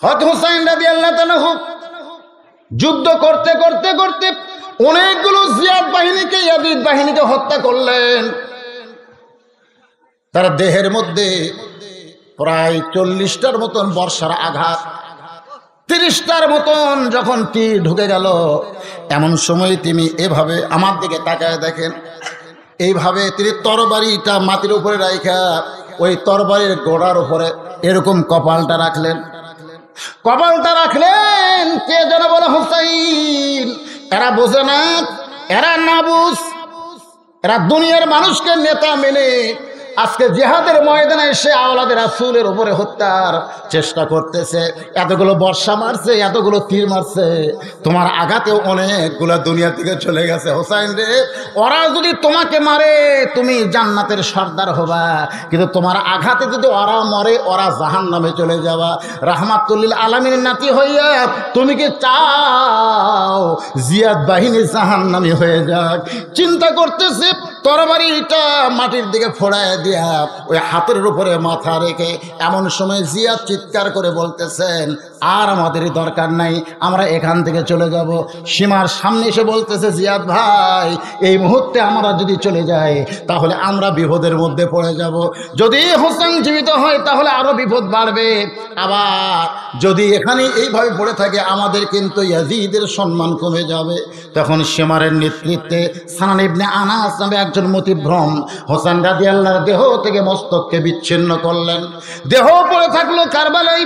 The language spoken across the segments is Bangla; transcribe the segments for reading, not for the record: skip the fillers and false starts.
হযরত হুসাইন রাদিয়াল্লাহু তাআলা যুদ্ধ করতে করতে করতে অনেকগুলো জিয়াদ বাহিনীকে, ইয়াজিদ বাহিনীকে হত্যা করলেন। তার দেহের মধ্যে প্রায় 40টার মতন বর্ষার আঘাত, 30টার মতন যখন তীর ঢুকে গেল, এমন সময় তিনি এভাবে আমার দিকে তাকায় দেখেন, এইভাবে তিনি তরবারিটা মাটির উপরে রাখা ওই তরবারির গোড়ার উপরে এরকম কপালটা রাখলেন। কে যেন বলে হুসাইন। এরা বোঝে না, এরা না বুঝ, এরা দুনিয়ার মানুষকে নেতা মেনে আজকে জিহাদের ময়দানে এসে আওলাদের রাসূলের উপরে হত্যার চেষ্টা করতেছে। এতগুলো বর্ষা মারছে, এতগুলো তীর মারছে, তোমার আঘাতেও অনেকগুলো দুনিয়া থেকে চলে গেছে। হোসাইন রে, ওরা যদি তোমাকে মারে তুমি জান্নাতের সর্দার হবা, কিন্তু তোমার আঘাতে যদি ওরা মরে ওরা জাহান্নামে চলে যাবা। রাহমাতুল্লিল আলামিনের নাতি হইয়া তুমি কি চাও জিয়াদ বাহিনী জাহান্নামী হয়ে যাক? চিন্তা করতেছে, তরবারিটা মাটির দিকে ফোড়ায় দিয়া ওই হাতের উপরে মাথা রেখে এমন সময় জিয়াদ চিৎকার করে বলতেছেন, আর আমাদের দরকার নাই, আমরা এখান থেকে চলে যাব। সীমার সামনে এসে বলতেছে, জিয়াদ ভাই, এই মুহূর্তে আমরা যদি চলে যাই তাহলে আমরা বিপদের মধ্যে পড়ে যাব। যদি হোসেন জীবিত হয় তাহলে আরো বিপদ বাড়বে, আবার যদি এখানে এইভাবে পড়ে থাকে আমাদের কিন্তু ইয়াজিদের সম্মান কমে যাবে। তখন সীমারের নেতৃত্বে সানান ইবনে আনাস নামে একজন মতিভ্রম হোসেন রাদিয়াল্লাহু দেহ থেকে মস্তককে বিচ্ছিন্ন করলেন। দেহ পড়ে থাকলো কারবালায়।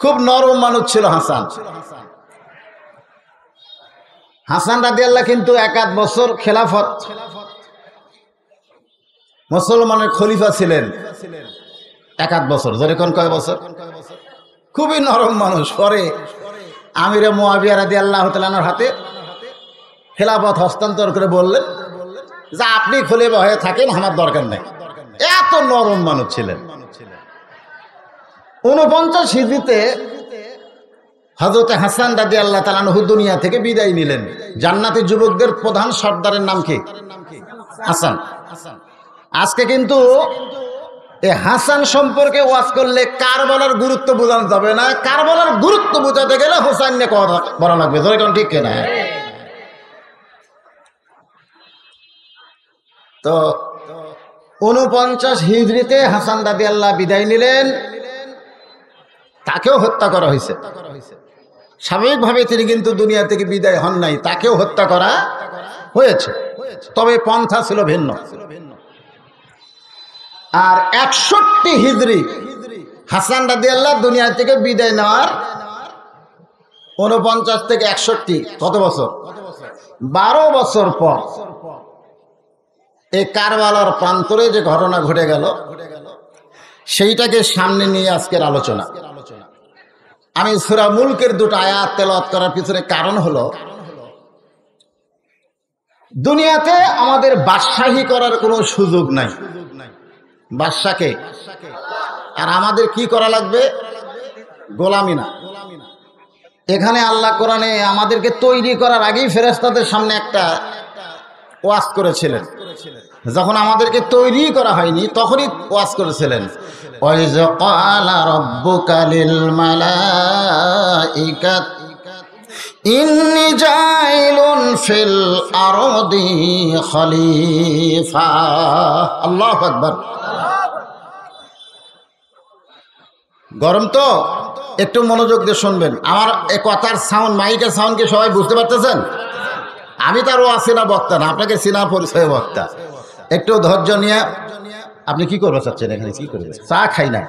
খুব নরম মানুষ ছিল হাসান রাদিয়াল্লাহু কিন্তু 1 বছর খেলাফত মুসলমানের খলিফা ছিলেন। 1 বছর, ধরে কোন কয় বছর? খুবই নরম মানুষ। পরে আমিরে মুয়াবিয়া রাদিয়াল্লাহু তাআলার হাতে খেলাফত হস্তান্তর করে বললেন যে আপনি খলিফা হয়ে থাকেন, আমার দরকার নেই। এত নরম মানুষ ছিলেন। 49 হিজরিতে হযরত হাসান রাদিয়াল্লাহু তাআলা আনহু দুনিয়া থেকে বিদায় নিলেন। জান্নাতি যুবকদের প্রধান সর্দারের নাম কি? হাসান। আজকে কিন্তু এই হাসান সম্পর্কে ওয়াজ করলে কারবালার গুরুত্ব বোঝানো যাবে না। কারবালার গুরুত্ব বোঝাতে গেলে হোসেন নিয়ে কথা বলা লাগবে, ধরে কোন ঠিক কিনা? তো 49 হিজরিতে হাসান রাদিয়াল্লাহু বিদায় নিলেন, তাকেও হত্যা করা হয়েছে। স্বাভাবিকভাবে তিনি কিন্তু দুনিয়া থেকে বিদায় হন নাই, তাকেও হত্যা করা হয়েছে, তবে পন্থা ছিল ভিন্ন। আর 61 হিজরি হাসান রাদিয়াল্লাহু দুনিয়া থেকে বিদায় নেওয়ার 49 থেকে 61 কত বছর? 12 বছর পর এই কারবালার প্রান্তরে যে ঘটনা ঘটে গেল সেইটাকে সামনে নিয়ে আজকের আলোচনা। আমি সূরা মুলকের 2টা আয়াত তেলাওয়াত করার পিছনে কারণ হলো, দুনিয়াতে আমাদের বাদশাহী করার কোনো সুযোগ নাই। বাদশাকে আর আমাদের কি করা লাগবে? গোলামি না। এখানে আল্লাহ কোরআনে আমাদেরকে তৈরি করার আগেই ফেরেশতাদের সামনে একটা ওয়াজ করেছিলেন। যখন আমাদেরকে তৈরি করা হয়নি তখনই ওয়াজ করেছিলেন, ওয়াইজ ক্বালা রাব্বুকা লিল মালাইকাত ইন্নী জাইলুন ফিল আরদি খলিফা। আল্লাহু আকবার। গরম তো, একটু মনোযোগ দিয়ে শুনবেন। আমার এই কথার সাউন্ড, মাইকের সাউন্ড কি সবাই বুঝতে পারতেছেন? আমি তারও আসিনা বক্তা না, আপনাকে সিনা পরিচয় বক্তা। একটু ধৈর্য নিয়ে। আপনি কি করতে চাচ্ছেন এখানে? কি করবেন? চা খাই না,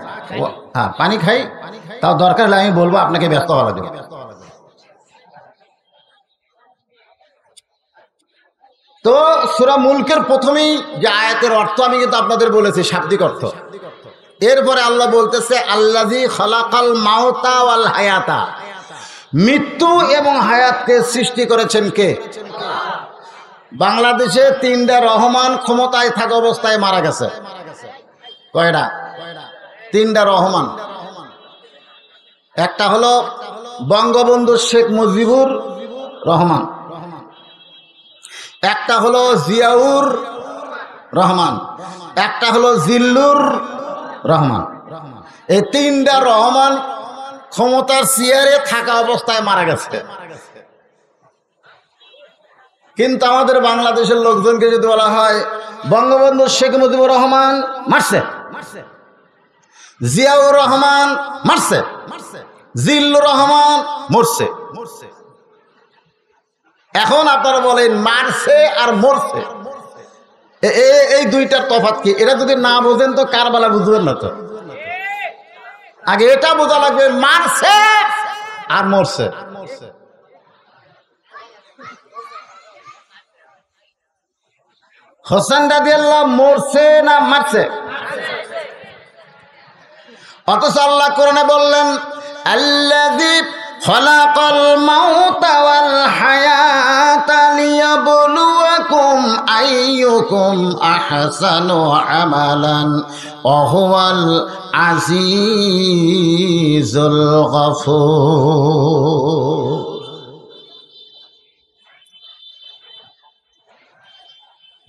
হ্যাঁ পানি খাই, তাও দরকার হলে আমি বলবো, আপনাকে ব্যস্ত হওয়া লাগবে। তো সূরা মুলকের প্রথমেই যে আয়াতের অর্থ আমি কিন্তু আপনাদের বলেছি, শাব্দিক অর্থ। এরপরে আল্লাহ বলতেছে, আল্লাযী খালাকাল মাউতা ওয়াল হায়াতা, মৃত্যু এবং হায়াতকে সৃষ্টি করেছেন কে? বাংলাদেশে 3টা রহমান ক্ষমতায় থাকা অবস্থায় মারা গেছে। কয়টা? 3টা রহমান। একটা হলো বঙ্গবন্ধু শেখ মুজিবুর রহমান, একটা হলো জিয়াউর রহমান, একটা হলো জিল্লুর রহমান। এই তিনটা রহমান ক্ষমতার চেয়ারে থাকা অবস্থায় মারা গেছে। কিন্তু আমাদের বাংলাদেশের লোকজনকে যদি বলা হয় বঙ্গবন্ধু শেখ মুজিবুর রহমান মারছে, জিয়াউর রহমান মারছে, জিল্লুর রহমান মরছে, এখন আপনারা বলেন মারছে আর মরছে এই দুইটার তফাৎ কি? এটা যদি না বোঝেন তো কারবালা বুঝবেন না। তো আগে এটা বোঝা লাগবে মারছে আর মরছে। হোসেন রাদিয়াল্লাহু মরছে না মারছে? অথচ আল্লাহ কোরআনে বললেন আল্লাযী খালাকাল মাউতা ওয়াল হায়াতা লিয়াবলুয়াকুম আইয়ুকুম আহসানু আমালান ওয়া হুয়াল আজিজুল গফুর।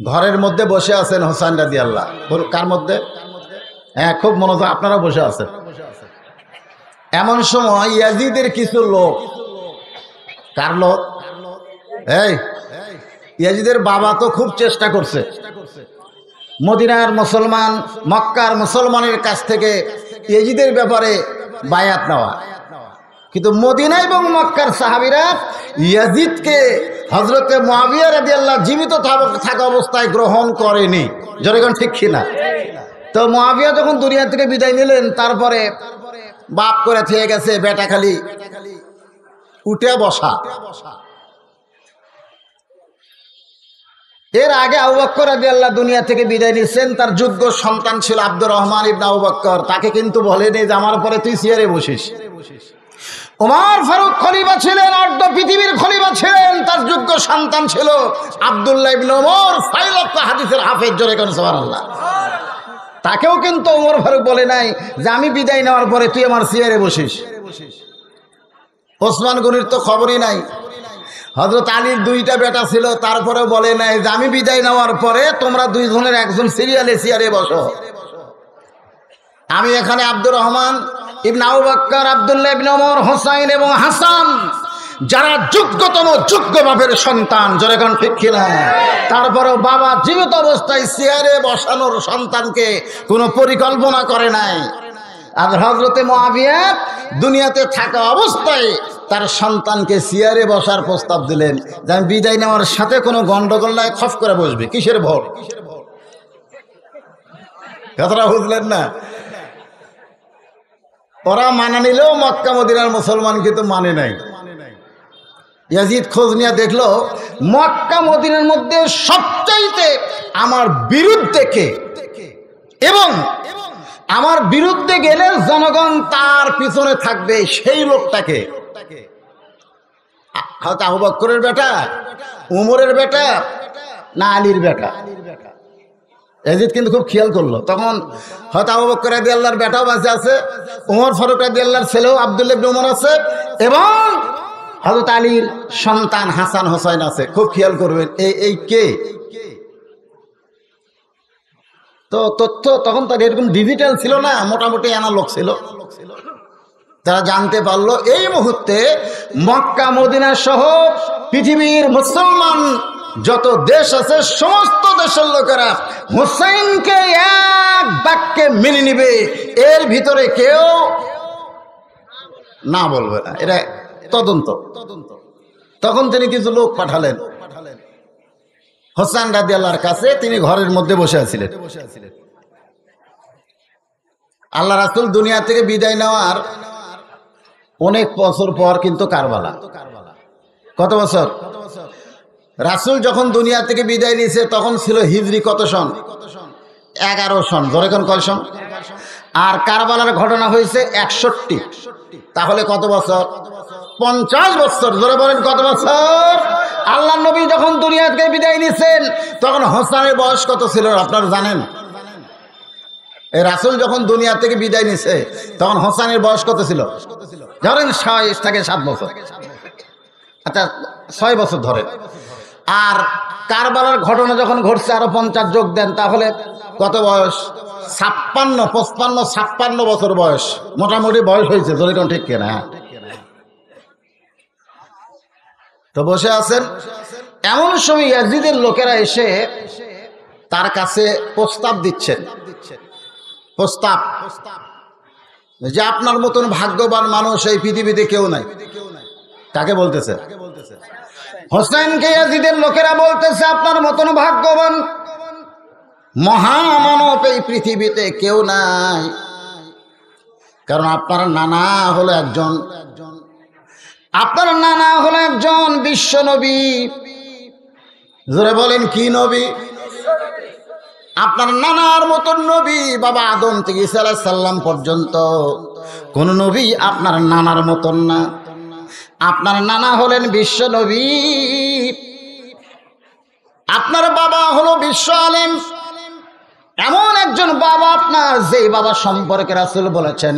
ঘরের মধ্যে বসে আছেন হোসেন রাদিয়াল্লাহু। কার মধ্যে? হ্যাঁ, খুব মনোযোগ, আপনারা বসে আছেন। এমন সময় ইয়াজিদের কিছু লোক, কার লোক? এই ইয়াজিদের বাবা তো খুব চেষ্টা করছে মদিনার মুসলমান, মক্কার মুসলমানের কাছ থেকে ইয়াজিদের ব্যাপারে বায়াত নেওয়া, কিন্তু মদিনা এবং মক্কার সাহাবীরা ইয়াজিদকে হযরতে মুআবিয়া রাদিয়াল্লাহু জীবিত থাকা অবস্থায় গ্রহণ করেনি। জনগণ ঠিক কিনা? তো মুআবিয়া যখন দুনিয়া থেকে বিদায় নিলেন, তারপরে বাপ করে থেকে গেছে বেটা খালি উঠে বসা। এর আগে আবু বকর রাদিয়াল্লাহু দুনিয়া থেকে বিদায় নিচ্ছেন, তার যোগ্য সন্তান ছিল আব্দুর রহমান ইবনে আবু বকর। তাকে কিন্তু বলেনি যে আমার পরে তুই চেয়ারে বসিস। ওমর ফারুক খলিফা ছিলেন, অর্ধ পৃথিবীর খলিফা ছিলেন, তার যোগ্য সন্তান ছিল আব্দুল্লাহ ইবনে ওমর, 6 লক্ষ হাদিসের হাফেজ। জোরে কোন সুবহানাল্লাহ। তাকেও কিন্তু ওমর ফারুক বলে নাই যে আমি বিদায় নেওয়ার পরে তুই আমার চেয়ারে বসিস। ওসমান গনির তো খবরই নাই। হযরত আলীর 2টা বেটা ছিল, তারপরেও বলে নাই যে আমি বিদায় নেওয়ার পরে তোমরা দুইজনের একজন সিরিয়ালে চেয়ারে বসো। আমি এখানে আব্দুর রহমান ইবনে আবু বকর, আব্দুল্লাহ ইবনে ওমর, হোসাইন এবং হাসান, যারা যোগ্যতম যোগ্য বাপের সন্তান। জোরে কোন ঠিক কিনা? তারপরেও বাবা জীবিত অবস্থায় চেয়ারে বসানোর সন্তানকে কোনো পরিকল্পনা করে নাই। আর হযরতে মুআবিয়া দুনিয়াতে থাকা অবস্থায় তার সন্তানকে চেয়ারে বসার প্রস্তাব দিলেন যে আমি বিদায় নেওয়ার সাথে কোনো গন্ডগোল নাই, খফ করে বসবে। কিসের ভোট? কথাটা বুঝলেন না? ওরা মানা নিলেও মক্কা মদিনার মুসলমান কিন্তু মানে নাই। ইয়াজিদ খোঁজ নিয়ে দেখলো মক্কা মদিনার মধ্যে সবচাইতে আমার বিরুদ্ধে কে, এবং আমার বিরুদ্ধে গেলে জনগণ তার পিছনে থাকবে, সেই লোকটাকে। হয়তো আবু বকরের বেটা, উমরের বেটা, না আলীর বেটা? ইয়াজিদ কিন্তু খুব খেয়াল করলো। তখন হয়তো আবু বকর রাদিয়াল্লাহুর বেটাও বাঁচে আছে, উমর ফারুক রাদিয়াল্লাহুর ছেলেও আব্দুল্লাহ ইবনে ওমর আছে, এবং হযরত আলীর সন্তান হাসান হোসাইন আছে। খুব খেয়াল করবেন এই কে। তো তথ্য তখন তার এরকম ডিজিটাল ছিল না, মোটামুটি অ্যানালগ ছিল। তারা জানতে পারলো এই মুহূর্তে মক্কা মদিনা সহ পৃথিবীর মুসলমান যত দেশ আছে সমস্ত দেশের লোকেরা হুসাইনকে এক বাক্যে মেনে নিবে, এর ভিতরে কেউ না বলবে না। এটা তদন্ত। তখন তিনি কিছু লোক পাঠালেন হোসেন রাদিয়াল্লাহর কাছে। তিনি ঘরের মধ্যে বসে আছিলেন। আল্লাহ রাসূল দুনিয়া থেকে বিদায় নেওয়ার অনেক বছর পর কিন্তু কারবালা। কত বছর? রাসূল যখন দুনিয়া থেকে বিদায় নিয়েছে তখন ছিল হিজরি কত সন? 11 সন। ধরে কোন কয় সন? আর কারবালার ঘটনা হয়েছে 61। তাহলে কত বছর? 50 বছর। ধরে বলেন কত বছর? আল্লাহ নবী যখন দুনিয়া থেকে বিদায় নিয়েছেন তখন হোসেনের বয়স কত ছিল আপনারা জানেন? এই রাসূল যখন দুনিয়া থেকে বিদায় নিয়েছে তখন হোসেনের বয়স কত ছিল? ধরেন 6 থেকে 7 বছর। আচ্ছা 6 বছর ধরে। আর কারবালার ঘটনা যখন ঘটছে আরো 50 যোগ দেন, তাহলে কত বয়স? 56 বছর বয়স, মোটামুটি বয়স হয়েছে। যেরকম ঠিক কিনা? তো বসে আছেন, এমন সময় ইয়াজিদের লোকেরা এসে তার কাছে প্রস্তাব দিচ্ছেন। প্রস্তাব যে আপনার মতন ভাগ্যবান মানুষ এই পৃথিবীতে কেউ নাই। কাকে বলতেছে? হোসেনকে ইয়াজিদের লোকেরা বলতেছে আপনার মতন ভাগ্যবান মহামানব এই পৃথিবীতে কেউ নাই, কারণ আপনার নানা হলো একজন বিশ্ব নবী। জোরে বলেন কি নবী? আপনার নানার মতন নবী, বাবা আদম থেকে ঈসা আলাইহিস সালাম পর্যন্ত কোন নবী আপনার নানার মতন না। আপনার নানা হলেন বিশ্ব নবী, আপনার বাবা হলো বিশ্ব আলেম। এমন একজন বাবা আপনার, যেই বাবা সম্পর্কে রাসূল বলেছেন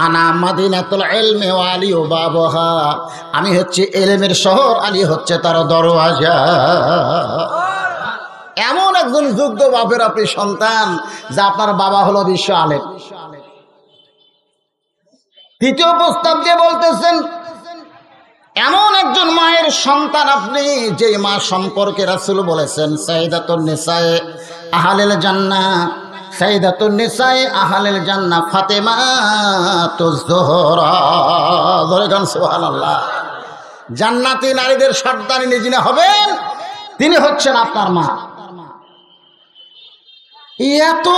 আনা মাদিনাতুল ইলমি ওয়া আলী বাবাহা, আমি হচ্ছে ইলমের শহর, আলী হচ্ছে তার দরওয়াজা। এমন একজন যোগ্য বাপের আপনি সন্তান, যে আপনার বাবা হলো বিশ্ব আলেম। তৃতীয় প্রস্তাব দিয়ে বলতেছেন এমন একজন মায়ের সন্তান আপনি, যে মা সম্পর্কে রাসূল বলেছেন সাইয়্যিদাতুন নিসায়ে আহলিল জান্নাহ, সাইয়্যিদাতুন নিসায়ে আহলিল জান্নাহ ফাতেমাতুজ যোহরা। দরগান সুবহানাল্লাহ। জান্নাতি নারীদের সর্দারিনী যিনি হবেন, তিনি হচ্ছেন আপনার মা। এত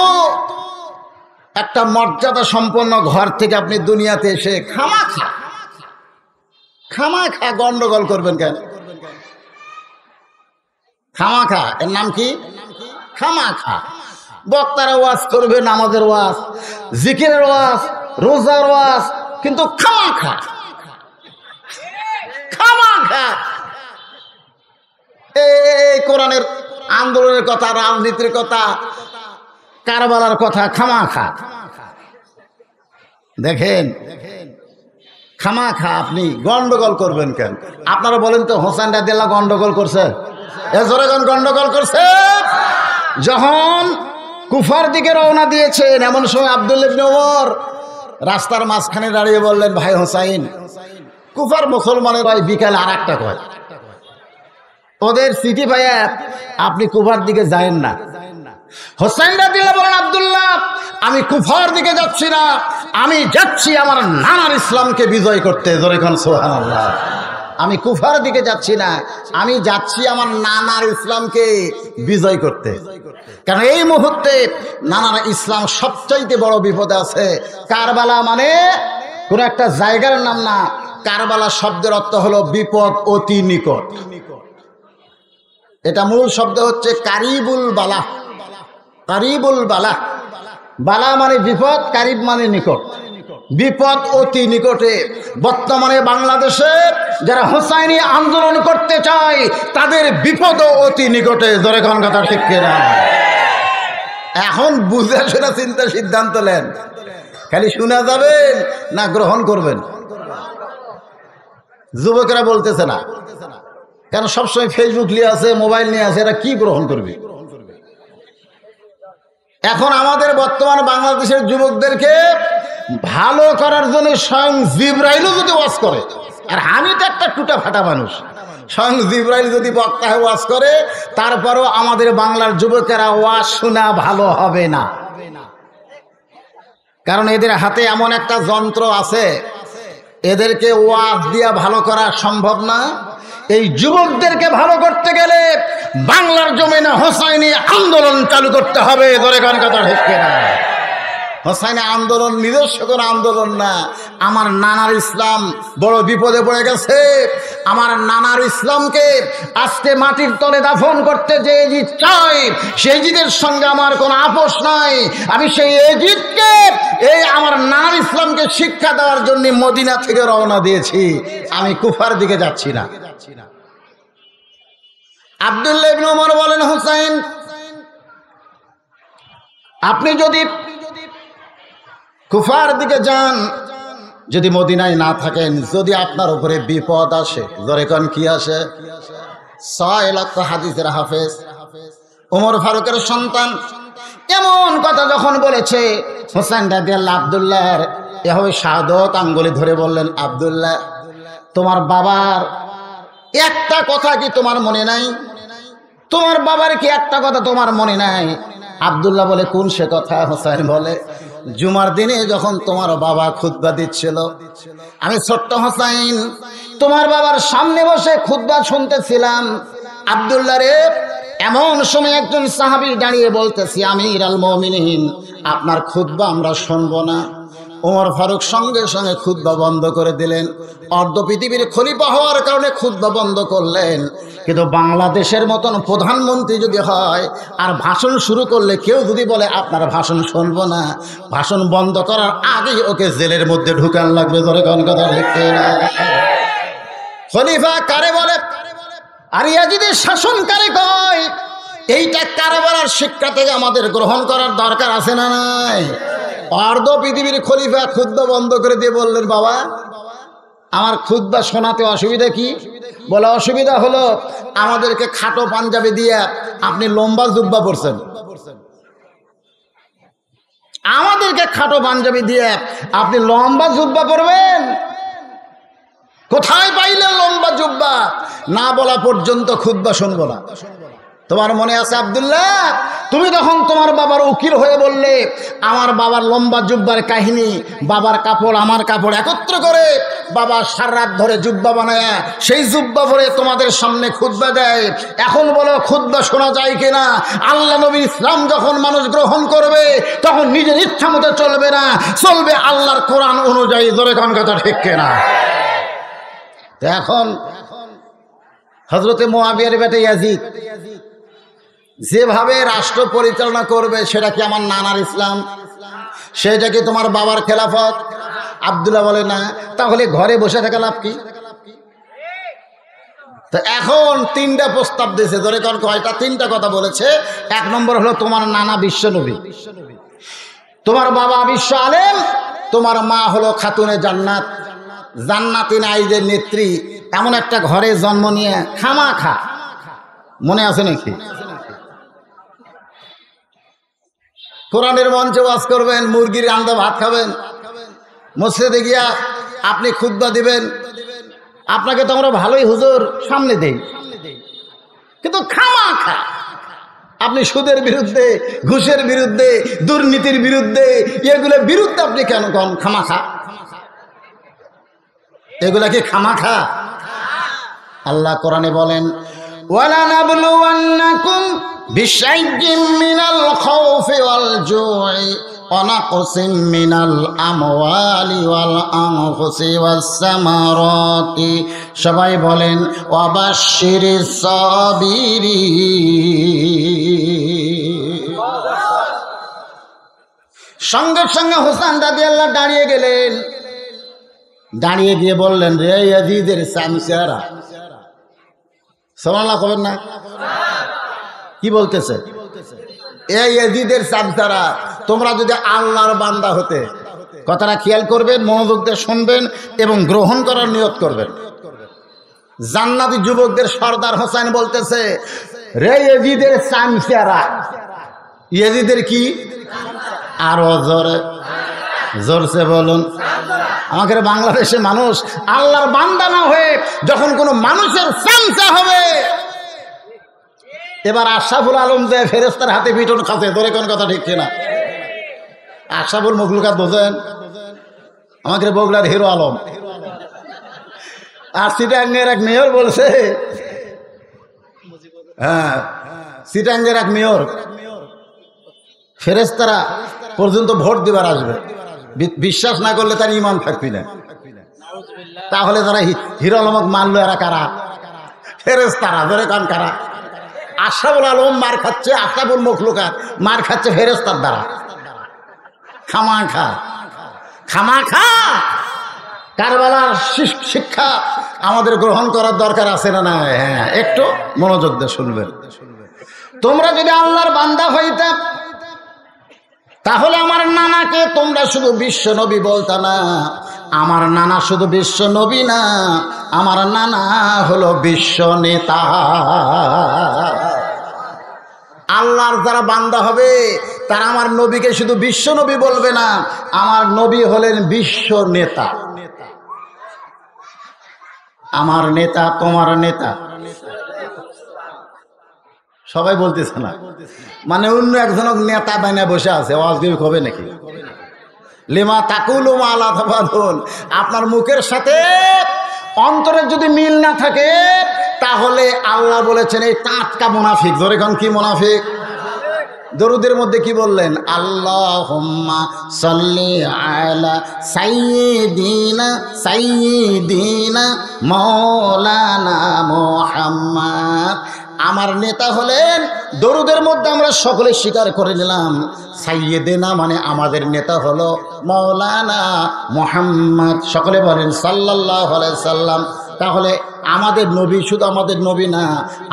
একটা মর্যাদা সম্পন্ন ঘর থেকে আপনি দুনিয়াতে এসে খামাখা গন্ডগোল করবেন কেন? খামাখা, এর নাম কি? খামাখা। বক্তারা ওয়াজ করবে, নামাজের ওয়াজ, জিকিরের ওয়াজ, রোজার ওয়াজ, কিন্তু খামাখা এই কোরআনের আন্দোলনের কথা, রাজনীতির কথা, কারবালার কথা, খামাখা। দেখেন খামাখা আপনি গন্ডগোল করবেন কেন? আপনারা বলেন তো হোসেন রাদিয়াল্লাহু গন্ডগোল করছে? গন্ডগোল করছে। যখন কুফার দিকে রওনা দিয়েছেন, এমন সময় আব্দুল্লাহ ইবনে ওমর রাস্তার মাঝখানে দাঁড়িয়ে বললেন, ভাই হোসাইন, কুফার মুসলমানের ভাই বিকালে আর একটা কয়, ওদের সিটি ভাইয়া আপনি কুফার দিকে যায়েন না। হোসেন রাদিয়াল্লাহু বলেন, আব্দুল্লাহ আমি কুফার দিকে যাচ্ছি না, আমি যাচ্ছি আমার নানার ইসলামকে বিজয় করতে। জোরে কোন সুবহানাল্লাহ। আমি কুফার দিকে যাচ্ছি না, আমি যাচ্ছি আমার নানার ইসলামকে বিজয় করতে। কারণ এই মুহূর্তে নানার ইসলাম সবচাইতে বড় বিপদে আছে। কারবালা মানে কোন একটা জায়গার নাম না, কারবালা শব্দের অর্থ হলো বিপদ অতি নিকট। এটা মূল শব্দ হচ্ছে কারিবুল বালা। কারিবুল বালা, বালা মানে বিপদ, কারিব মানে নিকট। বিপদ অতি নিকটে। বর্তমানে বাংলাদেশে যারা হোসাইনি আন্দোলন করতে চায়, তাদের বিপদ অতি নিকটে। জোরে কোন কথা ঠিক কিনা? এখন বুঝে শুনে চিন্তা সিদ্ধান্ত নেন, খালি শোনা যাবেন না গ্রহণ করবেন? যুবকেরা বলতেছে না কেন? সবসময় ফেসবুক নিয়ে আছে, মোবাইল নিয়ে আছে, এরা কি গ্রহণ করবে? এখন আমাদের বর্তমান বাংলাদেশের যুবকদেরকে ভালো করার জন্য স্বয়ং জিবরাইলও যদি ওয়াজ করে, আর আমি তো একটা টুটা ফাটা মানুষ, স্বয়ং জিবরাইল যদি বক্তা হয়ে ওয়াজ করে, তারপরও আমাদের বাংলার যুবকেরা ওয়াজ শোনা ভালো হবে না। কারণ এদের হাতে এমন একটা যন্ত্র আছে, এদেরকে ওয়াজ দিয়া ভালো করা সম্ভব না। এই যুবকদেরকে ভালো করতে গেলে বাংলার জমিনে হোসাইনি আন্দোলন চালু করতে হবে। ধরে কোন কথা ঠিক না? হোসাইনি আন্দোলন নিজস্ব কোনো আন্দোলন না। আমার নানার ইসলাম বড় বিপদে পড়ে গেছে। আমার নানার ইসলামকে আজকে মাটির তলে দাফন করতে যে এজিদ চাই, সেই এজিদের সঙ্গে আমার কোনো আপোষ নাই। আমি সেই এজিদকে, এই আমার নানার ইসলামকে শিক্ষা দেওয়ার জন্য মদিনা থেকে রওনা দিয়েছি। আমি কুফার দিকে যাচ্ছি না। আব্দুল্লাহ ইবনে ওমর বলেন, হোসাইন আপনি যদি কুফার দিকে যান, যদি মদিনায় না থাকেন, যদি আপনার উপরে বিপদ আসে, জোরে কোন কি আসে? 6 লক্ষ হাদিসের হাফেজ ওমর ফারুকের সন্তান এমন কথা যখন বলেছে, হোসেন রাদিয়াল্লাহু আব্দুল্লাহর এভাবে শাহাদত আঙ্গুলি ধরে বললেন, আব্দুল্লাহ তোমার বাবার একটা কথা কি তোমার মনে নাই? তোমার বাবার কি একটা কথা তোমার মনে নাই? আব্দুল্লাহ বলে, কোন সে কথা? হোসেন বলে, জুমার দিনে যখন তোমার বাবা খুতবা দিচ্ছিল, আমি ছোট্ট হোসেন তোমার বাবার সামনে বসে খুতবা শুনতেছিলাম। আব্দুল্লাহ রে, এমন সময় একজন সাহাবী দাঁড়িয়ে বলতেছি, আমিরুল মুমিনিন আপনার খুতবা আমরা শুনবো না। ওমর ফারুক সঙ্গে সঙ্গে খুতবা বন্ধ করে দিলেন। অর্ধ পৃথিবীর খলিফা হওয়ার কারণে খুতবা বন্ধ করলেন। কিন্তু বাংলাদেশের মতন প্রধানমন্ত্রী যদি হয় আর ভাষণ শুরু করলে কেউ যদি বলে আপনার ভাষণ শুনবো না, ভাষণ বন্ধ করার আগেই ওকে জেলের মধ্যে ঢুকান লাগবে। ধরে কোন কথা লিখতে না? খলিফা কারে বলে আর ইয়াজিদের শাসন কারে কয়? এইটা কারে বলার শিক্ষা থেকে আমাদের গ্রহণ করার দরকার আছে না নাই? অর্ধ পৃথিবীর খলিফা খুতবা বন্ধ করে দিয়ে বললেন, বাবা আমার খুতবা শোনাতে অসুবিধা কি? বলে, অসুবিধা হলো আমাদেরকে খাটো পাঞ্জাবি দিয়ে আপনি লম্বা জুব্বা পরছেন, আমাদেরকে খাটো পাঞ্জাবি দিয়ে আপনি লম্বা জুব্বা পরবেন। কোথায় পাইলেন লম্বা জুব্বা? না বলা পর্যন্ত খুতবা শুনবো না। তোমার মনে আছে আব্দুল্লাহ, তুমি তখন তোমার বাবার উকিল হয়ে বললে আমার বাবার লম্বা জুব্বার কাহিনী, বাবার কাপড় আমার কাপড় একত্র করে বাবা সারা রাত ধরে জুব্বা বানায় সেই জুব্বা পরে তোমাদের সামনে খুতবা দেয়। এখন বলো খুতবা শোনা যায় কিনা? আল্লাহ নবীর ইসলাম যখন মানুষ গ্রহণ করবে তখন নিজের ইচ্ছা মতো চলবে না, চলবে আল্লাহর কোরআন অনুযায়ী। জোরে কোন কথা ঠিক কিনা? এখন হযরতে মুআবিয়ার বেটা ইয়াজিদ যেভাবে রাষ্ট্র পরিচালনা করবে সেটা কি আমার নানার ইসলাম? সেটা কি তোমার বাবার খেলাফত? আব্দুল্লাহ বলে, না। তাহলে ঘরে বসে থাকা লাভ কি? তো এখন 3টা প্রস্তাব দিয়েছে। ধরে কোন কয়টা? 3টা কথা বলেছে। 1 নম্বর হলো তোমার নানা বিশ্বনবী, তোমার বাবা বিশ্ব আলেম, তোমার মা হলো খাতুনে জান্নাত, জান্নাতি নারীদের নেত্রী। এমন একটা ঘরে জন্ম নিয়ে খামাখা, মনে আছে নাকি, কোরআনের মঞ্চে ওয়াজ করবেন, মুরগির রান্দা ভাত খাবেন, মসজিদে গিয়া আপনি খুতবা দিবেন। আপনাকে তো আমরা ভালোই হুজুর সামনে দেই, কিন্তু খামাখা আপনি সুদের বিরুদ্ধে, ঘুষের বিরুদ্ধে, দুর্নীতির বিরুদ্ধে, এগুলোর বিরুদ্ধে আপনি কেন কন খামাখা? এগুলা কি খামাখা? আল্লাহ কোরআনে বলেন, ওয়ালানাবলুওয়ান্নাকুম বিশাইইম মিনাল খাউফি ওয়াল জুই ওয়া নাকসিম মিনাল আমওয়ালি ওয়াল আনফুসি ওয়াস সামারাতি। সবাই বলেন, ওয়া বাশশিরিস সাবিরিন। সঙ্গে সঙ্গে হোসেন রাদিয়াল্লাহু দাঁড়িয়ে গেলেন, দাঁড়িয়ে গিয়ে বললেন, রে ইয়াজিদের সামসারা। সুবহানাল্লাহ কবেন না? কি বলতেছে? এই ইয়াজিদের সামসারা, তোমরা যদি আল্লাহর বান্দা হতে, কথাটা খেয়াল করবেন, মনোযোগ দিয়ে শুনবেন এবং গ্রহণ করার নিয়ত করবেন। জান্নাতি যুবকদের সর্দার হোসেন বলতেছে, রে ইয়াজিদের সামসারা। ইয়াজিদের কি? আরো জোরে, জোরসে বলুন। আমাদের বাংলাদেশে মানুষ আল্লাহর বান্দা না হয়ে যখন কোনো মানুষের চামচা হবে, এবার আশরাফুল আলম যে ফেরেশতার হাতে পিটন খাতে। ধরে কোন কথা ঠিক কিনা? আশরাফুল মখলুকাত বোঝেন? আমাদের বগুড়ার হিরো আলম। আর চিটাঙ্গের এক মেয়র বলছে, হ্যাঁ চিটাঙ্গের এক মেয়র, ফেরেশতারা পর্যন্ত ভোট দিবার আসবে, বিশ্বাস না করলে তার ইমান থাকবি না। তাহলে যারা হিরো আলমক মানলো এরা কারা? ফেরেশতারা। ধরে কান কারা? আশরাফুল আলম মার খাচ্ছে, আশরাফুল মখলুকাত মার খাচ্ছে ফেরেশতার দ্বারা। খামাখা, খামাখা কারবালার শিক্ষা আমাদের গ্রহণ করার দরকার আছে না? না? হ্যাঁ, একটু মনোযোগ দিয়ে শুনবেন। তোমরা যদি আল্লাহর বান্দা হইতে, তাহলে আমার নানাকে তোমরা শুধু বিশ্ব নবী বলতা না, আমার নানা শুধু বিশ্ব নবী না, আমার নানা হলো বিশ্ব নেতা। আল্লাহর যারা বান্দা হবে তারা আমার নবীকে শুধু বিশ্ব নবী বলবে না, আমার নবী হলেন বিশ্ব নেতা। আমার নেতা তোমার নেতা সবাই বলতেছে না, মানে অন্য একজন নেতা বানিয়ে বসে আছে, ওয়াজগিরি হবে নাকি? লিমা তাকুলু মা লা তাফালুন। আপনার মুখের সাথে অন্তরের যদি মিল না থাকে তাহলে আল্লাহ বলেছেন এই টাটকা মুনাফিক। জোরে কোন কি মুনাফিক? দরুদের মধ্যে কি বললেন? আল্লাহুম্মা সাল্লি আলা সাইয়্যিদিনা সাইয়্যিদিনা মাওলানা মুহাম্মদ। আমার নেতা হলেন, দরুদের মধ্যে আমরা সকলে স্বীকার করে নিলাম, সাইয়্যিদিনা মানে আমাদের নেতা হলো মাওলানা মুহাম্মদ। সকলে বলেন সাল্লাল্লাহু আলাইহি সাল্লাম। তাহলে আমাদের নবী শুধু আমাদের নবী না,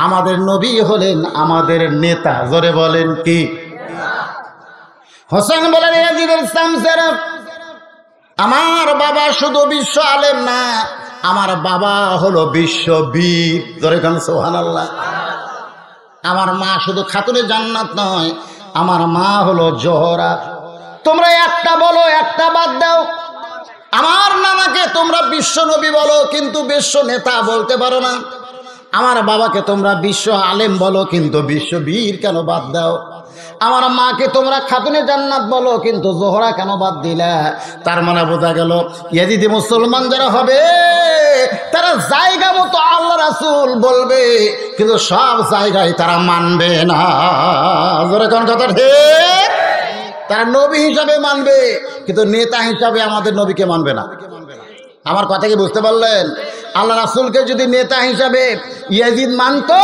আমাদের নবী হলেন আমাদের নেতা। জোরে বলেন কি? হোসেন বলেন ইয়াজিদের শামসের, আমার বাবা শুধু বিশ্ব আলেম না, আমার বাবা হলো বিশ্ব বীর। জোরে কোন সুবহানাল্লাহ। আমার মা শুধু খাতুনে জান্নাত নয়, আমার মা হলো জোহরা। তোমরা একটা বলো, একটা বাদ দাও। আমার নানাকে তোমরা বিশ্ব নবী বলো কিন্তু বিশ্ব নেতা বলতে পারো না। আমার বাবাকে তোমরা বিশ্ব আলেম বলো কিন্তু বিশ্ব বীর কেন বাদ দাও? আমার মাকে তোমরা খাতুনে জান্নাত বলো কিন্তু জোহরা কেন বাদ দিলা? তার মানে বোঝা গেল ইয়াজিদি মুসলমান যারা হবে তারা জায়গা মতো আল্লাহ রাসূল বলবে কিন্তু সব জায়গায় তারা মানবে না। জোরে কোন কথা ঠিক? তারা নবী হিসাবে মানবে কিন্তু নেতা হিসাবে আমাদের নবীকে মানবে না। আমার কথা কি বুঝতে পারলেন? আল্লাহ রাসূলকে যদি নেতা হিসাবে ইয়াজিদ মানতো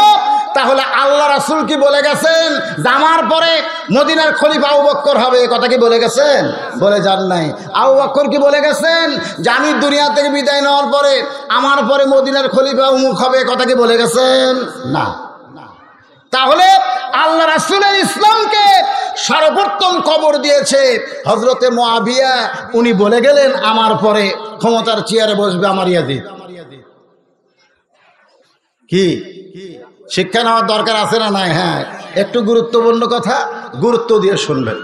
তাহলে আল্লাহ রাসূল কি বলে গেছেন যে আমার পরে মদিনার খলিফা আবু বকর হবে? কথা কি বলে গেছেন? বলে যান নাই। আবু বকর কি বলে গেছেন যে আমি দুনিয়া থেকে বিদায় নেওয়ার পরে আমার পরে মদিনার খলিফা উমুক হবে? কথা কি বলে গেছেন? না। তাহলে আল্লাহ রাসূলের ইসলামকে সর্বপ্রথম কবর দিয়েছে হযরতে মুআবিয়া। উনি বলে গেলেন আমার পরে ক্ষমতার চেয়ারে বসবে আমার ইয়াজিদ। কি শিক্ষা নেওয়ার দরকার আছে না নাই? হ্যাঁ, একটু গুরুত্বপূর্ণ কথা, গুরুত্ব দিয়ে শুনবেন।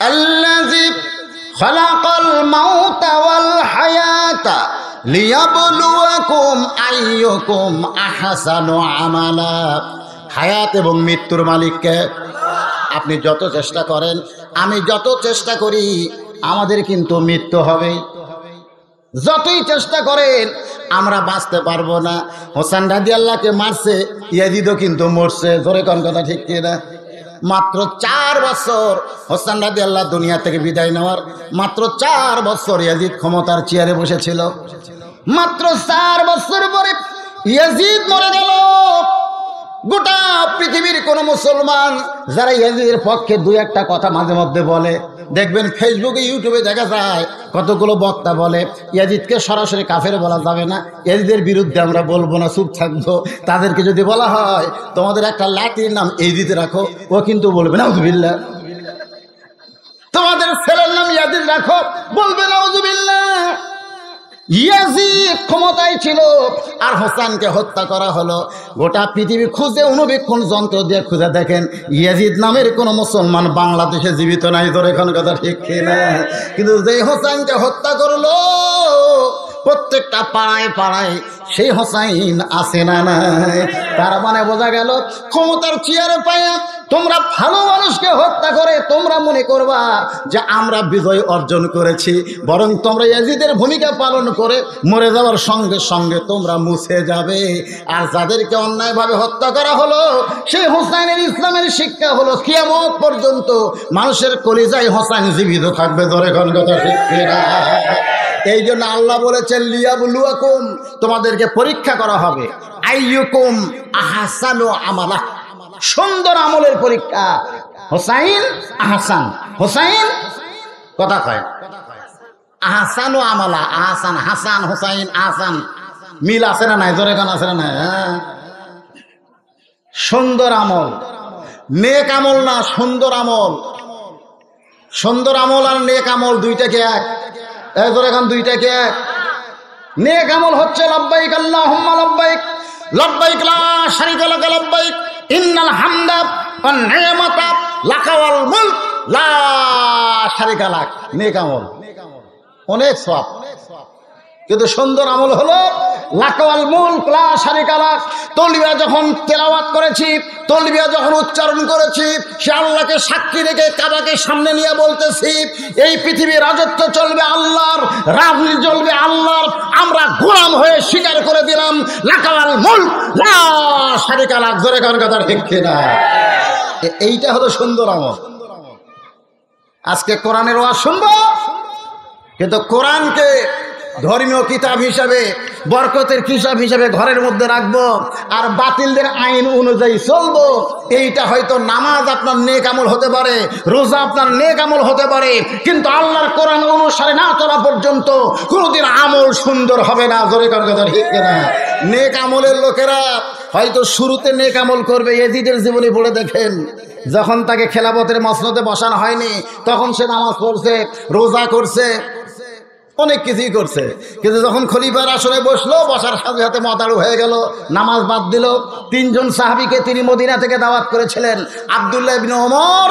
আল্লাযী খালাকাল মাউতা ওয়াল হায়াতা লিয়াবলুয়াকুম আইয়ুকুম আহসানু আমালা। হায়াত এবং মৃত্যুর মালিককে। আপনি যত চেষ্টা করেন, আমি যত চেষ্টা করি, আমাদের কিন্তু মৃত্যু হবে। যতই চেষ্টা করেন আমরা বাঁচতে পারবো না। হোসেন রাদিয়াল্লাহকে মারছে, ইয়াজিদও কিন্তু মরছে। জোরে কোন কথা ঠিক কিনা? মাত্র 4 বছর হোসেন রাদিয়াল্লাহ দুনিয়া থেকে বিদায় নেওয়ার মাত্র 4 বছর ইয়াজিদ ক্ষমতার চেয়ারে বসেছিল। মাত্র 4 বছর পরে ইয়াজিদ মরে গেল। গোটা পৃথিবীর কোন মুসলমান যারা ইয়াজিদের পক্ষে দুই একটা কথা মাঝে মধ্যে বলে, দেখবেন ফেসবুকে ইউটিউবে দেখা যায় কতগুলো বক্তা বলে ইয়াজিদকে সরাসরি কাফের বলা যাবে না, ইয়াজিদের বিরুদ্ধে আমরা বলবো না, চুপ থাকবো। তাদেরকে যদি বলা হয় তোমাদের একটা লাঠির নাম ইয়াজিদ রাখো, ও কিন্তু বলবে নাউযুবিল্লাহ। তোমাদের ছেলের নাম ইয়াজিদ রাখো, বলবে নাউযুবিল্লাহ। ইয়াজিদ ক্ষমতায় ছিল আর হোসেনকে হত্যা করা হলো। গোটা পৃথিবী খুঁজে অনুবীক্ষণ যন্ত্র দিয়ে খুঁজে দেখেন ইয়াজিদ নামের কোন মুসলমান বাংলাদেশে জীবিত নাই। তোর এখন কথা ঠিক কিনা? কিন্তু যে হোসেনকে হত্যা করলো প্রত্যেকটা পাড়ায় পাড়ায় সেই হোসাইন আছে না নাই? তার মানে বোঝা গেল ক্ষমতার চেয়ারে পায়া তোমরা ভালো মানুষকে হত্যা করে তোমরা মনে করবা যে আমরা বিজয় অর্জন করেছি, বরং তোমরা ইয়াজিদের ভূমিকা পালন করে মরে যাওয়ার সঙ্গে সঙ্গে তোমরা মুছে যাবে। আর যাদেরকে অন্যায়ভাবে হত্যা করা হলো সেই হোসাইনের ইসলামের শিক্ষা হলো কিয়ামত পর্যন্ত মানুষের কলিজায় হোসাইন জীবিত থাকবে। ধরে কোন কথা ঠিক কিনা? এই জন্য আল্লাহ বলেছেন লিয়াবলুয়াকুম, তোমাদেরকে পরীক্ষা করা হবে, আইয়ুকুম আহসানু আমালা, সুন্দর আমলের পরীক্ষা। হোসাইন আহসান, হোসাইন কথা কয় আহসানু আমালা, আহসান হাসান হোসাইন আহসান, মিল আছে না নাই? জোরে কান আছে না নাই? সুন্দর আমল, নেক আমল না, সুন্দর আমল। সুন্দর আমল আর নেক আমল দুইটাকে এক। জোরে গান দুইটাকে এক। নেক আমল হচ্ছে লাব্বাইক আল্লাহুম্মা লাব্বাইক, লাব্বাইক লা শারীকা লাক লাব্বাইক, ইন্নাল হামদা ওয়ান নি'মাতা লাকা ওয়াল মুলক লা শারীকা লাক। নেক আমল অনেক সওয়াব, কিন্তু সুন্দর আমল হলো লাকা ওয়াল মুলক লা শারীকা লাক। তলবিয়া যখন তেলাওয়াত করেছি, তলবিয়া যখন উচ্চারণ করেছি, সে আল্লাহকে সাক্ষী রেখে কাবাকে সামনে নিয়ে বলতেছি, এই পৃথিবীর রাজত্ব চলবে আল্লাহর, রাজনীতি চলবে আল্লাহর, আমরা গোলাম হয়ে স্বীকার করে দিলাম লাকা ওয়াল মুলক লা শারীকা লাক। জোরে কার কথা ঠিক কিনা? এইটা হলো সুন্দর আমল। আজকে কোরআনের ওয়াজ শুনবো, কিন্তু কোরআনকে ধর্মীয় কিতাব হিসাবে, বরকতের কিতাব হিসাবে ঘরের মধ্যে রাখবো আর বাতিলদের আইন অনুযায়ী চলবো। এইটা হয়তো নামাজ আপনার নেক আমল হতে পারে, রোজা আপনার নেক আমল হতে পারে, কিন্তু আল্লাহর কোরআন অনুসারে না চলা পর্যন্ত কোনোদিন আমল সুন্দর হবে না। জোরে কার কথা ঠিক না? নেক আমলের লোকেরা হয়তো শুরুতে নেক আমল করবে। ইয়াজিদের জীবনী পড়ে দেখেন, যখন তাকে খেলাফতের মসনদে বসানো হয়নি তখন সে নামাজ পড়ছে, রোজা করছে, অনেক কিছুই করছে, কিন্তু যখন খলিফার আসনে বসলো, বসার সাথে সাথে মতাড়ু হয়ে গেল, নামাজ বাদ দিল। তিনজন সাহাবীকে তিনি মদিনা থেকে দাওয়াত করেছিলেন, আব্দুল্লাহ ইবনে ওমর,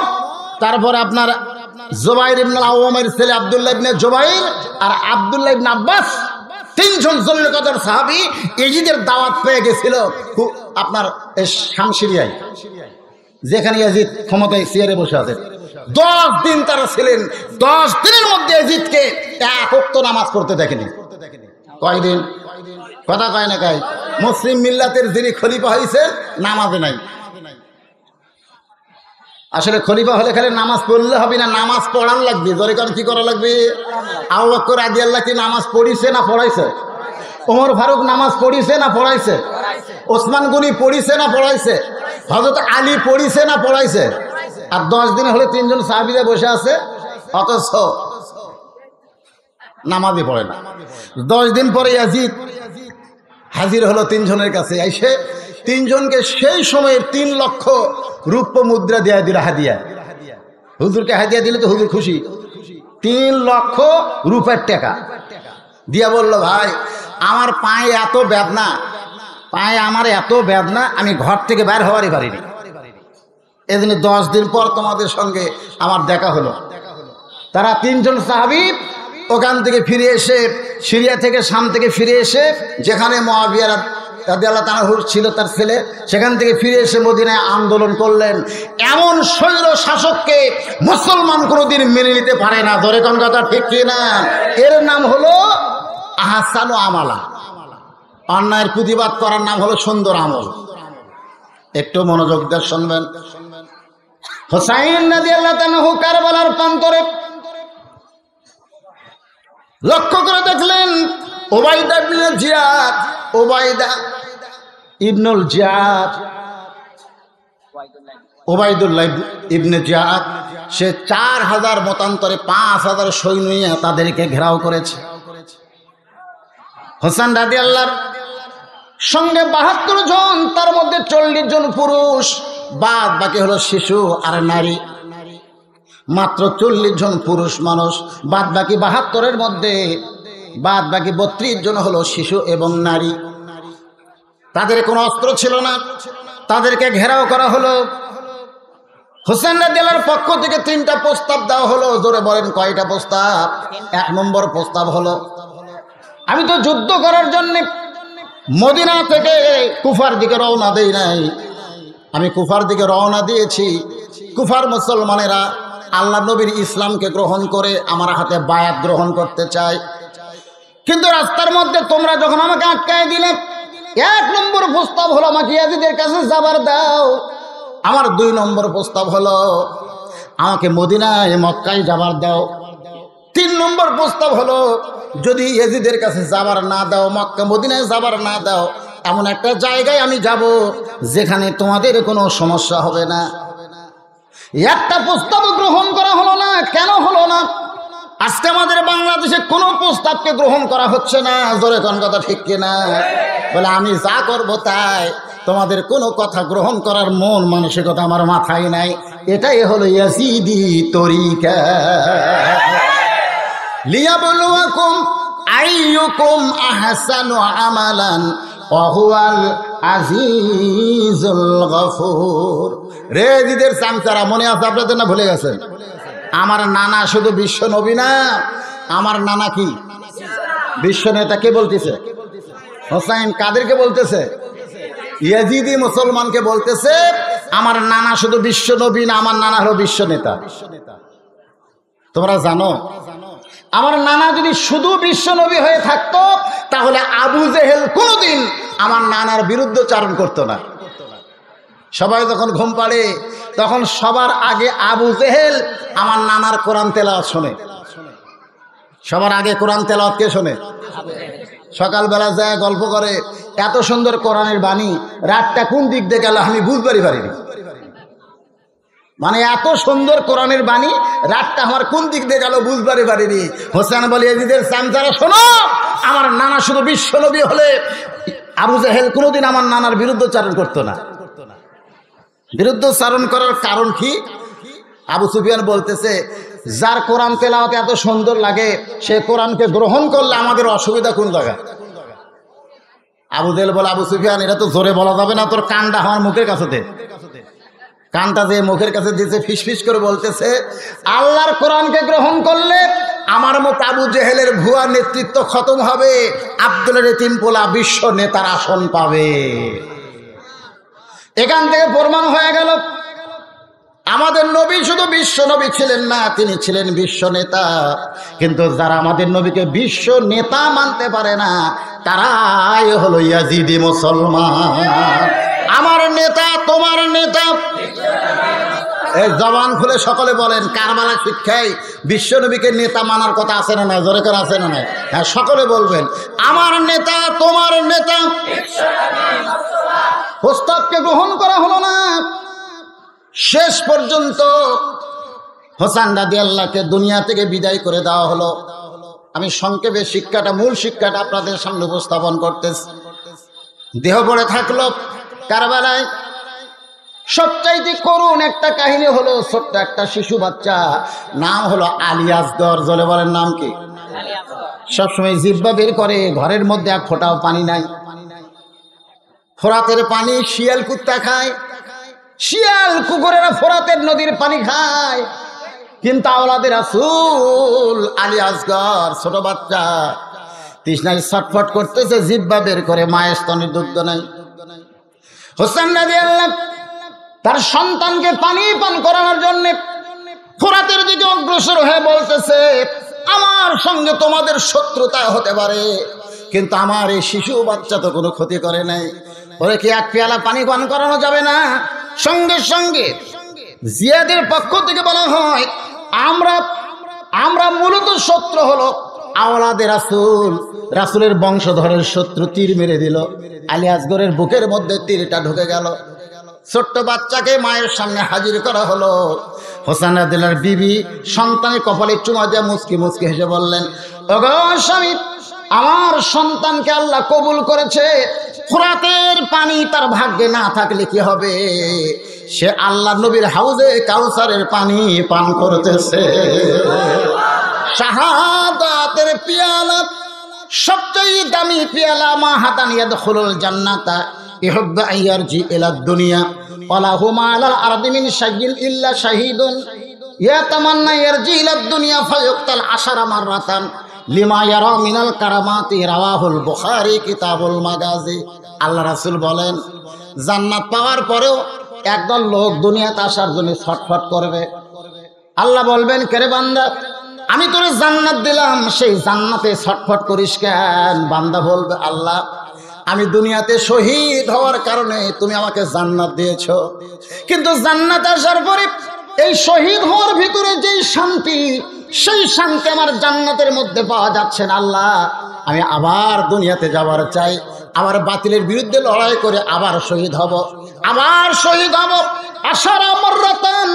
তারপরে আপনার জুবাইর ইবনে আওয়ামের ছেলে আব্দুল্লাহ ইবনে জুবাইর, আর আব্দুল্লাহ ইবনে আব্বাস। তিনজন জলিল কদর সাহাবী ইয়াজিদের দাওয়াত পেয়ে গেছিল আপনার শামশিরিয়ায়, যেখানে ইয়াজিদ ক্ষমতায় চেয়ারে বসে আছে। 10 দিন তারা ছিলেন, 10 দিনের মধ্যে ইয়াজিদকে এক ওয়াক্ত নামাজ পড়তে দেখেনি। কয়দিন? কথা কয় না কয়? মুসলিম মিল্লাতের যিনি খলিফা হয়েছেন নামাজে নাই। আসলে খলিফা হলে খালি নামাজ পড়লে হবে না, নামাজ পড়ান লাগবে। জোরে করে কি করা লাগবে? আবু বকর রাদিয়াল্লাহু কি নামাজ পড়িছে না পড়াইছে? ওমর ফারুক নামাজ পড়িছে না পড়াইছে? ওসমান গনি পড়িছে না পড়াইছে? হযরত আলী পড়িছে না পড়াইছে? আর 10 দিন হলে তিনজন সাহাবীরা বসে আছে, অথচ নামাজই পড়ে না। 10 দিন পরে ইয়াজিদ হাজির হলো তিনজনের কাছে। এসে তিনজনকে সেই সময়ের 3 লক্ষ রূপ্য মুদ্রা দেয়া দিল হাদিয়া। হুজুরকে হাদিয়া দিলে তো হুজুর খুশি। 3 লক্ষ রূপের টাকা দিয়া বলল, ভাই আমার পায়ে এত বেদনা, পায়ে আমার এত বেদনা, আমি ঘর থেকে বের হওয়ারই পারিনি। এদিন 10 দিন পর তোমাদের সঙ্গে আমার দেখা হলো। তারা তিনজন সাহাবী ওখান থেকে ফিরে এসে, সিরিয়া থেকে, শাম থেকে ফিরে এসে, যেখানে মুআবিয়া রাদিয়াল্লাহু তাআলা ছিল তার ছেলে, সেখান থেকে ফিরে এসে মদিনায় আন্দোলন করলেন। এমন শৈল শাসককে মুসলমান কোনোদিন মেনে নিতে পারে না। ধরে কোন কথা ঠিক কিনা? এর নাম হলো আহসানু আমালা। অন্যায়ের প্রতিবাদ করার নাম হলো সুন্দর আমল। একটু মনোযোগ দিয়ে শুনবেন। হুসাইন রাদিয়াল্লাহু তাআলা কারবালার প্রান্তরে লক্ষ্য করে দেখলেন ওবাইদা ইবনে জিয়াদ, ওবাইদা ইবনুল জিয়াদ, ওবাইদুল্লাহ ইবনে জিয়াদ, সে 4000 মতান্তরে 5000 সৈন্য নিয়ে তাদেরকে ঘেরাও করেছে। হোসেন রাদিয়াল্লাহর সঙ্গে 72 জন, তার মধ্যে 40 জন পুরুষ, বাদ বাকি হলো শিশু আর নারী। মাত্র 40 জন পুরুষ মানুষ, বাদ বাকি 72-এর মধ্যে বাদ বাকি 32 জন হলো শিশু এবং নারী। তাদের কোনো অস্ত্র ছিল না, তাদেরকে ঘেরাও করা হলো। হোসেন রাদিয়াল্লাহর পক্ষ থেকে 3টা প্রস্তাব দেওয়া হলো। জোরে বলেন কয়টা প্রস্তাব? 1 নম্বর প্রস্তাব হলো, আমি তো যুদ্ধ করার জন্য মদিনা থেকে কুফার দিকে রওনা দেই নাই, আমি কুফার দিকে রওনা দিয়েছি। কুফার মুসলমানেরা আল্লাহ নবীর ইসলামকে গ্রহণ করে আমার হাতে বায়াত গ্রহণ করতে চায়, কিন্তু রাস্তার মধ্যে তোমরা যখন আমাকে আটকায় দিলে, 1 নম্বর প্রস্তাব হলো আমাকে ইয়াজিদের কাছে যাবার দাও। আমার 2 নম্বর প্রস্তাব হলো আমাকে মদিনায় মক্কায় যাবার দাও। 3 নম্বর প্রস্তাব হলো যদি ইয়াজিদের কাছে যাবার না দাও, মক্কা মদিনায় যাবার না দাও, এমন একটা জায়গায় আমি যাব যেখানে তোমাদের কোনো সমস্যা হবে না। একটা প্রস্তাব গ্রহণ করা হলো না। কেন হলো না? আজকে আমাদের বাংলাদেশে কোনো প্রস্তাবকে গ্রহণ করা হচ্ছে না। জোরে কোন কথা ঠিক কিনা? বলে আমি যা করব তাই, তোমাদের কোনো কথা গ্রহণ করার মন মানসিকতা আমার মাথায় নাই। এটাই হলো ইয়াজিদি তরিকা। লিয়াবলুয়াকুম আইয়ুকুম আহসানু আমালান ওয়া হুয়াল আজিজুল গফুর। রে দিদের চামচারা, মনে আছে আপনাদের না ভুলে গেছেন? আমার নানা শুধু বিশ্ব নবী না, আমার নানা কি বিশ্ব নেতা। কে বলতেছে? হোসাইন। কাদেরকে বলতেছে? ইয়াজিদি মুসলমানকে বলতেছে আমার নানা শুধু বিশ্ব নবী না, আমার নানা হলো বিশ্ব নেতা। তোমরা জানো আমার নানা যদি শুধু বিশ্ব নবী হয়ে থাকতো তাহলে আবু জেহেল কোনোদিন আমার নানার বিরুদ্ধচারণ করতো না। সবাই যখন ঘুম পাড়ে তখন সবার আগে আবু জেহেল আমার নানার কোরআন তেলাওয়াত শোনে। সবার আগে কোরআন তেলাওয়াত কে শোনে? সকালবেলা যায় গল্প করে, এত সুন্দর কোরআনের বাণী, রাতটা কোন দিক দিয়ে গেল আমি বুঝবারই পারিনি। মানে এত সুন্দর কোরআনের বাণী, রাতটা আমার কোন দিক দিয়ে গেল বুঝবারই পারিনি। হোসেন বলে এদিদের চামচারা শোনো, আমার নানা শুধু বিশ্ব নবী হলে আবু জেহেল কোনোদিন আমার নানার বিরুদ্ধচারণ করতো না। বিরুদ্ধচারণ করার কারণ কি? আবু সুফিয়ান বলতেছে যার কোরআন তেলাওয়াত এত সুন্দর লাগে সে কোরআনকে গ্রহণ করলে আমাদের অসুবিধা কোন জায়গায়? আবু জেহেল বলে আবু সুফিয়ান এটা তো জোরে বলা যাবে না, তোর কানটা আমার মুখের কাছে দে। কানটা যে মুখের কাছে দিয়েছে ফিসফিস করে বলতেছে আল্লাহর কোরআনকে গ্রহণ করলে আমার মতো আবু জেহেলের ভুয়া নেতৃত্ব খতম হবে, আব্দুল এতিম পোলা বিশ্ব নেতার আসন পাবে। এখান থেকে প্রমাণ হয়ে গেল আমাদের নবী শুধু বিশ্ব নবী ছিলেন না, তিনি ছিলেন বিশ্ব নেতা। কিন্তু যারা আমাদের নবীকে বিশ্ব নেতা মানতে পারে না তারাই হলো ইয়াজিদি মুসলমান। আমার নেতা তোমার নেতা, এই জবান খুলে সকলে বলেন কারবালা শিক্ষায় বিশ্ব নবীকে নেতা মানার কথা আছে না নাই? জোরে করে আছে না নাই? হ্যাঁ, সকলে বলবেন আমার নেতা তোমার নেতা। প্রস্তাবকে গ্রহণ করা হলো না। শেষ পর্যন্ত হোসেন রাদিয়াল্লাহকে দুনিয়া থেকে বিদায় করে দেওয়া হলো। আমি সংক্ষেপে শিক্ষাটা, মূল শিক্ষাটা আপনাদের সামনে উপস্থাপন করতেছি। দেহ পড়ে থাকলো কারবালায়। সবচাইতে করুণ একটা কাহিনী হলো ছোট্ট একটা শিশু বাচ্চা, নাম হলো আলী আসগর। জলে বলেন নাম কি? সবসময় জিহ্বা বের করে, ঘরের মধ্যে এক ফোঁটাও পানি নাই। ফোরাতের পানি শিয়াল কুত্তা খায়, শিয়াল কুকুরেরা ফোরাতের নদীর পানি খায়, কিন্তু আওলাদের রাসূল আলী আসগর ছোট বাচ্চা তৃষ্ণায় ছটফট করতেছে, জিহ্বা বের করে, মায়ের স্তনের দুগ্ধ নাই। হোসেন রাদিয়াল্লাহু তার সন্তানকে পানি পান করানোর জন্য ফোরাতের দিকে অগ্রসর হয়ে বলতেছে আমার সঙ্গে তোমাদের শত্রুতা হতে পারে, কিন্তু আমার এই শিশু বাচ্চা তো কোনো ক্ষতি করে নাই, ওরে কি এক পেয়ালা পানি পান করানো যাবে না? সঙ্গে সঙ্গে জিয়াদের পক্ষ থেকে বলা হয় আমরা মূলত শত্রু হলো আওলাদে রাসূল, রাসূলের বংশধরের শত্রু। তীর মেরে দিল, আলী আসগরের বুকের মধ্যে তীরটা ঢুকে গেল। ছোট্ট বাচ্চাকে মায়ের সামনে হাজির করা হলো। হোসেন রাদিয়াল্লাহর বিবি সন্তানের কপালে চুমা দিয়ে মুচকি মুচকি হেসে বললেন ওগো স্বামী, আমার সন্তানকে আল্লাহ কবুল করেছে। ফোরাতের পানি তার ভাগ্যে না থাকলে কি হবে? সে আল্লাহ নবীর হাউজে কাউসারের পানি পান করতেছে। শাহাদাতের পিয়ালা, সবচেয়ে দামি পিয়ালা। মা হাতান ইয়াদখুলুল জান্নাতা ইহুব্বু আইয়ারজি ইলা দুনিয়া ওয়ালা হুমা আলাল আরদি মিন শাইইন ইল্লা শাহীদুন ইয়াতামান্না ইয়ারজি ইলা দুনিয়া ফায়ুক্তাল 10 মাররাতান লিমা ইয়ারা মিনাল কারামাতি। রাওয়াহুল বুখারী কিতাবুল মাগাজি। আল্লাহ রাসূল বলেন জান্নাত পাওয়ার পরেও একদল লোক দুনিয়াতে আসার জন্য ছটফট করবে। আল্লাহ বলবেন কেরে বান্দা, আমি তোরে জান্নাত দিলাম, সেই জান্নাতে ছটফট করিস কেন? বান্দা বলবে আল্লাহ আমি দুনিয়াতে শহীদ হওয়ার কারণে তুমি আমাকে জান্নাত দিয়েছো, কিন্তু জান্নাত আসার পরে এই শহীদ হওয়ার ভিতরে যেই শান্তি, সেই শান্তি আমার জান্নাতের মধ্যে পাওয়া যাচ্ছে না। আল্লাহ আমি আবার দুনিয়াতে যাবার চাই, আবার বাতিলের বিরুদ্ধে লড়াই করে আবার শহীদ হব, আবার শহীদ হব। আশার মাররাতান,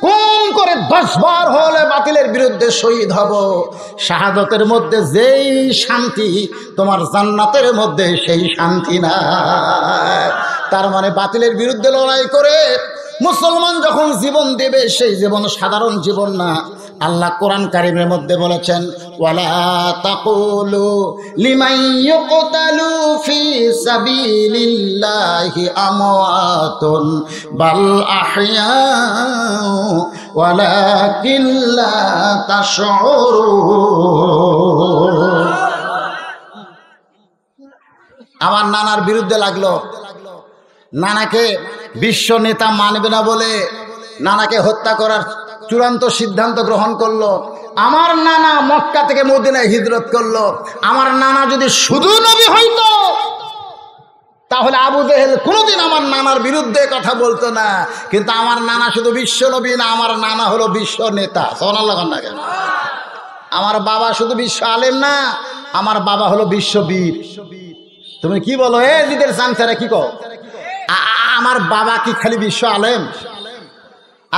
কোন করে 10 বার হলে বাতিলের বিরুদ্ধে শহীদ হব। শাহাদতের মধ্যে যেই শান্তি তোমার জান্নাতের মধ্যে সেই শান্তি না। তার মানে বাতিলের বিরুদ্ধে লড়াই করে মুসলমান যখন জীবন দেবে সেই জীবন সাধারণ জীবন না, আল্লাহ কোরআন কারীমের মধ্যে বলেছেন, ওয়ালা তাকুলু লিমান ইউকতালু ফি সাবিলিল্লাহি আমওয়াতুন বাল আহইয়াউ ওয়ালাকিন লা তাশউরুন। আমার নানার বিরুদ্ধে লাগলো, নানাকে বিশ্ব নেতা মানবে না বলে নানাকে হত্যা করার চূড়ান্ত সিদ্ধান্ত গ্রহণ করলো। আমার নানা মক্কা থেকে মদিনায় হিজরত করলো। আমার নানা যদি শুধু নবী হইতো তাহলে আবু জেহেল কোনোদিন আমার নানার বিরুদ্ধে কথা বলতো না। কিন্তু আমার নানা শুধু বিশ্ব নবী না, আমার নানা হলো বিশ্ব নেতা। সুবহানাল্লাহ। আমার বাবা শুধু বিশ্ব আলেম না, আমার বাবা হলো বিশ্ববীর। তুমি কি বলো এ দিদের সানসারে কি কও? আমার বাবা কি খালি বিশ্ব আলেম?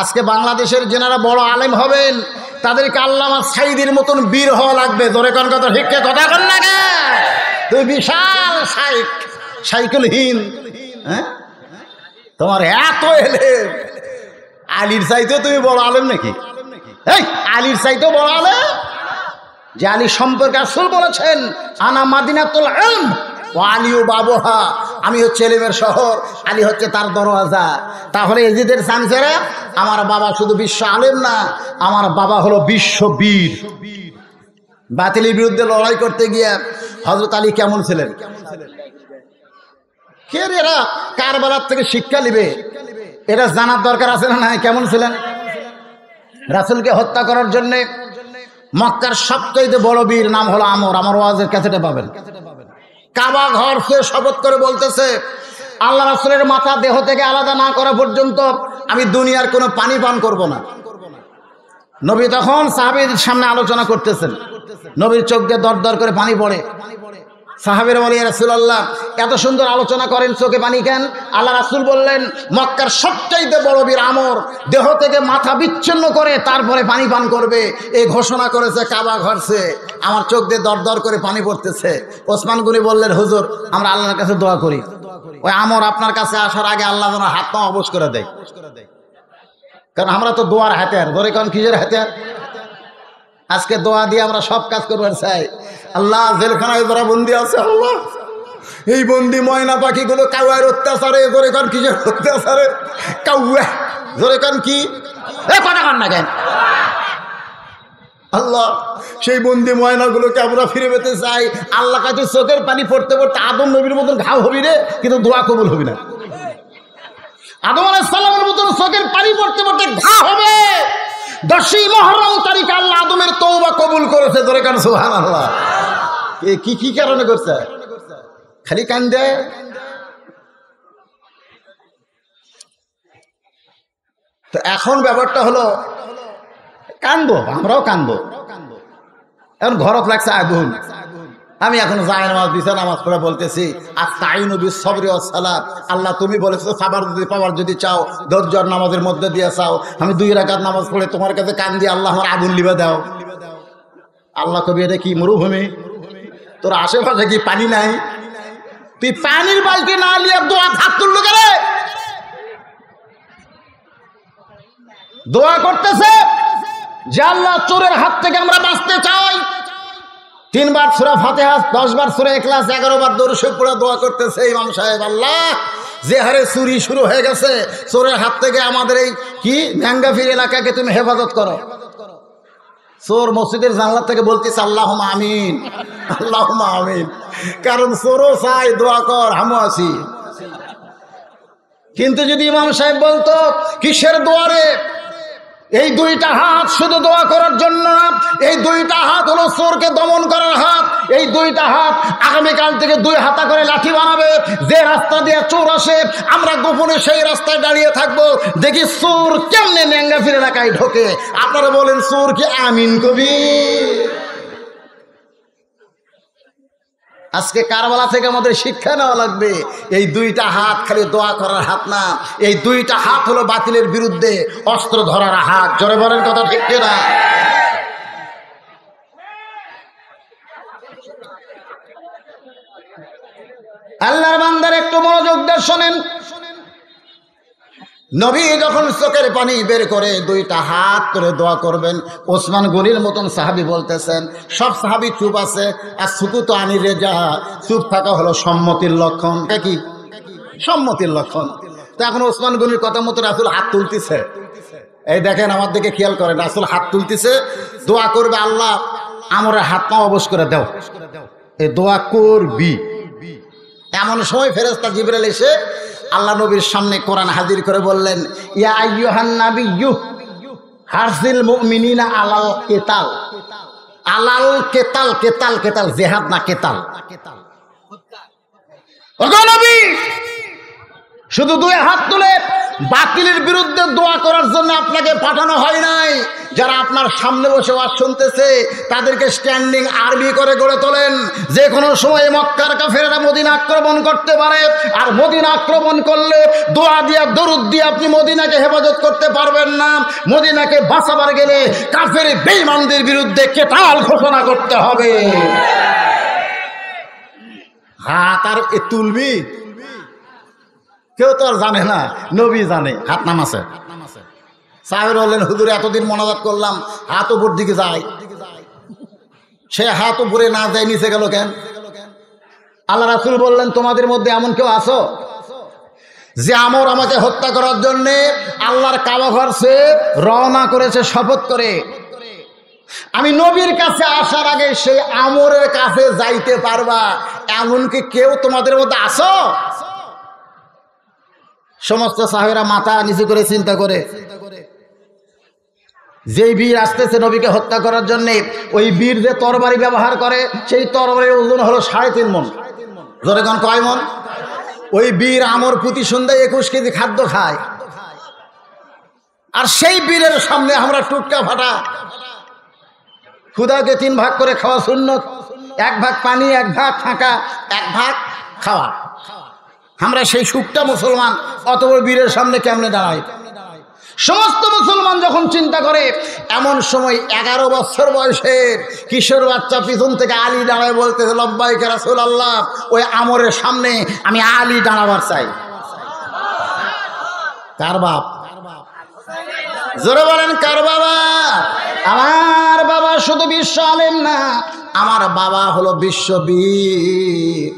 আজকে বাংলাদেশের যেনারা বড় আলেম হবেন তাদেরকে আল্লামা সাইদির মতন বীর হওয়া লাগবে। ধরে কোন কথা ঠিক কথা কন না কে? তুই বিশাল সাইকেলহীন, হ্যাঁ? তোমার এত এলেম, আলীর চাইতেও তুমি বড় আলেম নাকি? এই আলীর চাইতেও বড় আলেম? যে আলী সম্পর্কে রাসূল বলেছেন, আনা মাদিনাতুল ইলম ওয়া আলিউ বাবুহা, আমি হচ্ছে এলেমের শহর, আলী হচ্ছে তার দরওয়াজা। তাহলে এজিদের চান্সেরা আমার বাবা শুধু বিশ্ব আলেম না, আমার বাবা হলো বিশ্ববীর। বাতিলের বিরুদ্ধে লড়াই করতে গিয়ে হযরত আলী কেমন ছিলেন? কে রে এরা কারবালার থেকে শিক্ষা নিবে, এটা জানার দরকার আছে না নাই? কেমন ছিলেন? রাসূলকে হত্যা করার জন্য মক্কার সবচেয়ে বড় বীর নাম হলো আমর। আমার ওয়াজের ক্যাসেটে পাবেন। কাবা ঘর সে শপথ করে বলতেছে, আল্লাহ রাসূলের মাথা দেহ থেকে আলাদা না করা পর্যন্ত আমি দুনিয়ার কোনো পানি পান করব না। নবী তখন সাহাবীদের সামনে আলোচনা করতেছেন, নবীর চোখ দিয়ে দর দর করে পানি পড়ে। সাহাবীরা বলে, ইয়া রাসূলুল্লাহ এত সুন্দর আলোচনা করেন, চোখে পানি কেন? আল্লাহ রাসূল বললেন, মক্কার সবচাইতে বড় বীর আমর দেহ থেকে মাথা বিচ্ছিন্ন করে তারপরে পানি পান করবে, এই ঘোষণা করেছে কাবা ঘরছে। আমার চোখ দিয়ে দর দর করে পানি পড়তেছে। ওসমান গনি বললেন, হুজুর আমরা আল্লাহর কাছে দোয়া করি, ওই আমর আপনার কাছে আসার আগে আল্লাহ যেন হাত পা অবশ করে দেয়। কারণ আমরা তো দোয়ার হাতিয়ার। ধরে কারণ কিসের হাতিয়ার? আজকে দোয়া দিয়ে আমরা সব কাজ করবার চাই। আল্লাহ জেলখানায় যারা বন্দি আছে, আল্লাহ এই বন্দি ময়না পাখিগুলো কাউয়ার অত্যাচারে, জোরে কান কিসের অত্যাচারে? কাউয়া, জোরে কান কি কথা কান না কেন? আল্লাহ সেই বন্দি ময়নাগুলোকে আমরা ফিরে পেতে চাই। আল্লাহ কাছে চোখের পানি পড়তে পড়তে আদম নবীর মতন ঘাও হবি রে, কিন্তু দোয়া কবুল হবি না। আদম আলাইহিস সালামের মতন চোখের পানি পড়তে পড়তে ঘা হবে। 10ই মুহররম তারিখে আল্লাহ আদমের তওবা কবুল করেছে। ধরে কান সুবহানাল্লাহ। কি কারণে করছে? খালি কান্দে। তো এখন ব্যাপারটা হলো কান্দবো, আমরাও কান্দবো। এখন ঘরত লাগছে আগুন। আমি এখন যাই নামাজ বিছা নামাজ পড়ে বলতেছি, আস্তাইনু বিস-সাবরি ওয়াস-সালাত। আল্লাহ তুমি বলেছো সাবার যদি পাওয়ার যদি চাও ধৈর্যর নামাজের মধ্যে দিয়ে চাও। আমি 2 রাকাত নামাজ পড়ে তোমার কাছে কান্দি, আল্লাহ আমার আগুন লিবে দাও। আল্লাহ কবি এটা কি মরুভূমি? তোর আশেপাশে কি পানি নাই? তুই পানির বালতি না নিয়ে দোয়া হাত তুললো কেন? দোয়া করতেছে যে আল্লাহ চোরের হাত থেকে আমরা বাঁচতে চাই। 3 বার সূরা ফাতিহা, 10 বার সূরা ইখলাস, 11 বার দরুদ শরীফ পড়ে দোয়া করতেছে ইমাম সাহেব, আল্লাহ যে হারে চুরি শুরু হয়ে গেছে, চোরের হাত থেকে আমাদের এই কি ন্যাঙ্গাফির এলাকাকে তুমি হেফাজত করো। চোর মসজিদের জানলা থেকে বলতেছে আল্লাহুম্মা আমিন, আল্লাহুম্মা আমিন। কারণ চোরও চাই দোয়া কর, হামু আছি। কিন্তু যদি ইমাম সাহেব বলতো কিসের দোয়ারে, এই 2টা হাত শুধু দোয়া করার জন্য না, এই 2টা হাত হলো চোরকে দমন করার হাত। এই 2টা হাত আগামীকাল থেকে 2 হাতা করে লাঠি বানাবে। যে রাস্তা দিয়ে চোর আসে আমরা গোপনে সেই রাস্তায় দাঁড়িয়ে থাকবো, দেখি চোর কেমনে ন্যাঙ্গাফির এলাকায় ঢোকে। আপনারা বলেন চোর কি আমিন কবি? আজকে কারবালা থেকে আমাদের শিক্ষা নেওয়া লাগবে, এই 2টা হাত খালি দোয়া করার হাত না, এই 2টা হাত হলো বাতিলের বিরুদ্ধে অস্ত্র ধরার হাত। জোরে বলেন কথা ঠিক কিনা? আল্লাহর বান্দার একটু মনোযোগ দিয়ে শোনেন। নবী যখন চোখের পানি বের করে দুইটা হাত করে দোয়া করবেন, ওসমান গনির মতন সাহাবী বলতেছেন, সব সাহাবী চুপ আছে, আর সুকুত আনি রেজা, চুপ থাকা হলো সম্মতির লক্ষণ। কি সম্মতির লক্ষণ? তো এখন ওসমান গনির কথা মতো রাসূল হাত তুলতেছে। এই দেখেন, আমার দিকে খেয়াল করেন, রাসূল হাত তুলতেছে, দোয়া করবে, আল্লাহ আমরের হাত পা অবশ করে দাও, এই দোয়া করবি। এমন সময় ফেরেশতা জিবরাইল এসে আল্লাহ নবীর সামনে কোরআন হাজির করে বললেন, ইয়া আইয়ুহান নাবিয়্যু হারজিল মুমিনিনা আলাল কিতাল। আলাল কিতাল, কিতাল কিতাল জিহাদ না, কিতাল। ওগো নবী, শুধু দুই হাত তুলে বাতিলের বিরুদ্ধে দোয়া করার জন্য আপনাকে পাঠানো হয় নাই। যারা আপনার সামনে বসে ওয়াজ শুনতেছে তাদেরকে স্ট্যান্ডিং আর্মি করে গড়ে তোলেন। যে কোনো সময় মক্কার কাফেররা মদিনা আক্রমণ করতে পারে, আর মদিনা আক্রমণ করলে দোয়া দিয়া দরুদ দিয়ে আপনি মদিনাকে হেফাজত করতে পারবেন না। মদিনাকে বাঁচাবার গেলে কাফের বেঈমানদের বিরুদ্ধে কেতাল ঘোষণা করতে হবে। হাত আর এ তুলবি, কেউ তো আর জানে না, নবী জানে। হাত নামাছে, সাহেব বললেন, হুজুর এতদিন মোনাজাত করলাম, হাত উপর দিকে যায়, সে হাত উপরে না যায় নিচে গেল কেন? আল্লাহ রাসূল বললেন, তোমাদের মধ্যে এমন কেউ আছো যে আমর আমাকে হত্যা করার জন্য আল্লাহর কাবা ঘর সে রওনা করেছে শপথ করে, আমি নবীর কাছে আসার আগে সেই আমরের কাছে যাইতে পারবা, এমনকি কেউ তোমাদের মধ্যে আছো? সমস্ত সাহাবীরা মাথা নিচু করে চিন্তা করে, যেই বীর আসতেছে নবীকে হত্যা করার জন্য, ওই বীর যে তরবারি ব্যবহার করে, সেই তরবারির ওজন হলো 3.5 মণ। জোরে কোন কয় মণ? ওই বীর আমর প্রতি সন্ধ্যায় 21 কেজি খাদ্য খায়, আর সেই বীরের সামনে আমরা টুটকা ফাটা খুদাকে 3 ভাগ করে খাওয়া সুন্নত, 1 ভাগ পানি, 1 ভাগ ফাঁকা, 1 ভাগ খাওয়া। আমরা সেই সুখটা মুসলমান অত বড় বীরের সামনে কেমনে দাঁড়াই? সমস্ত মুসলমান যখন চিন্তা করে, এমন সময় 11 বছর বয়সের কিশোর বাচ্চা পিছন থেকে আলী দাঁড়ায় বলতেছে, লব্বাইক ইয়া রাসূলুল্লাহ, ওই আমরের সামনে আমি আলী দাঁড়াবার চাই। কার বাপ? জোরে বলেন, কার বাবা? আমার বাবা শুধু বিশ্ব আলেম না, আমার বাবা হলো বিশ্ববীর।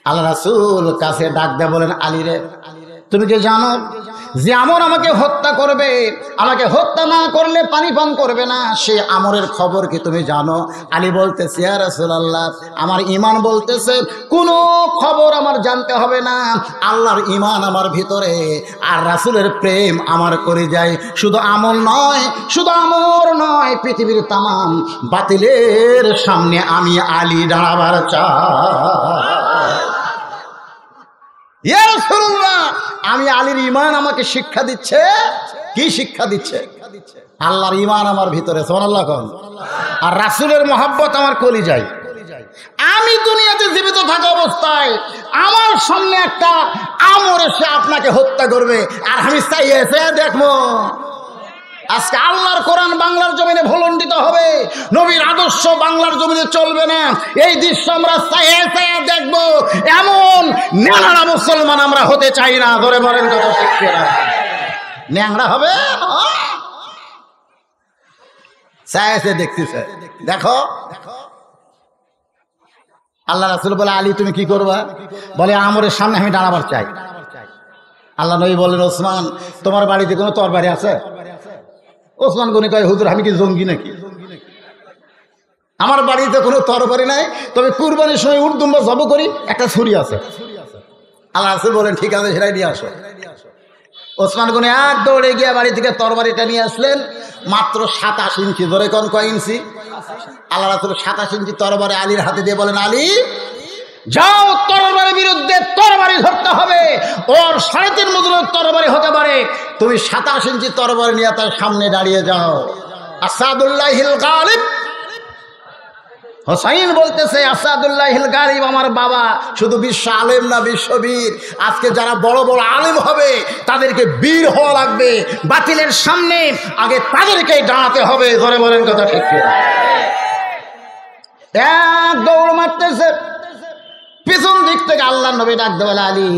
আল্লাহ রাসূল কাছে ডাক দেয়া বলেন, আলী রে, তুমি কি জানো যে আমর আমাকে হত্যা করবে? আমাকে হত্যা না করলে পানি পান করবে না, সে আমরের খবর কি তুমি জানো? আলী বলতেছে, ইয়া রাসূলুল্লাহ, আমার ঈমান বলতেছে কোনো খবর আমার জানতে হবে না, আল্লাহর ঈমান আমার ভিতরে, আর রাসূলের প্রেম আমার করে যায়। শুধু আমল নয়, শুধু আমর নয়, পৃথিবীর তামাম বাতিলের সামনে আমি আলী দাঁড়াবার চাই। ইয়া রাসূলুল্লাহ, আমি আলীর ঈমান আমাকে শিক্ষা দিচ্ছে। কি শিক্ষা দিচ্ছে? আল্লাহর ঈমান আমার ভিতরে, সুবহানাল্লাহ কোন, আর রাসূলের মহব্বত আমার কলিজায়। আমি দুনিয়াতে জীবিত থাকা অবস্থায় আমার সামনে একটা আমর এসে আপনাকে হত্যা করবে, আর আমি চাইয়ে দেখবো। আজকে আল্লাহর কোরআন বাংলার জমিনে ভুলণ্ডিত হবে, নবীর আদর্শ বাংলার জমিনে চলবে না, এই দৃশ্য আমরা চাইয়ে দেখবো। এমন ন্যাংরা মুসলমান আমরা হতে চাই না। ধরে বলেন কথা শিখছে না, ন্যাংরা হবে চাইছে দেখতেছে। দেখো, আল্লাহ রাসূল বলে, আলী তুমি কি করবা? বলে, আমরের সামনে আমি দাঁড়াবার চাই। আল্লাহ নবী বলেন, ওসমান তোমার বাড়িতে কোনো তরবারি আছে? ওসমান গনি কয়, হুজুর আমি কি জঙ্গি নাকি? আমার বাড়িতে কোনো তরবারি নাই, তবে কুরবানির সময় উট দুম্বা জব করি, একটা ছুরি আছে। আল্লাহ রাসূল বলেন, ঠিক আছে, সেটাই নিয়ে আসো। ওসমান গনি এক দৌড়ে গিয়ে বাড়ি থেকে তরবারিটা নিয়ে আসলেন, মাত্র 27 ইঞ্চি। ধরে কোন কয় ইঞ্চি? আল্লাহ রাসূল 27 ইঞ্চি তরবারি আলীর হাতে দিয়ে বলেন, আলী যাও, তরবারির বিরুদ্ধে তরবারি ধরতে হবে, ওর 3.5 মজুরের তরবারি হতে পারে, তুমি 27 ইঞ্চি তরবারি নিয়ে তার সামনে দাঁড়িয়ে যাও। আসাদুল্লাহিল গালিব, হোসাইন বলতেছে, আসাদুল্লাহিল গালিব আমার বাবা শুধু বিশ্ব আলেম না, বিশ্ববীর। আজকে যারা বড় বড় আলেম হবে তাদেরকে বীর হওয়া লাগবে, বাতিলের সামনে আগে তাদেরকেই দাঁড়াতে হবে। ধরে বলেন কথা ঠিক কিনা? এক দৌড় মারতেছে, পিছন দিক থেকে আল্লাহ নবী ডাকতে বলে, আলী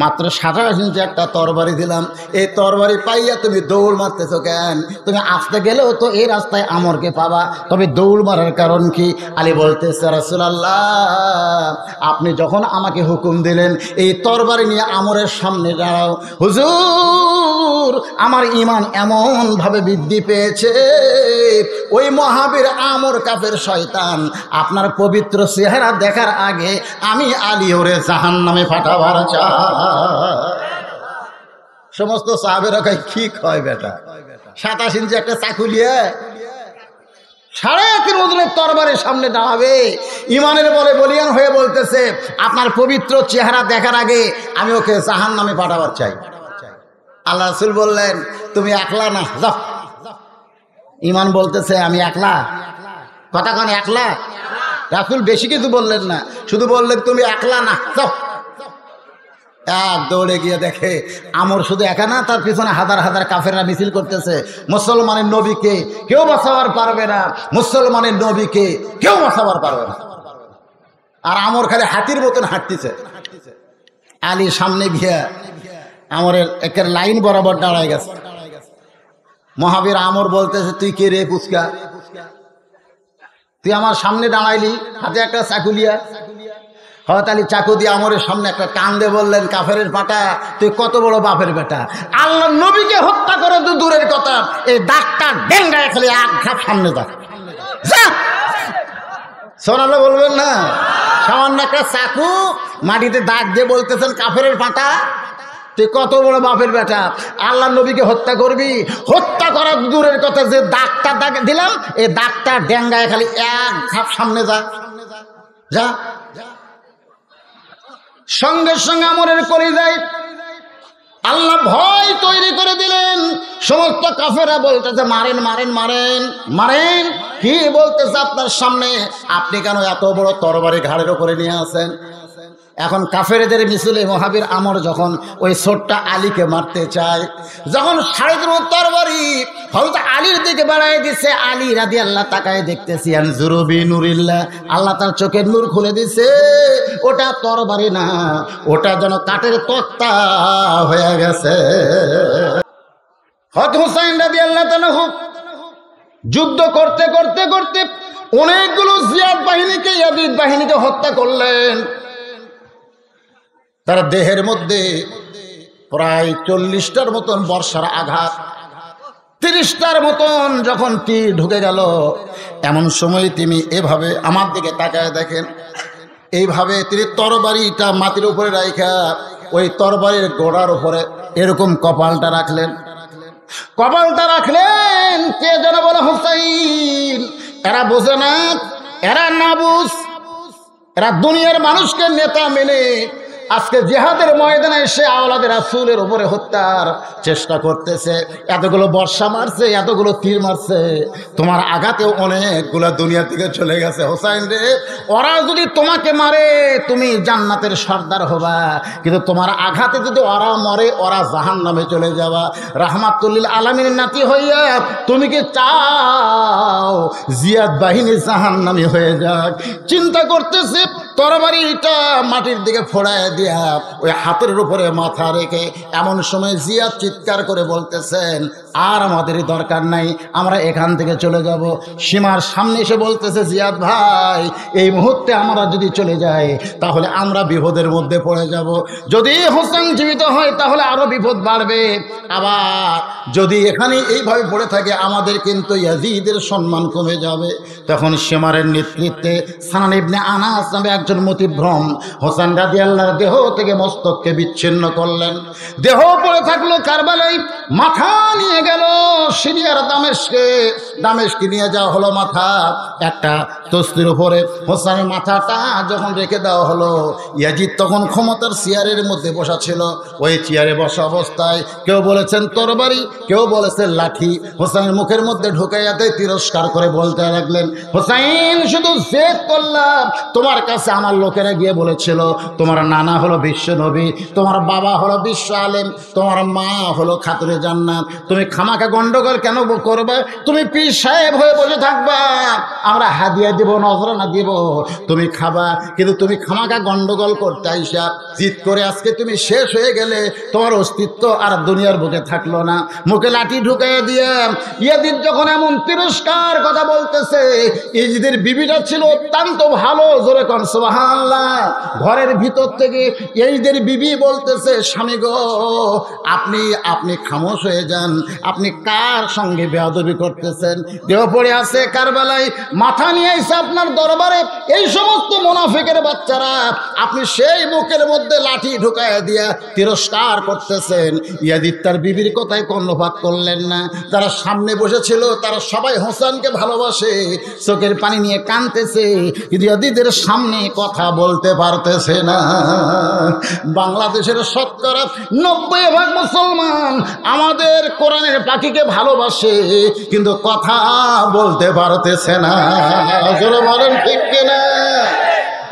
মাত্র 27 ইঞ্চি একটা তরবারি দিলাম, এই তরবারি পাইয়া তুমি দৌড় মারতেছো কেন? তুমি আসতে গেলেও তো এই রাস্তায় আমরকে পাবা, তবে দৌড় মারার কারণ কি? আলী বলতেছে, রাসূলুল্লাহ আপনি যখন আমাকে হুকুম দিলেন এই তরবারি নিয়ে আমরের সামনে দাঁড়াও, হুজুর আমার ঈমান এমন ভাবে বৃদ্ধি পেয়েছে, ওই মহাবীর আমর কাফের শয়তান আপনার পবিত্র চেহারা দেখার আগে আমি আলী ওরে জাহান্নামে পাঠাবার চাই। সমস্ত সাহাবেরা কয় কি কয় বেটা, 27 ইঞ্চি একটা চাকুলিয়া 3.5 ওজনের তরবারের সামনে দাঁড়াবে, ইমানের বলে বলিয়ান হয়ে বলতেছে আপনার পবিত্র চেহারা দেখার আগে আমি ওকে জাহান্নামে পাঠাবার চাই। আল্লাহ রাসূল বললেন তুমি একলা না, যাও। ইমান বলতেছে আমি একলা, কথা কোন একলা? রাসূল বেশি কিছু বললেন না, শুধু বললেন তুমি একলা না, যাও। এক দৌড়ে গিয়ে দেখে আমর শুধু একা না, তার পিছনে হাজার হাজার কাফেররা মিছিল করতেছে। মুসলমানের নবীকে কেউ বাঁচাবার পারবে না, মুসলমানের নবীকে কেউ বাঁচাবার পারবে না। আর আমর খালি হাতির মতন হাঁটতেছে। আলী সামনে গিয়া আমরের একের লাইন বরাবর দাঁড়ায় গেছে। মহাবীর আমর বলতেছে তুই কে রে কুচকা, তুই আমার সামনে দাঁড়াইলি, হাতে একটা চাকুলিয়া। হযরত আলী চাকু দিয়ে আমরের সামনে একটা টান দিয়ে বললেন কাফেরের পাটা তুই কত বড় বাপের বেটা, আল্লাহ নবীকে হত্যা করে তো দূরের কথা, এই দাগটা ডেঙ্গায় খালি এক ধাপ সামনে যা। সোনালে বলবেন না, সামান্য একটা চাকু মাটিতে দাগ দিয়ে বলতেছেন কাফেরের পাটা তুই কত বড় বাপের বেটা, আল্লাহ নবীকে হত্যা করবি? হত্যা করা দূরের কথা, যে দাগটা দাগ দিলাম এই দাগটা ডেঙ্গায় খালি এক ধাপ সামনে যা যা। সঙ্গে সঙ্গে আমরের কলিজায় আল্লাহ ভয় তৈরি করে দিলেন। সমস্ত কাফেররা বলতেছে মারেন মারেন মারেন মারেন। কি বলতেছে আপনার সামনে, আপনি কেন এত বড় তরবারি ঘাড়ের উপরে নিয়ে আসেন? এখন কাফেরদের মিছিলে মহাবীর আমর যখন ওই ছোট্ট আলীকে মারতে চায়, যখন 3.5 তরবারি হযরত আলীর দিকে বাড়ায় দিচ্ছে, আলী রাদিয়াল্লাহু তাকায় দেখতেছি আনজুরু বিনুরিল্লাহ, আল্লাহ তার চোখের নূর খুলে দিছে, ওটা তরবারি না, ওটা যেন কাঠের তক্তা হয়ে গেছে। হযরত হুসাইন রাদিয়াল্লাহু তাআলা যুদ্ধ করতে করতে করতে অনেকগুলো জিয়াদ বাহিনীকে, ইয়াজিদ বাহিনীকে হত্যা করলেন। তার দেহের মধ্যে প্রায় 40টার মতন বর্ষার আঘাত, 30টার মতন যখন তীর ঢুকে গেল, এমন সময় তিনি এভাবে আমার দিকে তাকায় দেখেন, এইভাবে তিনি তরবারিটা মাটির উপরে রাখা ওই তরবারির গোড়ার উপরে এরকম কপালটা রাখলেন। কপালটা রাখলেন কে যেন বলে হুসাইন। এরা বোঝে না, এরা না বুঝ, এরা দুনিয়ার মানুষকে নেতা মেনে আজকে জিহাদের ময়দানে এসে আওলাদের রাসূলের উপরে হত্যার চেষ্টা করতেছে। এতগুলো বর্ষা মারছে, এতগুলো তীর মারছে, তোমার আঘাতেও অনেকগুলো দুনিয়া থেকে চলে গেছে। হোসাইন রে, ওরা যদি তোমাকে মারে তুমি জান্নাতের সর্দার হবা, কিন্তু তোমার আঘাতে যদি ওরা মরে ওরা জাহান্নামে চলে যাবা। রাহমাতুল্লিল আলামিনের নাতি হইয়া তুমি কি চাও জিয়াদ বাহিনী জাহান্নামী হয়ে যাক? চিন্তা করতেছে তরবারিটা মাটির দিকে ফোড়ায় দিয়া ওই হাতের উপরে মাথা রেখে এমন সময় জিয়াদ চিৎকার করে বলতেছেন আর আমাদের দরকার নাই, আমরা এখান থেকে চলে যাব। সীমার সামনে এসে বলতেছে জিয়াদ ভাই, এই মুহূর্তে আমরা যদি চলে যাই তাহলে আমরা বিপদের মধ্যে পড়ে যাব। যদি হোসেন জীবিত হয় তাহলে আরো বিপদ বাড়বে, আবার যদি এখানে এইভাবে পড়ে থাকে আমাদের কিন্তু ইয়াজিদের সম্মান কমে যাবে। তখন সীমারের নেতৃত্বে সানান ইবনে আনাস নামে একজন মতিভ্রম হোসেন রাদিয়াল্লাহু দেহ থেকে মস্তককে বিচ্ছিন্ন করলেন। দেহ পড়ে থাকলো কারবালায়, মাথা নিয়ে গেল সিরিয়ার দামেস্কে নিয়ে যাওয়া হলো। মাথা একটা তসবির উপরে হোসেনের মাথাটা যখন রেখে দেওয়া হলো, ইয়াজিদ তখন ক্ষমতার চেয়ারের মধ্যে বসা ছিল। ওই চেয়ারে বসা অবস্থায় কেউ বলেছেন তরবারি, কেউ বলেছেন লাঠি হোসেনের মুখের মধ্যে ঢুকাইয়াতে তিরস্কার করে বলতে লাগলেন, হোসেন শুধু জেদ করলাম, তোমার কাছে আমার লোকেরা গিয়ে বলেছিল তোমার নানা হলো বিশ্ব নবী, তোমার বাবা হলো বিশ্ব আলেম, তোমার মা হলো খাতুনে জান্নাত, তুমি খামাকা গন্ডগোল কেন করবে? তুমি পীর সাহেব হয়ে বসে থাকবা, আমরা হাদিয়া দিব, নজরানা দিব, তুমি খাবা, কিন্তু তুমি খামাকা গন্ডগোল করতে আইসা জিদ করে আজকে তুমি শেষ হয়ে গেলে, তোমার অস্তিত্ব আর দুনিয়ার বুকে থাকলো না। মুখে লাঠি ঢুকাইয়া দিয়ে ইয়াজিদ যখন এমন তিরস্কার কথা বলতেছে, ইয়াজিদের বিবিটা ছিল অত্যন্ত ভালো, জোরে কোন সুবহানাল্লাহ। ঘরের ভিতর থেকে ইয়াজিদের বিবি বলতেছে, স্বামী গো, আপনি খামোশ হয়ে যান, আপনি কার সঙ্গে বেয়াদবি করতেছেন? দেহ পড়ে আছে কারবালায়, মাথা নিয়ে এসে আপনার দরবারে এই সমস্ত মুনাফিকের বাচ্চারা, আপনি সেই মুখের মধ্যে লাঠি ঢুকাইয়া দিয়া তিরস্কার করতেছেন। ইয়াজিদ তার বিবির কথায় কর্ণপাত করলেন না। যারা সামনে বসেছিল তারা সবাই হোসেনকে ভালোবাসে, চোখের পানি নিয়ে কাঁদতেছে, কিন্তু ইয়াজিদের সামনে কথা বলতে পারতেছে না। বাংলাদেশের শতকরা 90% মুসলমান আমাদের কোরআনের পাখিকে ভালোবাসে, কিন্তু কথা বলতে পারতেছে না। আসলে বলেন ঠিক কিনা?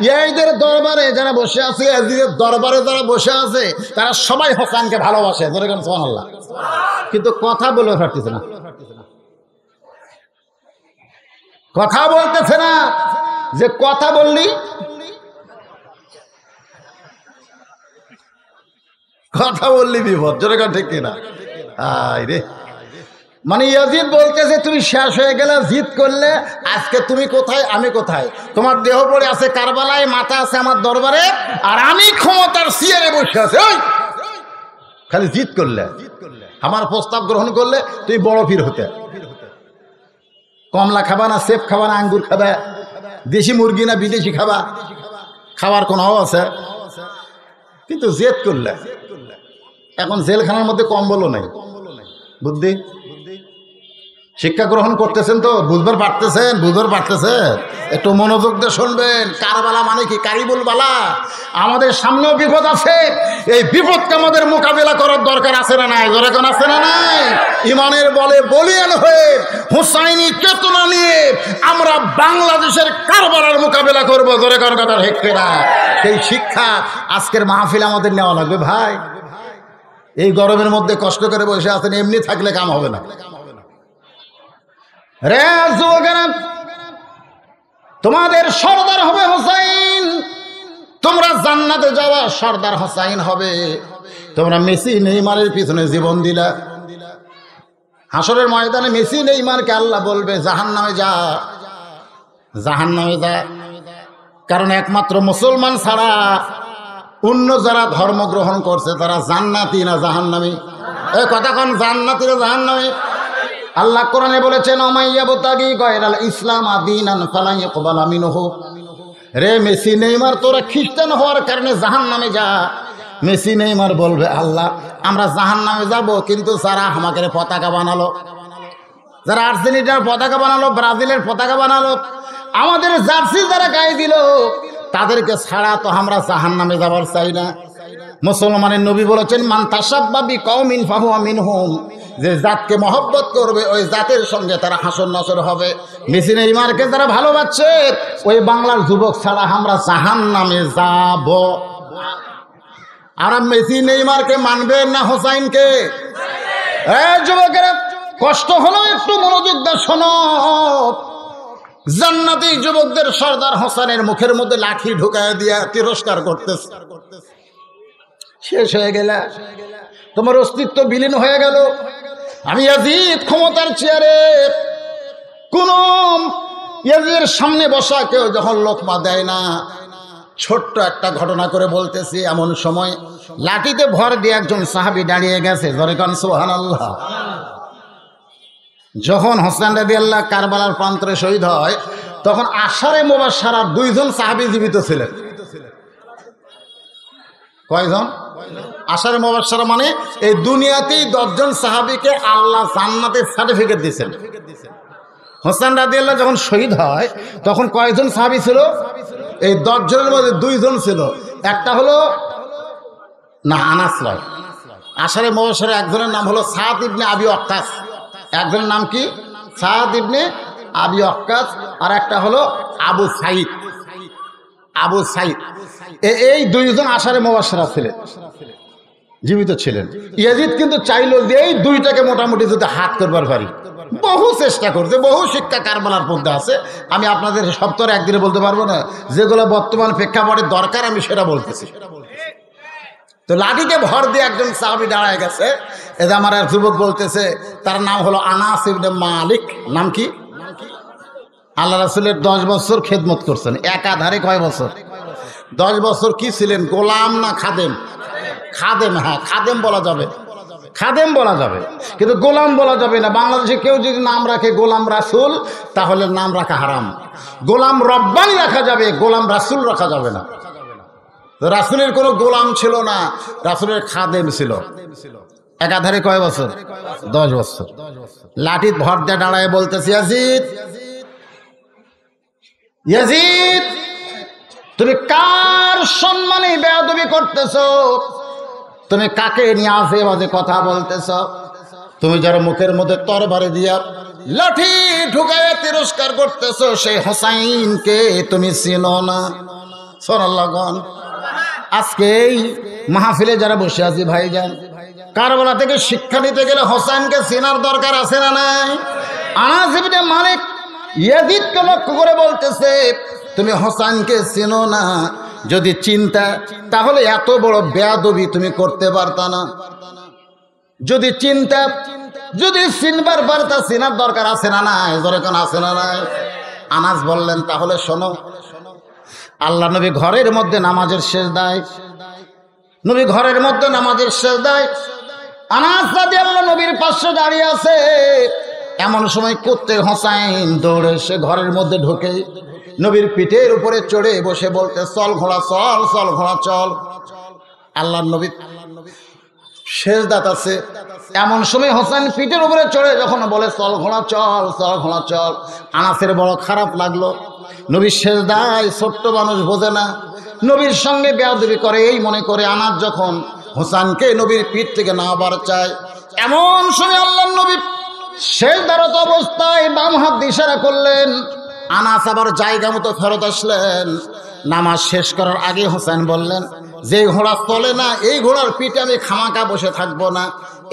ইয়াজিদের দরবারে যারা বসে আছে, ইয়াজিদের দরবারে যারা বসে আছে, তারা সবাই হোসেনকে ভালোবাসে, ধরে গেল সুবহানাল্লাহ, কিন্তু কথা বলতে পারতেছে না, কথা বলতেছে না। যে কথা বললি, কথা বললি বিপদ, জোরে কথা ঠিক কিনা? রে মানে ইয়াজিদ বলতেছে তুমি শেষ হয়ে গেলে, জিদ করলে, আজকে তুমি কোথায় আমি কোথায়? তোমার দেহ পড়ে আছে কারবালায়, মাথা আছে আমার দরবারে, আর আমি ক্ষমতার চেয়ারে বসে আছি। ওই খালি জিদ করলে, আমার প্রস্তাব গ্রহণ করলে তুই বড় পীর হতে। কমলা খাবা না, সেব খাবা না, আঙ্গুর খাবা, দেশি মুরগি না বিদেশি খাবা, খাওয়ার কোনো আছে? কিন্তু জেদ করলে, এখন জেলখানার মধ্যে কম্বলও নেই। বুদ্ধি শিক্ষা গ্রহণ করতেছেন তো, বুঝবার পারতেছেন? একটু মনোযোগ দিয়ে শুনবেন। কারবালা মানে কি? কারিবুল বালা। আমাদের সামনেও বিপদ আছে, এই বিপদকে আমাদের মোকাবিলা করার দরকার আছে না নাই? যখন আছে না নাই? ইমানের বলে বলিয়ান হয়ে হুসাইনি চেতনা নিয়ে আমরা বাংলাদেশের কারবালার মোকাবিলা করবো, জোরে কোন কথা হেঁটে না। সেই শিক্ষা আজকের মাহফিল আমাদের নেওয়া লাগবে ভাই। এই গরমের মধ্যে কষ্ট করে বসে আছেন, এমনি থাকলে কাম হবে না। রে যুবকেরা, তোমাদের সর্দার হবে হোসাইন, তোমরা জান্নাতে যাওয়া সর্দার হোসাইন হবে। তোমরা মেসি নেইমারের পিছনে জীবন দিলা, হাসরের ময়দানে মেসি নেইমারকে আল্লাহ বলবে জাহান্নামে যা, জাহান্নামে যা। কারণ একমাত্র মুসলমান ছাড়া অন্য যারা ধর্ম গ্রহণ করছে তারা জান্নাতি না জাহান্নামী? এই কথা কোন, জান্নাতি না জাহান্নামী? আল্লাহ কোরআনে বলেছেন, ওমাইয়াবতাগি গায়রাল ইসলাম দীনান ফালা ইকবালা মিনহু। রে মেসি নেইমার, তোরা খ্রিস্টান হওয়ার কারণে জাহান্নামে যা। মেসি নেইমার বলবে, আল্লাহ আমরা জাহান্নামে যাব, কিন্তু যারা আমাকে পতাকা বানালো, যারা আর্জেন্টিনার পতাকা বানালো, ব্রাজিলের পতাকা বানালো, আমাদের জার্সি যারা গায়ে দিল, তাদেরকে ছাড়া তো আমরা জাহান্নামে যাবার চাই না। মুসলমানের নবী বলেছেন, মান তাসাব্বা বিকওমিন ফাহুয়া মিনহুম। যে জাতকে মহব্বত করবে ওই জাতের সঙ্গে তারা হাসর নাসর হবে। মেসি নেইমারকে যারা ভালোবাসছে, ওই বাংলার যুবক ছাড়া আমরা জাহান্নামে যাব। আর মেসি নেইমারকে মানবেন না হোসাইনকে? এই যুবকেরা, কষ্ট হলো একটু মনোযোগ দিয়ে শোনো। জান্নাতি যুবকদের সর্দার হোসেনের মুখের মধ্যে লাঠি ঢুকায় দিয়া তিরস্কার করতেছে। শেষ হয়ে গেল, তোমার অস্তিত্ব বিলীন হয়ে গেল। আমি ইয়াজিদ ক্ষমতার চেয়ারে, কোন ইয়াজিদের সামনে বসা কেউ যখন লোকমা দেয় না। ছোট্ট একটা ঘটনা করে বলতেছি, এমন সময় লাঠিতে ভর দিয়ে একজন সাহাবী দাঁড়িয়ে গেছে, জোরে কোন সুবহানাল্লাহ। যখন হোসেন রাদিয়াল্লাহু কারবালার প্রান্তরে শহীদ হয়, তখন আশারে মুবাশশারার 2 জন সাহাবী জীবিত ছিলেন। কয়জন? আশারে মুবাশশারা মানে এই দুনিয়াতেই 10 জন সাহাবীকে আল্লাহ জান্নাতের সার্টিফিকেট দিয়েছেন। হোসেন রাদিয়াল্লাহু যখন শহীদ হয়, তখন কয়জন সাহাবী ছিল? এই 10 জনের মধ্যে 2 জন ছিল। একটা হলো না আনাস নয়, আশারে মুবাশশারা একজনের নাম হলো সাদ ইবনে আবি ওয়াক্কাস। একজনের নাম কি? সাদ ইবনে আবি ওয়াক্কাস। আর একটা হলো আবু সাইদ। আবু সাইদ, এই 2 জন আশারে মুবাশশারা ছিলেন। জীবিত ছিলেন। ইয়াজিদ কিন্তু চাইলো যে এই দুইটাকে মোটামুটি যদি হাত করবার পারি, বহু চেষ্টা করছে, বহু শিক্ষা কারবালার মধ্যে আছে। আমি আপনাদের সপ্তাহে একদিনে বলতে পারবো না, যেগুলো বর্তমান প্রেক্ষাপটে দরকার আমি সেটা বলতেছি। তো লাঠিতে ভর দিয়ে একজন সাহাবী দাঁড়ায় গেছে। এতে আমার এক যুবক বলতেছে, তার নাম হলো আনাস ইবনে মালিক। নাম কি? আল্লাহ রাসূলের 10 বছর খেদমত করছেন একাধারে। কয় বছর? 10 বছর। কি ছিলেন, গোলাম না খাদেম? খাদেম, হ্যাঁ খাদেম বলা যাবে, খাদেম বলা যাবে, কিন্তু গোলাম বলা যাবে না। বাংলাদেশে কেউ যদি নাম রাখে গোলাম রাসূল, তাহলে নাম রাখা হারাম। গোলাম রব্বানি রাখা যাবে, গোলাম রাসূল রাখা যাবে না। তো রাসূলের কোনো গোলাম ছিল না, রাসূলের খাদেম ছিল। একাধারে কয় বছর? 10 বছর। লাঠির ভর দিয়ে দাঁড়ায় বলতেছে, ইয়াজিদ, ইয়াজিদ, তুমি কার সম্মানে বেয়াদবি করতেছো? তুমি কাকে নিয়ে আজে বাজে কথা বলতেছ? তুমি যার মুখের মধ্যে তরবারি দিয়া লাঠি ঢুকায় তিরস্কার করতেছো, সেই হোসাইনকে তুমি চিনো না? সুবহানাল্লাহ। আজকে এই মাহফিলে যারা বসে আছি ভাইজান, কারবালা থেকে শিক্ষা নিতে গেলে হোসাইনকে চেনার দরকার আছে না নাই? আনাস ইবনে মালিক ইয়াজিদকে লক্ষ্য করে বলতেছে, তুমি হোসাইনকে চেনো না? যদি চিন্তা, তাহলে এত বড় বেয়াদবি তুমি করতে পারতা না। যদি চিন্তা, যদি চিনবার পারতা, চেনার দরকার আছে না নাই? দরকার আছে না নাই? আনাস বললেন, তাহলে শোনো, আল্লাহ নবী ঘরের মধ্যে নামাজের সেজদায়, নবী ঘরের মধ্যে নামাজের সেজদায়, আনাস রাদিয়াল্লাহু নবীর পাশে দাঁড়িয়ে আছে। এমন সময় কুত্তে হোসাইন দৌড়ে সে ঘরের মধ্যে ঢুকে নবীর পিঠের উপরে চড়ে বসে বলতে, চল ঘোড়া চল, চল ঘোড়া চল। আল্লাহর নবী সেজদাত আছে। এমন সময় হোসেন পিঠের উপরে চড়ে যখন বলে চল ঘোড়া চল, চল ঘোড়া চল, আনাসের বড় খারাপ লাগলো। নবীর সেজদায় ছোট্ট মানুষ বোঝে না, নবীর সঙ্গে বেয়াদবি করে এই মনে করে আনাস যখন হোসেনকে নবীর পিঠ থেকে নামাবার চায়, এমন সময় আল্লাহর নবী সেজদারত অবস্থায় বাম হাত ইশারা করলেন। আনাস আবার জায়গা মতো ফেরত আসলেন। নামাজ শেষ করার আগে হোসেন বললেন, যে ঘোড়া চলে না এই ঘোড়ার পিঠে আমি খামাকা বসে থাকবো না।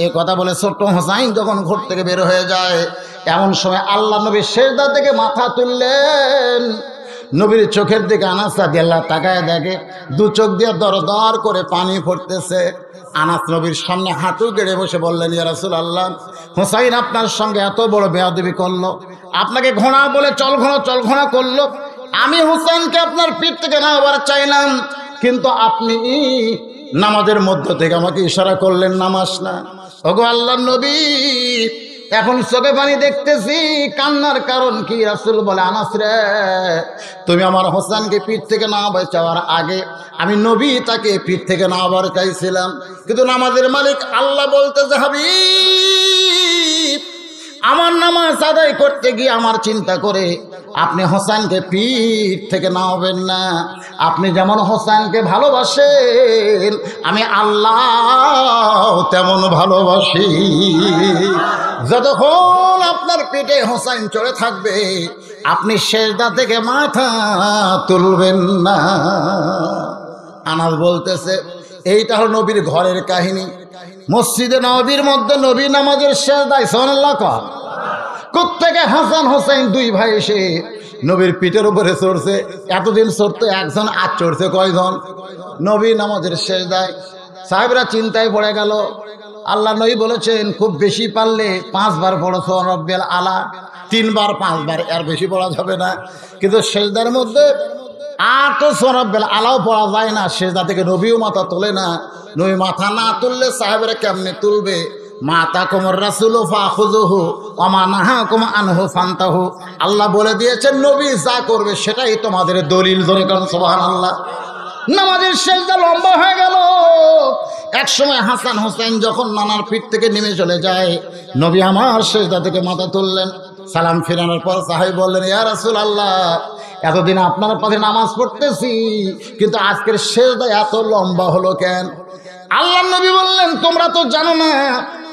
এই কথা বলে ছোট্ট হোসাইন যখন ঘর থেকে বের হয়ে যায়, এমন সময় আল্লাহ নবী সেজদা থেকে মাথা তুললেন। নবীর চোখের দিকে আনাস রাদিয়াল্লাহু তাকায় দেখে দু চোখ দিয়ে দরদর করে পানি পড়তেছে। আনাস নবীর সামনে হাঁটু গেড়ে বসে বললেন, ইয়া রাসূলুল্লাহ, হোসাইন আপনার সঙ্গে এত বড় বেয়াদবি করলো, আপনাকে ঘোড়া বলে চল ঘোড়া চল ঘোড়া করলো। আমি হোসেনকে আপনার পিঠ থেকে নামাবার চাইলাম, কিন্তু আপনি নামাজের মধ্য থেকে আমাকে ইশারা করলেন নামাজ না। ওগো আল্লাহর নবী, এখন চোখে পানি দেখতেছি, কান্নার কারণ কি? রাসূল বলে, আনাস রে, তুমি আমার হোসেনকে পিঠ থেকে নামাবার চাওয়ার আগে আমি নবী তাকে পিঠ থেকে নামাবার চাইছিলাম, কিন্তু নামাজের মালিক আল্লাহ বলতেছে, হাবিব, আমার নামাজ আদায় করতে গিয়ে আমার চিন্তা করে আপনি হোসেনকে পিঠ থেকে নামাবেন না। আপনি যেমন হোসেনকে ভালোবাসেন, আমি আল্লাহ তেমন ভালোবাসি। যতক্ষণ আপনার পেটে হোসেন চড়ে থাকবে, আপনি সেজদা থেকে মাথা তুলবেন না। আনাস বলতেছে, এইটা হলো নবীর ঘরের কাহিনী। মসজিদে নবীর মধ্যে নবী নামাজের সেজদায় সুবহানাল্লাহ কয়। কোত্থেকে হাসান হোসেন দুই ভাই এসে নবীর পিঠের উপরে চড়ছে। এতদিন চড়তো একজন, আর চড়ছে কয়জন? নবী নামাজের সেজদায়। সাহেবরা চিন্তায় পড়ে গেল। আল্লাহ নবী বলেছেন, খুব বেশি পারলে 5 বার পড়ো সুবহান রাব্বিয়াল আলা, 3 বার 5 বার, এর বেশি পড়া যাবে না। কিন্তু সেজদার মধ্যে আর তো সুবহান রাব্বিয়াল আলাও পড়া যায় না। সেজদা থেকে নবীও মাথা তোলে না। নবী মাথা না তুললে সাহেবরা কেমনে তুলবে? মাতাকুম রাসূলু ফাখুযুহু ওয়া মা নাহাকুম আনহু ফান্তাহু। আল্লাহ বলে দিয়েছেন, নবী যা করবে সেটাই তোমাদের দলিল। জোরে কারণ সুবহানাল্লাহ। নামাজের সেজদা লম্বা হয়ে গেল। এক সময় হাসান হোসেন যখন নানার পিঠ থেকে নেমে চলে যায়, নবী আমার সেজদা থেকে মাথা তুললেন। সালাম ফিরানোর পর সাহাবী বললেন, ইয়া রাসূলুল্লাহ, এতদিন আপনার পথে নামাজ পড়তেছি, কিন্তু আজকের সেজদা এত লম্বা হলো কেন? আল্লাহর নবী বললেন, তোমরা তো জানো না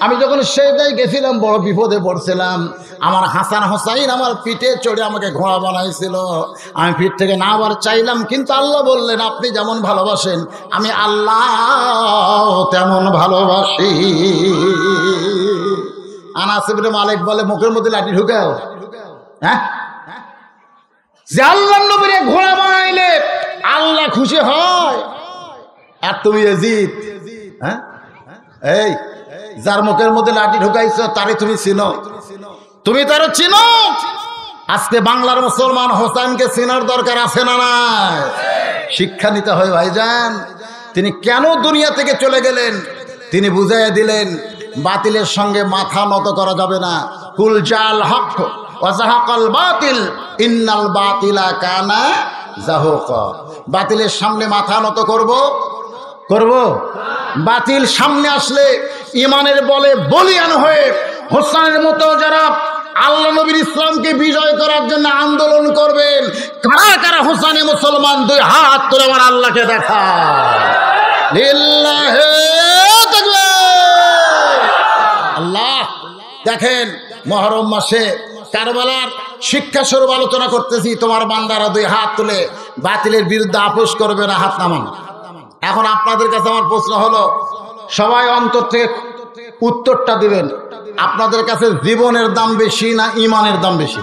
আমি যখন সেজদায় গেছিলাম বড় বিপদে পড়ছিলাম, আমার হাসান হোসাইন আমার পিঠে চড়ে আমাকে ঘোড়া বানাইছিল। আমি পিঠ থেকে না আবার চাইলাম, কিন্তু আল্লাহ বললেন আপনি যেমন ভালোবাসেন আমি আল্লাহ তেমন ভালোবাসি। আনাস ইবনে মালিক বলে মুখের মধ্যে লাঠি ঢুকাও, হ্যাঁ, যে আল্লাহর নবীরে ঘোড়া বানাইলে আল্লাহ খুশি হয়, আর তুমি ইয়াজিদ, হ্যাঁ, এই যার মুখের মধ্যে লাঠি ঢুকাইছো তারে তুমি চিনো, তুমি তারে চিনো। আজকে বাংলার মুসলমান হোসেনকে চিনার দরকার আছে না নাই? শিক্ষা নিতে হয় ভাইজান। তিনি কেন দুনিয়া থেকে চলে গেলেন তিনি বুঝাইয়া দিলেন, বাতিলের সঙ্গে মাথা নত করা যাবে না। কুল জাল হক ওয়া যাহাকাল বাতিল ইন্নাল বাতিলা কানা যাহুকা। বাতিলের সামনে মাথা নত করব। বাতিল সামনে আসলে ইমানের বলে বলিয়ান হয়ে হোসেনের মতো যারা আল্লাহ নবীর ইসলামকে বিজয় করার জন্য আন্দোলন করবেন, কারা কারা হোসেনে মুসলমান, দুই হাত তুলে আমার আল্লাহকে দেখা। লিল্লাহি তাকবীর। আল্লাহ দেখেন, মুহররম মাসে কারবালার শিক্ষা স্বরূপ আলোচনা করতেছি। তোমার বান্দারা দুই হাত তুলে বাতিলের বিরুদ্ধে আপোষ করবে না, হাত নামান। এখন আপনাদের কাছে আমার প্রশ্ন হলো, সবাই অন্তর থেকে উত্তরটা দিবেন, আপনাদের কাছে জীবনের দাম বেশি না ইমানের দাম বেশি?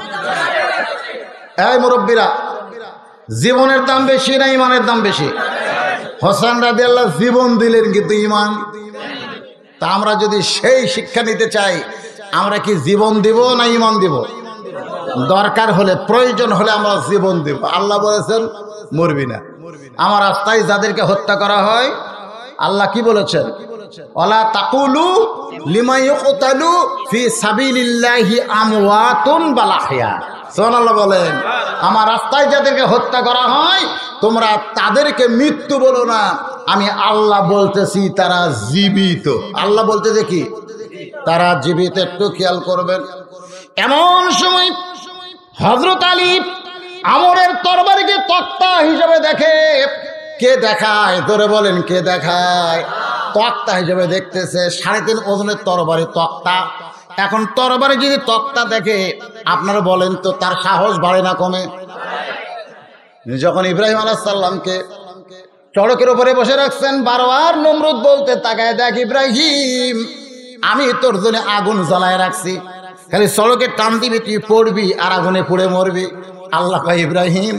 এই মুরব্বীরা, জীবনের দাম বেশি না ইমানের দাম বেশি? হোসেন রাদিয়াল্লাহু জীবন দিলেন, কিন্তু ইমান। তা আমরা যদি সেই শিক্ষা নিতে চাই, আমরা কি জীবন দিব না ইমান দিব? দরকার হলে, প্রয়োজন হলে আমরা জীবন দিব। আল্লাহ বলেছেন মরবি না। আমার রাস্তায় যাদেরকে হত্যা করা হয়, আল্লাহ কি বলেছেন? ওয়ালা তাকুলু লিমা ইউকতালু ফি সাবিলিল্লাহি আমওয়াতুন বাল আহইয়া। সুবহানাল্লাহ বলেন, আমার রাস্তায় যাদেরকে হত্যা করা হয় তোমরা তাদেরকে মৃত্যু বলো না, আমি আল্লাহ বলতেছি তারা জীবিত। আল্লাহ বলতেছে কি? তারা জীবিত। একটু খেয়াল করবেন। এমন সময় হযরত আলী আমরের তরবারিকে তক্তা হিসেবে দেখে। কে দেখায়? ধরে বলেন, কে দেখায়? তক্তা হিসেবে দেখতেছে। 3.5 ওজনের তরবারি, তক্তা। এখন তরবারি যদি তক্তা দেখে, আপনারা বলেন তো তার সাহস বাড়ে না কমে? যখন ইব্রাহিম আলাইহিস সালামকে চড়কের উপরে বসে রাখছেন, বারবার নমরুদ বলতে তাকায়, দেখ ইব্রাহিম, আমি তোর জন্য আগুন জ্বালায় রাখছি, খালি সড়কে টান দিবি, তুই পড়বি আর আগুনে পুড়ে মরবি। আল্লাহ কয়, ইব্রাহিম,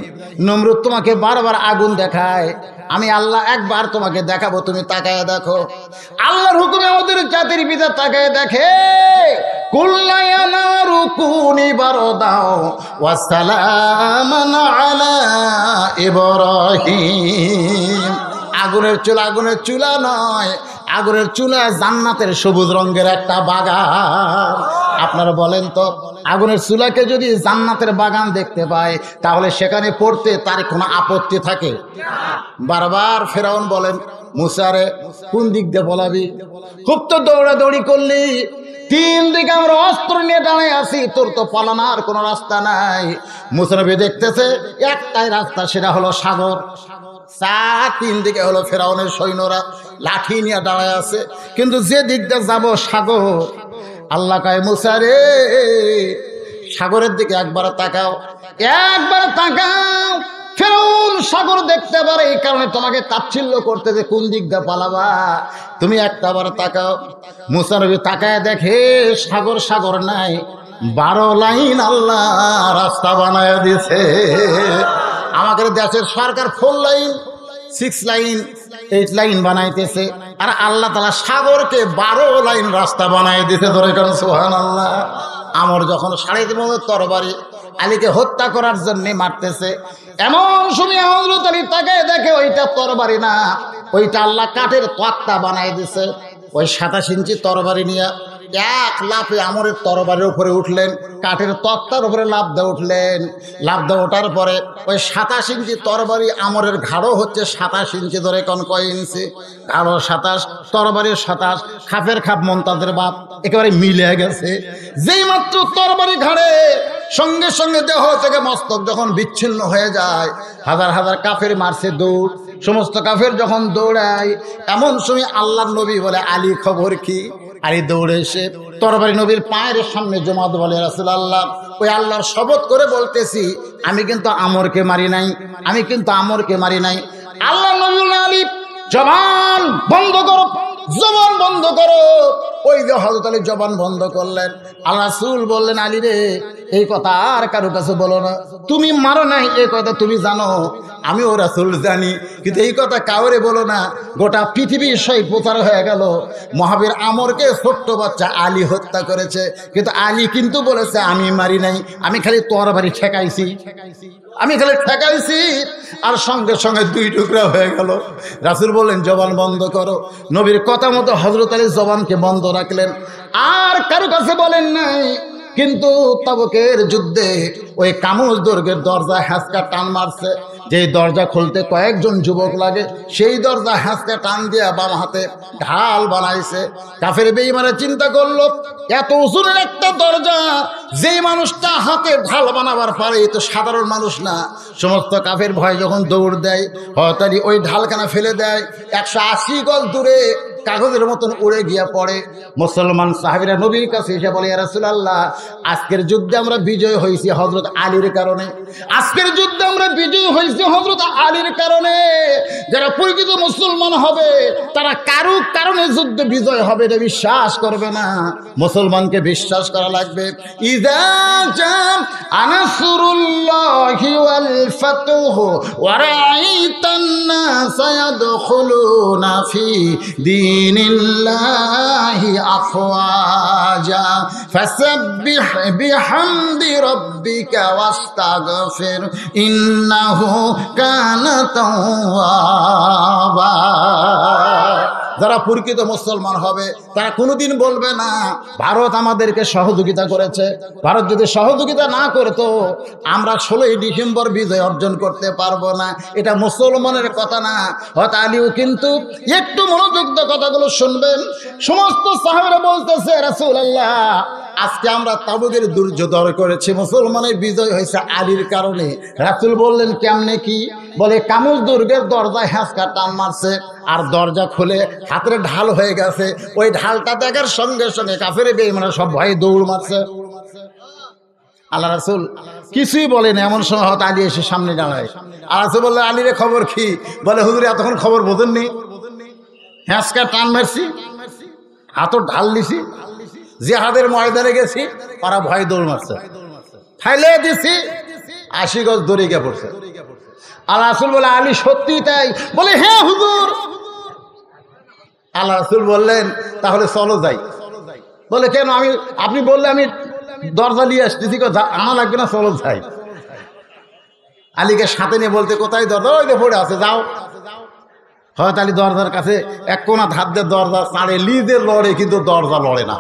নমরুদ তোমাকে বারবার আগুন দেখায়, আমি আল্লাহ একবার তোমাকে দেখাবো, তুমি তাকায় দেখো। আল্লাহর হুকুমে ওদের জাতির পিতা তাকায় দেখে, কুল্লা ইয়া নারু কুনি বারদাও ওয়া সালামান আলা ইব্রাহিম। আগুনের চুলা, আগুনের চুলা নয়, আগুনের চুলা জান্নাতের সবুজ রঙের একটা বাগান। আপনারা বলেন তো, আগুনের চুলাকে যদি জান্নাতের বাগান দেখতে পায়, তাহলে সেখানে পড়তে তার কোনো আপত্তি থাকে? বারবার ফেরাউন বলেন, মুসারে কোন দিক দিয়ে বলাবি? খুব তো দৌড়াদৌড়ি করলি, 3 দিকে আমরা অস্ত্র নিয়ে দাঁড়িয়ে আছি, তোর তো পালানোর কোনো রাস্তা নাই। মুসা নবী দেখতেছে একটাই রাস্তা, সেটা হলো সাগর। 3 দিকে হলো ফেরাউনের সৈন্যরা লাঠি নিয়ে দাঁড়ায় আছে, কিন্তু যে দিকটা যাব সাগর। আল্লাহ কয়, মুসা রে, সাগরের দিকে একবার তাকাও, একবার তাকাও। ফেরাউন সাগর দেখতে পারে, এই কারণে তোমাকে তাচ্ছিল্য করতে, যে কোন দিক দিয়ে পালাবা, তুমি একটাবার তাকাও। মুসা নবী তাকায় দেখে সাগর, সাগর নাই, 12 লাইন আল্লাহ রাস্তা বানায় দিছে। আমাদের দেশের সরকার 4 লাইন, 6 লাইন, 8 লাইন বানাইতেছে, আর আল্লাহ তাআলা সাগরকে 12 লাইন রাস্তা বানায় দিতে। ধরে কেন সুবহানাল্লাহ। আমর যখন 3.5 তরবারি আলীকে হত্যা করার জন্য মারতেছে, এমন সময় হযরত আলী তাকায় দেখে ওইটা তরবারি না, ওইটা আল্লাহ কাঠের তক্তা বানায় দিছে। ওই 27 ইঞ্চি তরবারি নিয়ে এক লাফে আমরের তরবারির উপরে উঠলেন, কাঠের তক্তার উপরে লাফ দিয়ে উঠলেন। লাফ দিয়ে ওঠার পরে ওই 27 ইঞ্চি তরবারি, আমরের ঘাড়ও হচ্ছে 27 ইঞ্চি। ধরে কোন কয় ইঞ্চি? ঘাড়ো 27, তরবারির 27, খাপের খাপ মন্তাজের বাপ, একেবারে মিলে গেছে। যেই মাত্র তরবারি ঘাড়ে, সঙ্গে সঙ্গে দেহ থেকে মস্তক যখন বিচ্ছিন্ন হয়ে যায়, হাজার হাজার কাফের মারছে দৌড়, সমস্ত কাফের যখন দৌড়ায়, এমন সময় আল্লাহর নবী বলে, আলী খবর কি? আলী দৌড়ে এসে তরবারি নবীর পায়ের সামনে জমাত বলে, রাসূলুল্লাহ, ওই আল্লাহর শপথ করে বলতেছি, আমি কিন্তু আমরকে মারি নাই, আমি কিন্তু আমরকে মারি নাই। আল্লাহ নবী আলী, জবান বন্ধ করো, জবান বন্ধ করো। ওই যে হযরত আলী জবান বন্ধ করলেন। আল্লাহ রাসূল বললেন, আলী রে, এই কথা আর কারো কাছে বলো না, তুমি মারো নাই এই কথা তুমি জানো, আমিও রাসূল জানি, কিন্তু এই কথা কাউরে বলো না। গোটা পৃথিবীর সেই প্রচার হয়ে গেল মহাবীর আমরকে ছোট্ট বাচ্চা আলী হত্যা করেছে, কিন্তু আলী কিন্তু বলেছে আমি মারি নাই, আমি খালি তরবারি ঠেকাইছি, আমি খালি ঠেকাইছি। আর সঙ্গে সঙ্গে দুই টুকরা হয়ে গেল। রাসূল বললেন, জবান বন্ধ করো। নবীর কথা মতো হযরত আলী জবানকে বন্ধ রাখলেন, আর কারো কাছে বলেন নাই। কিন্তু তাবুকের যুদ্ধে ওই কামুজ দুর্গের দরজা হ্যাঁচকা টান মারছে, যে দরজা খুলতে কয়েকজন যুবক লাগে, সেই দরজা হ্যাঁচকা টান দিয়ে বাম হাতে ঢাল বানাইছে। কাফের বেঈমানরা চিন্তা করলো, এত উঁচুর একটা দরজা, যেই মানুষটা হাতে ঢাল বানাবার পারে তো সাধারণ মানুষ না। সমস্ত কাফের ভয় যখন দৌড় দেয়, হঠাৎই ওই ঢালখানা ফেলে দেয়, 180 গজ দূরে কাগজের মতন উড়ে গিয়া পড়ে। মুসলমান সাহাবীরা নবীর কাছে এসে বলে, ইয়া রাসূলুল্লাহ, আজকের যুদ্ধে আমরা বিজয় হয়েছি হযরত আলীর কারণে, আজকের যুদ্ধে আমরা বিজয় হয়েছি হযরত আলীর কারণে। যারা প্রকৃত মুসলমান হবে তারা কারো কারণে যুদ্ধে বিজয় হবে এটা বিশ্বাস করবে না, মুসলমানকে বিশ্বাস করা লাগবে। ইযা জাআ নাসরুল্লাহি ওয়াল ফাতহু ওয়া রাআইতান নাস ইয়াদখুলুনা ফি দীনিল্লাহি আফওয়াজা ফাসাব্বিহ বিহামদি রাব্বিকা ওয়াস্তাগফির ইন্নাহু কানা তাওয়াবা। যারা প্রকৃত মুসলমান হবে তারা কোনোদিন বলবে না ভারত আমাদেরকে সহযোগিতা করেছে, ভারত যদি সহযোগিতা না করতো আমরা 16ই ডিসেম্বর বিজয় অর্জন করতে পারবো না। এটা মুসলমানের কথা না। হয়তো আলীও কিন্তু একটু মনোযোগ দিয়ে কথাগুলো শুনবেন। সমস্ত সাহাবীরা বলতেছে, রাসূলুল্লাহ, আজকে আমরা তাবুকের দুর্য দর করেছি, মুসলমানের বিজয় হয়েছে আলীর কারণে। রাসূল বললেন, কেমনে কি? বলে, কামুজ দুর্গের দরজায় হ্যাঁচকা টান মারছে, আর দরজা খুলে হাতের ঢাল হয়ে গেছে। ওই ঢালটা দেখার সঙ্গে সঙ্গে কাফের বেঈমানরা সব ভয়ে দৌড় মারছে। আল্লাহ রাসূল কিছুই বলেন। এমন সময় হয়তো আলী এসে সামনে দাঁড়ায়। আর রাসূল বললেন, আলীরে খবর কি? বলে, হুজুর, এতক্ষণ খবর বোঝেননি, হ্যাঁচকা টান মারছি, হাতও ঢাল দিছি, জিহাদের ময়দানে গেছি, ওরা ভয় দৌড় মারছে, ফাইলে দিছি, 80 গজ দড়ি গিয়ে পড়ছে। আল্লাহ রাসূল বলে, আলী সত্যি তাই? বলে, হ্যাঁ হুজুর। আল্লাহ রাসূল বললেন, তাহলে চলো যাই। বলে, কেন? আপনি বললে আমি দরজা নিয়ে আসতেছি, আনা লাগবে না, চলো যাই। আলীকে সাথে নিয়ে বলতে, কোথায় দরজা? ওই যে পড়ে আছে, যাও। হয়তো আলী দরজার কাছে এক কোনা ধার দিয়ে দরজা ছাড়ে, লিজে লড়ে, কিন্তু দরজা লড়ে না।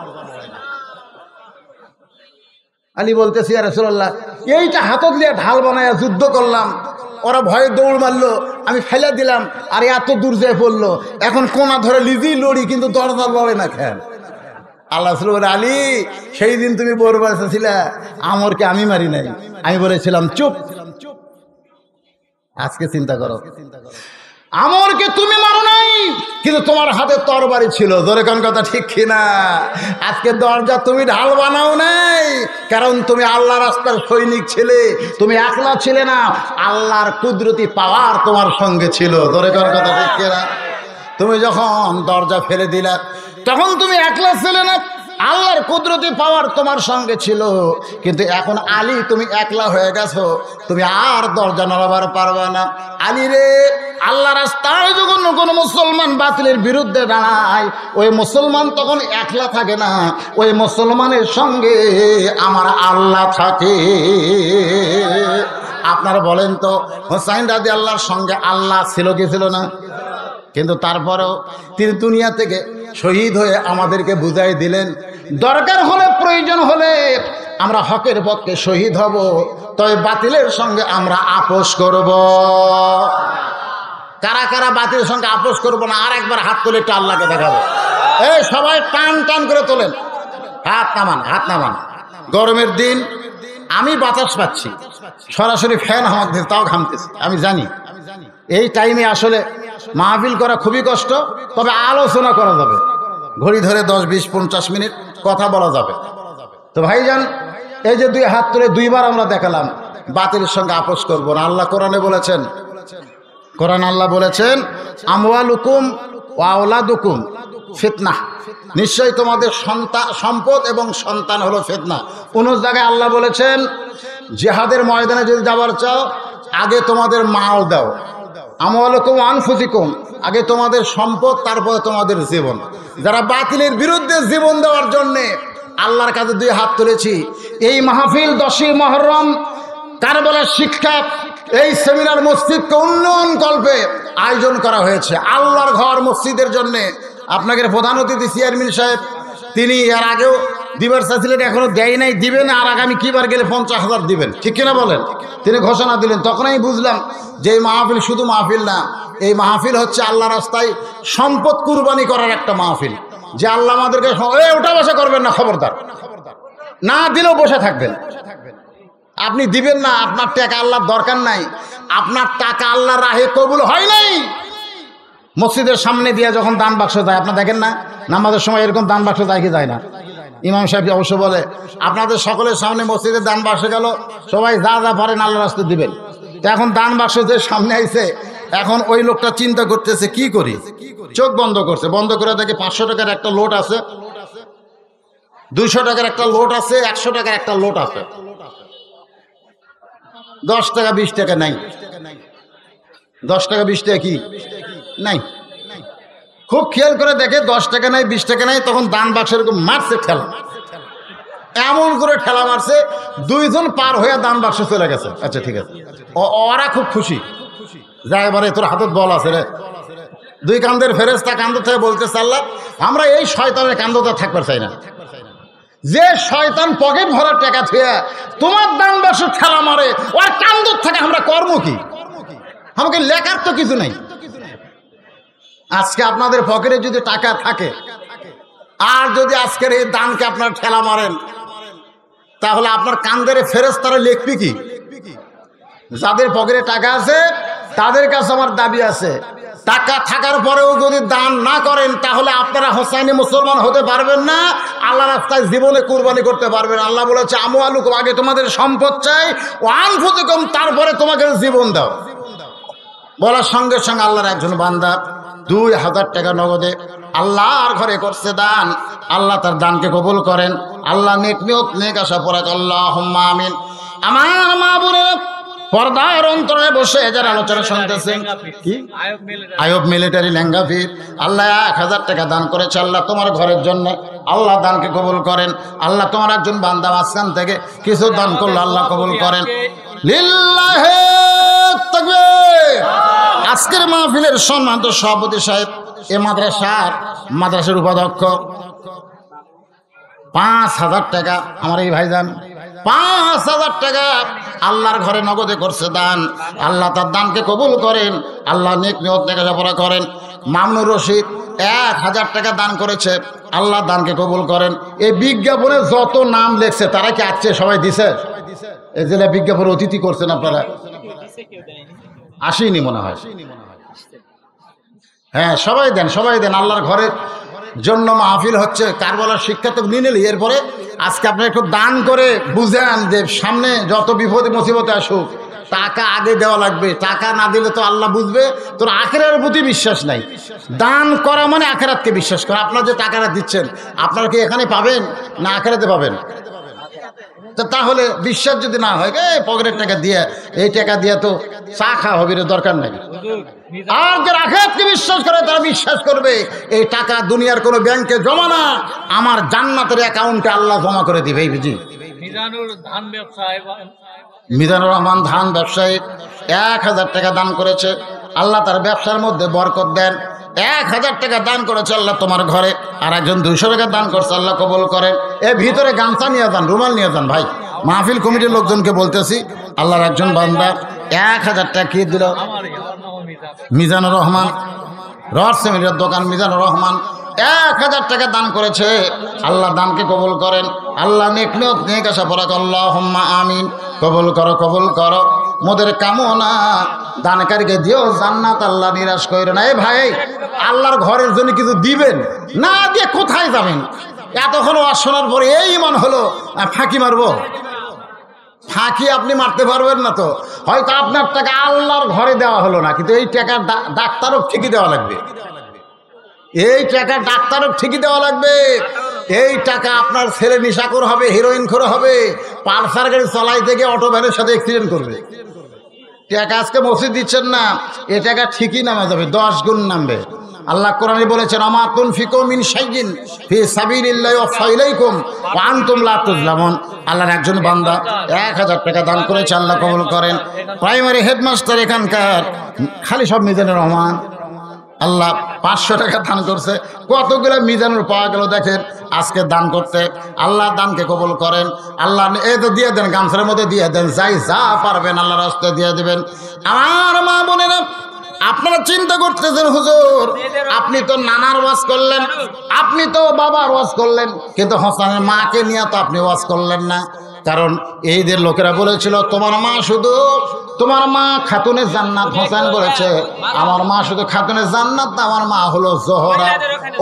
আলী বলতেছি, ইয়া রাসূলুল্লাহ, এইটা হাতত নিয়ে ঢাল বানায় যুদ্ধ করলাম, ওরা ভয়ে দৌড় মারলো, আমি ফেলে দিলাম, আর এত দূর যেয়ে পড়লো, এখন কোনা ধরে লিজি লড়ি, কিন্তু দরজা লড়ে না কেন? আল্লাহ রাসূল বলে, আলী, সেই দিন তুমি বলবার ছিলে আমরকে আমি মারি নাই, আমি বলেছিলাম চুপ। আজকে চিন্তা করো, আমরকে তুমি মারো নাই, কিন্তু তোমার হাতে তরবারি ছিল। ধরে কোন কথা ঠিক কিনা? আজকে দরজা তুমি ঢাল বানাও নাই, কারণ তুমি আল্লাহ রাস্তার সৈনিক ছিলে, তুমি একলা ছিলে না, আল্লাহর কুদরতি পাওয়ার তোমার সঙ্গে ছিল। ধরে কোন কথা ঠিক কিনা? তুমি যখন দরজা ফেলে দিলা তখন তুমি একলা ছিলে না, আল্লাহর কুদরতি পাওয়ার তোমার সঙ্গে ছিল। কিন্তু এখন আলী তুমি একলা হয়ে গেছো, তুমি আর দরজা নড়াবার পারবে না। আলী রে, আল্লাহ রাস্তায় যখন কোনো মুসলমান বাতিলের বিরুদ্ধে দাঁড়ায়, ওই মুসলমান তখন একলা থাকে না, ওই মুসলমানের সঙ্গে আমার আল্লাহ থাকে। আপনারা বলেন তো, হুসাইন রাদিয়াল্লাহর সঙ্গে আল্লাহ ছিল কি ছিল না? কিন্তু তারপরেও তিনি দুনিয়া থেকে শহীদ হয়ে আমাদেরকে বুঝাই দিলেন, দরকার হলে, প্রয়োজন হলে আমরা হকের পক্ষে শহীদ হব, তবে বাতিলের সঙ্গে আমরা আপোষ করব। কারা কারা বাতিলের সঙ্গে আপোষ করব না? আর একবার হাত তুলে একটু আল্লাহকে দেখাবো। এই সবাই টান টান করে তোলেন, হাত নামান, হাত নামান। গরমের দিন, আমি বাতাস পাচ্ছি, সরাসরি ফ্যান আমার দিচ্ছে, তাও ঘামতেছি, আমি জানি। এই টাইমে আসলে মাহফিল করা খুবই কষ্ট, তবে আলোচনা করা যাবে। ঘড়ি ধরে 10, 20, 50 মিনিট কথা বলা যাবে। তো ভাইজান, এই যে 2 হাত তুলে 2বার আমরা দেখালাম, বাতিলের সঙ্গে আপোষ করবো না। আল্লাহ কোরআনে বলেছেন, আল্লাহ বলেছেন আমওয়ালুকুম ওয়া আওলাদুকুম ফিতনাহ, নিশ্চয়ই তোমাদের সম্পদ এবং সন্তান হলো ফিতনা। অন্য জায়গায় আল্লাহ বলেছেন জিহাদের ময়দানে যদি যাবার চাও আগে তোমাদের মাল দাও। আমওয়ালুকুম আনফুসিকুম, আগে তোমাদের সম্পদ, তারপরে তোমাদের জীবন। যারা বাতিলের বিরুদ্ধে জীবন দেওয়ার জন্যে আল্লাহর কাছে 2 হাত তুলেছি। এই মাহফিল 10ই মুহররম কারবালার শিক্ষা, এই সেমিনার মসজিদকে উন্নয়ন কল্পে আয়োজন করা হয়েছে আল্লাহর ঘর মসজিদের জন্যে। আপনাকে প্রধান অতিথি চেয়ারম্যান সাহেব, তিনি এর আগেও দিবার চাইছিলেন, এখনো দেয় নাই, দিবেন। আর আগামী কিবার গেলে 50,000 দিবেন, ঠিক কিনা বলেন? তিনি ঘোষণা দিলেন। তখন আমি বুঝলাম যে এই মাহফিল শুধু মাহফিল না, এই মাহফিল হচ্ছে আল্লাহ রাস্তায় সম্পদ কুরবানি করার একটা মাহফিল। যে আল্লাহ আমাদেরকে ওটা বসা করবেন না, খবরদার, না দিলেও বসে থাকবেন। আপনি দিবেন না, আপনার টাকা আল্লাহর দরকার নাই, আপনার টাকা আল্লাহর রাহে কবুল হয় নাই। মসজিদের সামনে দিয়ে যখন দান বাক্স যায়, আপনার দেখেন না নামাজের সময় এরকম দান বাক্স যায় কি যায় না? ইমাম সাহেব অবশ্য বলে আপনাদের সকলের সামনে মসজিদের দান বাক্স গেল, সবাই যা যা পারেন আল্লাহর রাস্তায় দিবেন। তো এখন দান বাক্স যে সামনে আইছে, এখন ওই লোকটা চিন্তা করতেছে কি করি, চোখ বন্ধ করছে, বন্ধ করে দেখে 500 টাকার একটা লোট আছে, 200 টাকার একটা লোট আছে, 100 টাকার একটা লোট আছে, 10 টাকা 20 টাকা নাই। 10 টাকা 20 টাকা কি নাই? খুব খেয়াল করে দেখে 10 টাকা নাই, 20 টাকা নাই। তখন দান বাক্স এরকম মারছে ঠেলা, এমন করে ঠেলা মারছে, 2 জন পার হয়ে দান বাক্স চলে গেছে। আচ্ছা ঠিক আছে, ওরা খুব খুশি, যা এবারে তোর হাতত বল আছে রে। 2 কান্দের ফেরেশতা কান্দ থেকে বলতেছে আল্লাহ, আমরা এই শয়তানের কান্দতে থাকতে চাই না। যে শয়তান পকেট ভরার টাকা থুয়ে তোমার দান বাক্স ঠেলা মারে, ওর কান্দত থেকে আমরা কর্ম কি? আমাকে লেখার তো কিছু নাই। আজকে আপনাদের পকেটে যদি টাকা থাকে আর যদি আজকের এই দানকে আপনার ঠেলা মারেন, তাহলে আপনার কান্দের ফেরেশতারা লিখবে কি? যাদের পকেটে টাকা আছে তাদের কাছে আমার দাবি আছে, টাকা থাকার পরেও যদি দান না করেন তাহলে আপনারা হোসাইনি মুসলমান হতে পারবেন না, আল্লাহ রাস্তায় জীবনে কুরবানি করতে পারবেন। আল্লাহ বলেছে আমওয়ালুকুম, আগে তোমাদের সম্পদ চাই, ও আনফুসুকুম, তারপরে তোমাকে জীবন দাও। বলার সঙ্গে সঙ্গে আল্লাহর একজন বান্দা 2000 টাকা নগদে আল্লাহর ঘরে করছে দান। আল্লাহ তার দানকে কবুল করেন। আল্লাহ নেক নিয়ত নেক আশা পড়াক, আল্লাহুম্মা আমিন। আমার মা বোনেরা পর্দার অন্তরে বসে যারা আলোচনা শুনতেছেন, কি আয়ব মিলিটারি লেঙ্গাফির, আল্লাহ 1000 টাকা দান করেছে আল্লাহ তোমার ঘরের জন্য, আল্লাহ দানকে কবুল করেন। আল্লাহ তোমার একজন বান্দা মাঝখান থেকে কিছু দান করলো, আল্লাহ কবুল করেন। লিল্লাহি তাকবীর। আজকের মাহফিলের সম্মানিত সভাপতি সাহেব, এ মাদ্রাসার উপাধ্যক্ষ, 5000 টাকা আমার এই ভাইজান 5000 টাকা আল্লাহর ঘরে নগদে করছে দান। আল্লাহ তার দানকে কবুল করেন, আল্লাহ নেক নিয়ত লেখাপড়া করেন। মামুনুর রশিদ 1000 টাকা দান করেছে, আল্লাহ দানকে কবুল করেন। এই বিজ্ঞাপনে যত নাম লেখছে তারা কি আছে? সবাই দিছে? এই জেলা বিজ্ঞাপনে অতিথি করছেন আপনারা? আসেনি মনে হয়। হ্যাঁ, সবাই দেন, সবাই দেন। আল্লাহর ঘরের জন্য মাহফিল হচ্ছে, কারবালার শিক্ষা তো নিয়ে নিলি। এরপরে আজকে আপনারা একটু দান করে বুঝেন যে সামনে যত বিপদে মুসিবতে আসুক টাকা আগে দেওয়া লাগবে। টাকা না দিলে তো আল্লাহ বুঝবে তোর আখিরাতের প্রতি বিশ্বাস নাই। দান করা মানে আখিরাতকে বিশ্বাস করা। আপনারা যে টাকাটা দিচ্ছেন আপনারা কি এখানে পাবেন না আখিরাতে পাবেন? তাহলে বিশ্বাস যদি না হয়, পকেটের টাকা দিয়ে, এই টাকা দিয়ে তো চা খাওয়া হবে, দরকার নাই। আর যারা আখিরাতকে বিশ্বাস করে তারা বিশ্বাস করবে এই টাকা দুনিয়ার কোনো ব্যাংকে জমা না, আমার জান্নাতের অ্যাকাউন্টে আল্লাহ জমা করে দিবে। এই বুঝি মিজানুর রহমান ধান ব্যবসায়ী 1000 টাকা দান করেছে, আল্লাহ তার ব্যবসার মধ্যে বরকত দেন। 1000 টাকা দান করেছে আল্লাহ তোমার ঘরে। আর একজন 200 টাকা দান করছে, আল্লাহ কবুল করেন। এর ভিতরে গামছা নিয়ে যান, রুমাল নিয়ে যান। ভাই মাহফিল কমিটির লোকজনকে বলতেছি, আল্লাহর একজন বান্দা 1000 টাকা কি দিল? মিজানুর রহমান, রড সিমেন্টের দোকান মিজানুর রহমান 1000 টাকা দান করেছে, আল্লাহ দানকে কবুল করেন। আল্লাহ নেক নিয়ত নেক আশা পড়াক, আল্লাহুম্মা আমিন। কবুল করো, কবুল করো। মোদের কামনা দানকারীকে দিও জান্নাত, আল্লাহ নিরাশ কইরো না। এই ভাই আল্লাহর ঘরের জন্য কিছু দিবেন, না দিয়ে কোথায় যাবেন? এতক্ষণ ওয়াজ শোনার পরে এই মনে হলো ফাঁকি মারবো। ফাঁকি আপনি মারতে পারবেন না। তো হয়তো আপনার টাকা আল্লাহর ঘরে দেওয়া হলো না, কিন্তু এই টাকা ডাক্তারও ঠিকই দেওয়া লাগবে। এই টাকা ডাক্তারও ঠিকই দেওয়া লাগবে। এই টাকা আপনার ছেলে নেশাখোর হবে, হিরোইন খোর হবে, পালসার গাড়ি চলাইতে গিয়ে অটো ভ্যানের সাথে অ্যাক্সিডেন্ট করবে। টাকা আজকে মসজিদ দিচ্ছেন না, এ টাকা ঠিকই নামা যাবে, 10 গুণ নামবে। আল্লাহ কোরআনে বলেছেন, আমা তুনফিকু মিন শাইইন ফি সাবিলিল্লাহি ওয়াফা ইলাইকুম ওয়া আনতুম লা তুজলামুন। আল্লাহর একজন বান্দা 1000 টাকা দান করেছে, আল্লাহ কবুল করেন। প্রাইমারি হেডমাস্টার এখানকার, খালি সব মিজানুর রহমান। আল্লাহ 500 টাকা দান করছে, কতগুলো মিজানুর পাওয়া গেল দেখেন আজকে দান করতে। আল্লাহ দানকে কবুল করেন। আল্লাহ এই তো দিয়ে দেন, গামছার মধ্যে দিয়ে দেন, যাই যা পারবেন আল্লাহর রাস্তায় দিয়ে দিবেন। আমার মা বোনেরা, আপনারা চিন্তা করতেছেন হুজুর আপনি তো নানার ওয়াজ করলেন, আপনি তো বাবার ওয়াজ করলেন, কিন্তু হোসেনের মাকে নিয়ে তো আপনি ওয়াজ করলেন না। কারণ এইদের লোকেরা বলেছিল তোমার মা শুধু, তোমার মা খাতুনে জান্নাত। হোসেন বলেছে আমার মা শুধু খাতুনে জান্নাত না, আমার মা হলো জোহরা।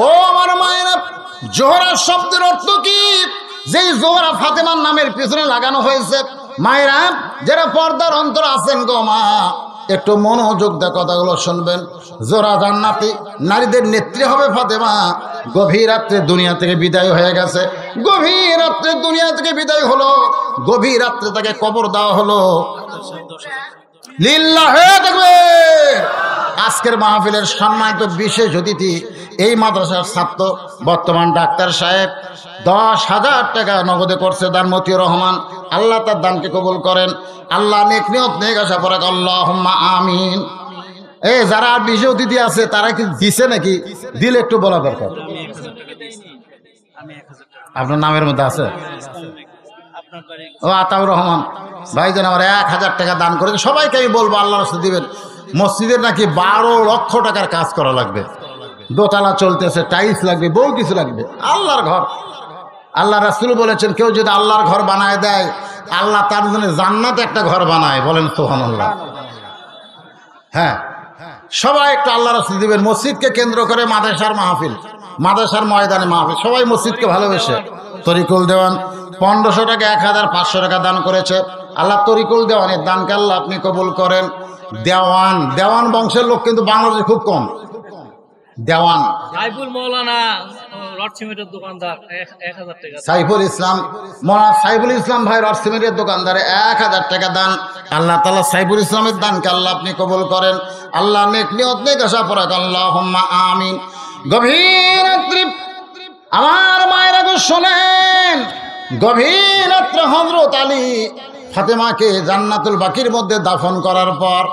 ও আমার মায়েরা, জোহরা শব্দের অর্থ কি? যেই জোহরা ফাতেমার নামের পিছনে লাগানো হয়েছে। মায়েরা যারা পর্দার অন্তর আছেন গো মা, একটু মনোযোগ দিয়ে কথাগুলো শুনবেন। জোহরা জান্নাতি নারীদের নেত্রী হবে ফাতেমা। গভীর রাত্রে দুনিয়া থেকে বিদায় হয়ে গেছে, গভীর রাত্রে দুনিয়া থেকে বিদায় হলো, গভীর রাত্রে তাকে কবর দেওয়া হলো। লিল্লাহে তাকবীর। আজকের মাহফিলের সম্মানিত বিশেষ অতিথি এই মাদ্রাসার ছাত্র, বর্তমান ডাক্তার সাহেব, 10,000 টাকা নগদে করছে দান মতিউর রহমান। আল্লাহ তার দানকে কবুল করেন। আল্লাহ নেক নিয়ত নেক আশা পড়াক, আল্লাহুম্মা আমিন। এই যারা আর বিশেষ অতিথি আছে তারা কি দিছে নাকি? দিলে একটু বলা দরকার। আপনার নামের মধ্যে আছে? ও আতাউর রহমান ভাইজান আমার 1000 টাকা দান করেছে। সবাইকে আমি বলবো আল্লাহর রাস্তায় দিবেন। মসজিদের নাকি 12 লক্ষ টাকার কাজ করা লাগবে, দোতলা চলতেছে, টাইলস লাগবে, বহু কিছু লাগবে। আল্লাহর ঘর, আল্লাহ রাসূল বলেছেন কেউ যদি আল্লাহর ঘর বানায় দেয়, আল্লাহ তার জন্য জান্নাতে একটা ঘর বানায়। বলেন সুবহানাল্লাহ। হ্যাঁ, সবাই একটু আল্লাহ রাসূল দিবেন। মসজিদকে কেন্দ্র করে মাদ্রাসার মাহফিল, মাদ্রাসার ময়দানে মাহফিল, সবাই মসজিদকে ভালোবেসে। তরিকুল দেওয়ান 1500 টাকা, 1500 টাকা দান করেছে। আল্লাহ তরিকুল দেওয়ানের দানকে আল্লাহ আপনি কবুল করেন। দেওয়ান, দেওয়ান বংশের লোক কিন্তু বাংলাদেশে খুব কম। দেওয়ান সাইফুল মৌলানা রড সিমেন্টের দোকানদার 1000 টাকা। সাইফুল ইসলাম, মৌলানা সাইফুল ইসলাম ভাই রড সিমেন্টের দোকানদারে 1000 টাকা দান। আল্লাহ তাআলা সাইফুল ইসলামের দানকে আল্লাহ আপনি কবুল করেন। আল্লাহ নেক নিয়ত নেক আশা পরাক, আল্লাহুম্মা আমিন। গভীর রাত্রি আমার মায়েরা গো শোনেন, গভীর রাত্রে হযরত আলী ফাতেমাকে জান্নাতুল বাকির মধ্যে দাফন করার পর,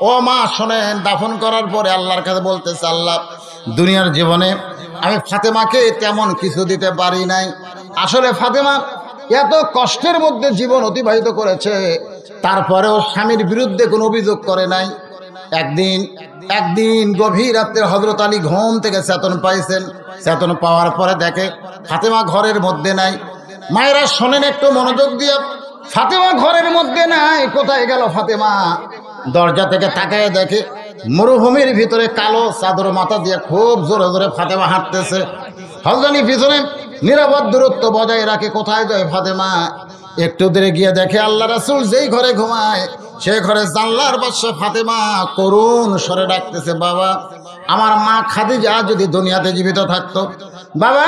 ও মা শোনেন, দাফন করার পরে আল্লাহর কাছে বলতেছে আল্লাহ দুনিয়ার জীবনে আমি ফাতেমাকে তেমন কিছু দিতে পারি নাই। আসলে ফাতেমা এত কষ্টের মধ্যে জীবন অতিবাহিত করেছে, তারপরেও স্বামীর বিরুদ্ধে কোনো অভিযোগ করে নাই। একদিন গভীর রাত্রে হযরত আলী ঘুম থেকে চেতন পাইছেন। চেতন পাওয়ার পরে দেখে ফাতেমা ঘরের মধ্যে নাই। মায়েরা শোনেন একটু মনোযোগ দিয়ে, ফাতেমা ঘরের মধ্যে নাই। কোথায় গেল ফাতেমা? দরজা থেকে তাকায় দেখে মরুভূমির ভিতরে কালো চাদর মাথা দিয়ে খুব জোরে জোরে ফাতেমা হাঁটতেছে। হযরত পিছনে নিরাপদ দূরত্ব বজায় রাখে। কোথায় যায় ফাতেমা? একটু দূরে গিয়ে দেখে আল্লাহ রাসূল যেই ঘরে ঘুমায় সেই ঘরে জানলার পাশে ফাতেমা করুণ স্বরে ডাকতেছে, বাবা আমার মা খাদিজা যদি দুনিয়াতে জীবিত থাকতো, বাবা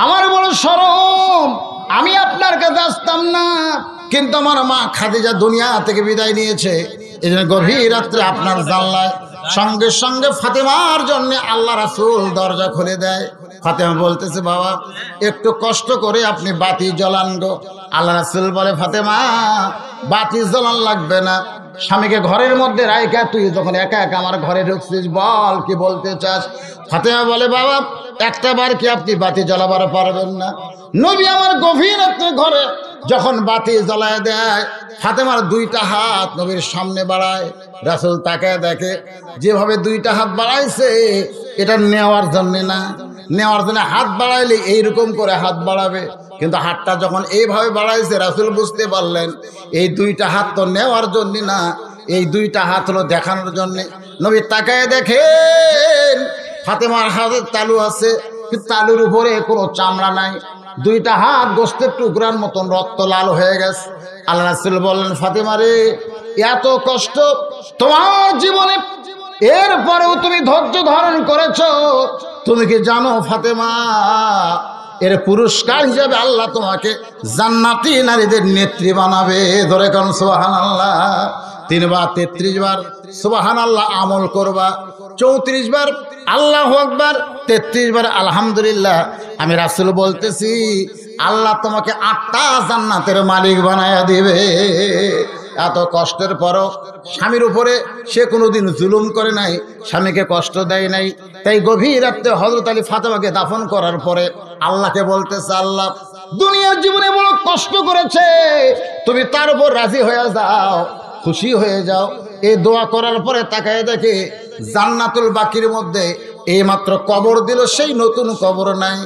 আমার বড় শরম, আমি আপনার কাছে আসতাম না, কিন্তু আমার মা খাদিজা দুনিয়া থেকে বিদায় নিয়েছে। এই জন্য গভীর রাত্রে আপনার জানলায় সঙ্গে সঙ্গে ফাতেমার জন্য আল্লাহ রাসূল দরজা খুলে দেয়। ফাতেমা বলতেছে, বাবা একটু কষ্ট করে আপনি বাতি জ্বালান গো। আল্লাহ রাসূল বলে, ফাতেমা বাতি জ্বালান লাগবে না, স্বামীকে ঘরের মধ্যে রাইখা তুই যখন একা একা আমার ঘরে ঢুকছিস, বল কি বলতে চাস? ফাতেমা বলে, বাবা একটা বার কি আপনি বাতি জ্বালাবার পারবেন না? নবী আমার গভীর রাত্রে ঘরে যখন বাতি জ্বালায় দেয়, ফাতেমার 2টা হাত নবীর সামনে বাড়ায়। রাসূল তাকায় দেখে যেভাবে 2টা হাত বাড়াইছে এটা নেওয়ার জন্য না, নেওয়ার জন্য হাত বাড়াইলে এইরকম করে হাত বাড়াবে, কিন্তু হাতটা যখন এইভাবে বাড়াইছে রাসূল বুঝতে পারলেন এই 2টা হাত তো নেওয়ার জন্য না, এই 2টা হাত হলো দেখানোর জন্য। নবী তাকায় দেখেন ফাতেমার হাতে তালু আছে, কিন্তু তালুর উপরে কোনো চামড়া নাই, দুইটা হাত গোস্তের টুকরার মতন রক্ত লাল হয়ে গেছে। আল্লাহ রাসূল বললেন, ফাতেমা রে, এত কষ্ট তোমার জীবনে, এরপরেও তুমি ধৈর্য ধারণ করেছো। তুমি কি জানো ফাতেমা, এর পুরস্কার হিসেবে আল্লাহ তোমাকে জান্নাতি নারীদের নেত্রী বানাবে। ধরে কোন সুবহানাল্লাহ। 3 বার 33 বার সুবহানাল্লাহ আমল করবা, 34 বার আল্লাহু আকবার, 33 বার আলহামদুলিল্লাহ। আমি রাসূল বলতেছি, আল্লাহ তোমাকে 8টা জান্নাতের মালিক বানায়া দিবে। এত কষ্টের পরও স্বামীর উপরে সে কোনোদিন জুলুম করে নাই, স্বামীকে কষ্ট দেয় নাই। তাই গভীর রাতে হযরত আলী ফাতেমাকে দাফন করার পরে আল্লাহকে বলতেছে, আল্লাহ দুনিয়ার জীবনে বড় কষ্ট করেছে, তুমি তার উপর রাজি হয়ে যাও, খুশি হয়ে যাও। এই দোয়া করার পরে তাকায় দেখে জান্নাতুল বাকির মধ্যে এইমাত্র কবর দিল, সেই নতুন কবর নাই।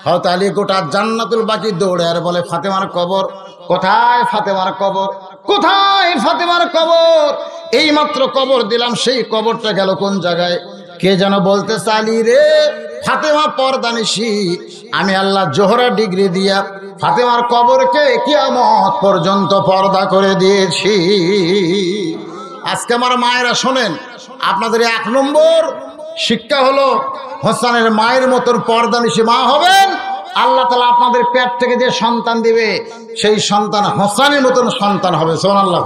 হযরত আলী গোটা জান্নাতুল বাকি দৌড়ে আর বলে, ফাতেমার কবর কোথায়? ফাতেমার কবর কোথায়? ফাতেমার কবর এইমাত্র কবর দিলাম, সেই কবরটা গেল কোন জায়গায়? কে যেন বলতে, আলী রে, ফাতেমা পর্দানিশী, আমি আল্লাহ জোহরা ডিগ্রি দিয়া ফাতেমার কবরকে কিয়ামত পর্যন্ত পর্দা করে দিয়েছি। আজকে আমার মায়েরা শোনেন, আপনাদের 1 নম্বর শিক্ষা হলো, হোসেনের মায়ের মতন পর্দানিশী মা হবেন। আল্লাহ তাআলা আপনাদের পেট থেকে যে সন্তান দিবে, সেই সন্তান হোসেনের মতন সন্তান হবে। সুবহানাল্লাহ।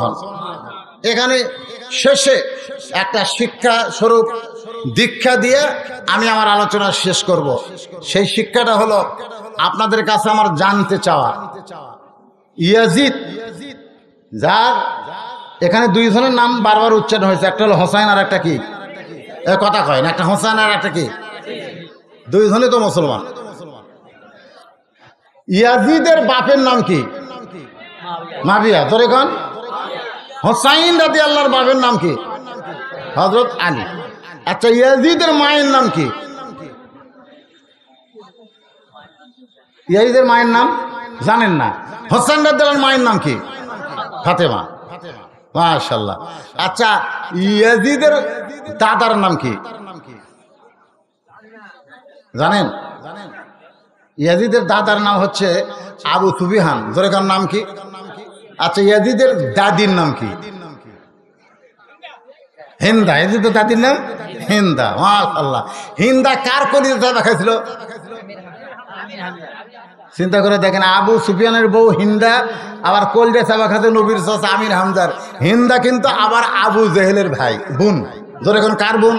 এখানে শেষে একটা শিক্ষা স্বরূপ দীক্ষা দিয়ে আমি আমার আলোচনা শেষ করব। সেই শিক্ষাটা হলো, আপনাদের কাছে আমার জানতে চাওয়া, ইয়াজিদ, যার এখানে 2 জনের নাম বারবার উচ্চারণ হয়েছে, একটা হলো হোসেন আর একটা কি, কথা কয় না, একটা হোসেন আর একটা কি, 2 জনই তো মুসলমান। ইয়াজিদের বাপের নাম কি? মাবিয়া। তোরে কোন? হোসাইন রাদিয়াল্লাহর বাপের নাম কি? হযরত আলী। আচ্ছা, ইয়াজিদের মায়ের নাম কি? ইয়াজিদের মায়ের নাম জানেন না? হোসেন রাদিয়াল্লাহর মায়ের নাম কি? ফাতেমা। মাশাআল্লাহ। আচ্ছা, ইয়াজিদের দাদার নাম কি জানেন? ইয়াজিদের দাদার নাম হচ্ছে আবু সুফিয়ান। জোরেকার নাম কি? আচ্ছা, ইয়াজিদের দাদির নাম কি? হিন্দা। ইয়াজিদের দাদির নাম হিন্দা। মাশাআল্লাহ। হিন্দা কার কলিজা দেখাইছিল? চিন্তা করে দেখেন, আবু সুফিয়ানের বউ হিন্দা, আবার কলজা চাবা খাতে নবীর চাচা আমির হামজার। হিন্দা কিন্তু আবার আবু জেহেলের ভাই, বোন। জোরেকার কার বোন?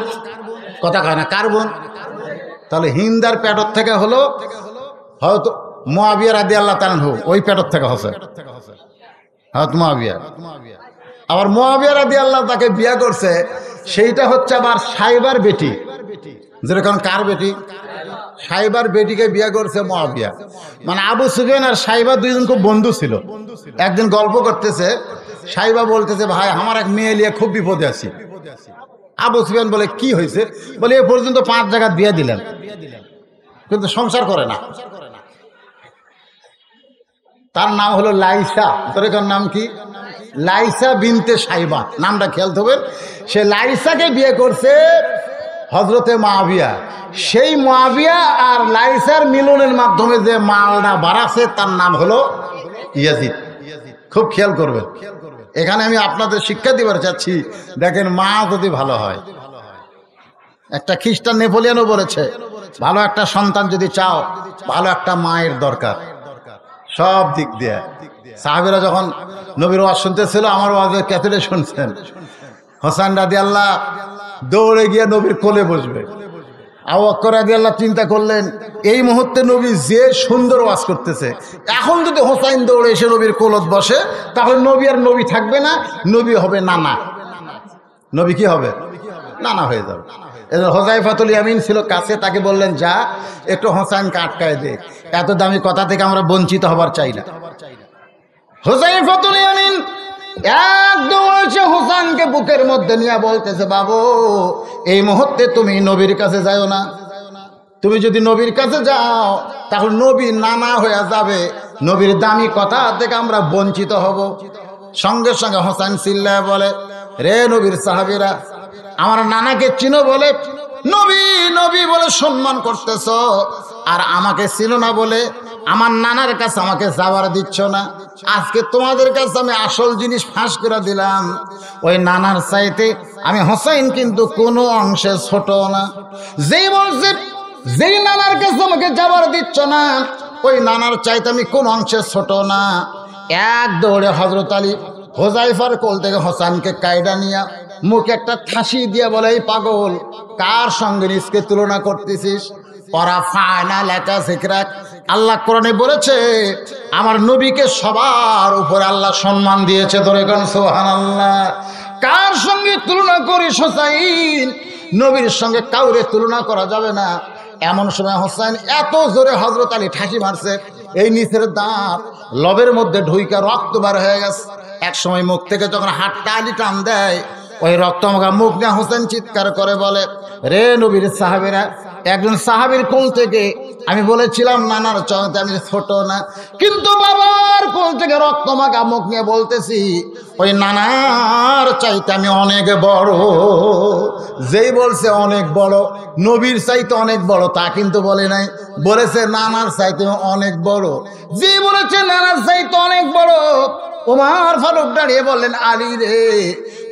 কথা কয় না, কার বোন? তাহলে হিন্দার পেটর থেকে হলো হয়তো মুআবিয়া রাদিয়াল্লাহু তাআলা, ওই পেটর থেকে হচ্ছে হযরত মুআবিয়া। আবার মুআবিয়া রাদিয়াল্লাহু তাকে বিয়ে করছে, সেইটা হচ্ছে আবার সাইবার বেটি। যেরকম কার বেটি? সাইবার বেটিকে বিয়ে করছে মুআবিয়া। মানে আবু সুফিয়ান আর সাইবা 2 জন খুব বন্ধু ছিল। একদিন গল্প করতেছে, সাইবা বলতেছে, ভাই আমার এক মেয়ে নিয়ে খুব বিপদে আছি। আবু সুফিয়ান বলে, কি হয়েছে? বলে, এ পর্যন্ত 5 জায়গা বিয়ে দিলেন, কিন্তু সংসার করে না। তার নাম হলো লাইসা। তোর নাম কি? লাইসা বিনতে সাইবা। নামটা খেয়াল থাকবেন। সে লাইসাকে বিয়ে করছে হযরতে মুআবিয়া। সেই মুআবিয়া আর লাইসার মিলনের মাধ্যমে যে মালটা বাড়াছে, তার নাম হলো ইয়াজিদ। খুব খেয়াল করবেন। এখানে আমি আপনাদের শিক্ষা দিবার চাচ্ছি, দেখেন মা যদি ভালো হয়। একটা খ্রিস্টান নেপোলিয়ানও বলেছে, ভালো একটা সন্তান যদি চাও, ভালো একটা মায়ের দরকার সব দিক দিয়ে। সাহাবীরা যখন নবীর ওয়াজ শুনতেছিল, আমার ওয়াজের ক্যাসেটে শুনছেন, হোসেন রাদিয়াল্লাহু দৌড়ে গিয়ে নবীর কোলে বসবে। আবু বকর রাদিয়াল্লাহু চিন্তা করলেন, এই মুহূর্তে নবী যে সুন্দর ওয়াজ করতেছে, এখন যদি হোসেন দৌড়ে এসে নবীর কোলত বসে, তাহলে নবী আর নবী থাকবে না, নবী হবে নানা। নবী কি হবে? নানা হয়ে যাবে। হুযায়ফাতুল ইয়ামিন ছিল কাছে, তাকে বললেন, যা একটু হোসেনকে আটকায় দে, এত দামি কথা থেকে আমরা বঞ্চিত হবার চাই না। হুযায়ফাতুল ইয়ামিন একদম এসে হোসেনকে বুকের মধ্যে নিয়ে বলতেছে, বাবু এই মুহূর্তে তুমি নবীর কাছে যাও না। তুমি যদি নবীর কাছে যাও, তাহলে নবী নানা হয়ে যাবে, নবীর দামি কথা থেকে আমরা বঞ্চিত হব। সঙ্গে সঙ্গে হোসেন চিল্লায় বলে, রে নবীর সাহাবীরা, আমার নানাকে চিনো? বলে, নবী নবী বলে সম্মান করতেছ, আর আমাকে ছিল না বলে আমার নানার কাছে আমাকে যাওয়ার দিচ্ছ না। আজকে তোমাদের কাছে আমি আসল জিনিস ফাঁস করে দিলাম, ওই নানার চাইতে আমি হোসেন কিন্তু কোনো অংশে ছোট না। যেই বলছে যেই নানার কাছে আমাকে যাওয়ার দিচ্ছ না, ওই নানার চাইতে আমি কোন অংশে ছোট না। এক দৌড়ে হযরত আলী হোজাইফার কোল থেকে হোসেনকে কায়দা নিয়া মুখে একটা ঠাসি দিয়ে বলে, এই পাগল, কার সঙ্গে নিজকে তুলনা করতেছিস? ওরা ফায়না লেখা জিকরাক, আল্লাহ কোরআনে বলেছে আমার নবীকে সবার উপরে আল্লাহ সম্মান দিয়েছে। ধরে কোন সুবহানাল্লাহ। কার সঙ্গে তুলনা করিস হোসাইন? নবীর সঙ্গে কাউরে তুলনা করা যাবে না। এমন সময় হোসেন এত জোরে হযরত আলী ঠাসি মারছে, এই নিচের দাঁত লবের মধ্যে ঢুইকা রক্ত বার হয়ে গেছে। এক সময় মুখ থেকে যখন হাতটা আলী টান দেয়, ওই রক্তমাখা মুখ নিয়ে হোসেন চিৎকার করে বলে, রে নবীর সাহাবীরা, একজন সাহাবীর কোল থেকে আমি বলেছিলাম নানার চাইতে আমি ছোট না, কিন্তু বাবার কোল থেকে রক্তমাখা মুখ নিয়ে বলতেছি ওই নানার চাইতে আমি অনেক বড়। যেই বলছে অনেক বড়, নবীর চাইতে অনেক বড় তা কিন্তু বলে নাই, বলেছে নানার চাইতে অনেক বড়। যে বলেছে নানার চাইতে অনেক বড়, ওমর ফারুক দাঁড়িয়ে বললেন, আলী রে,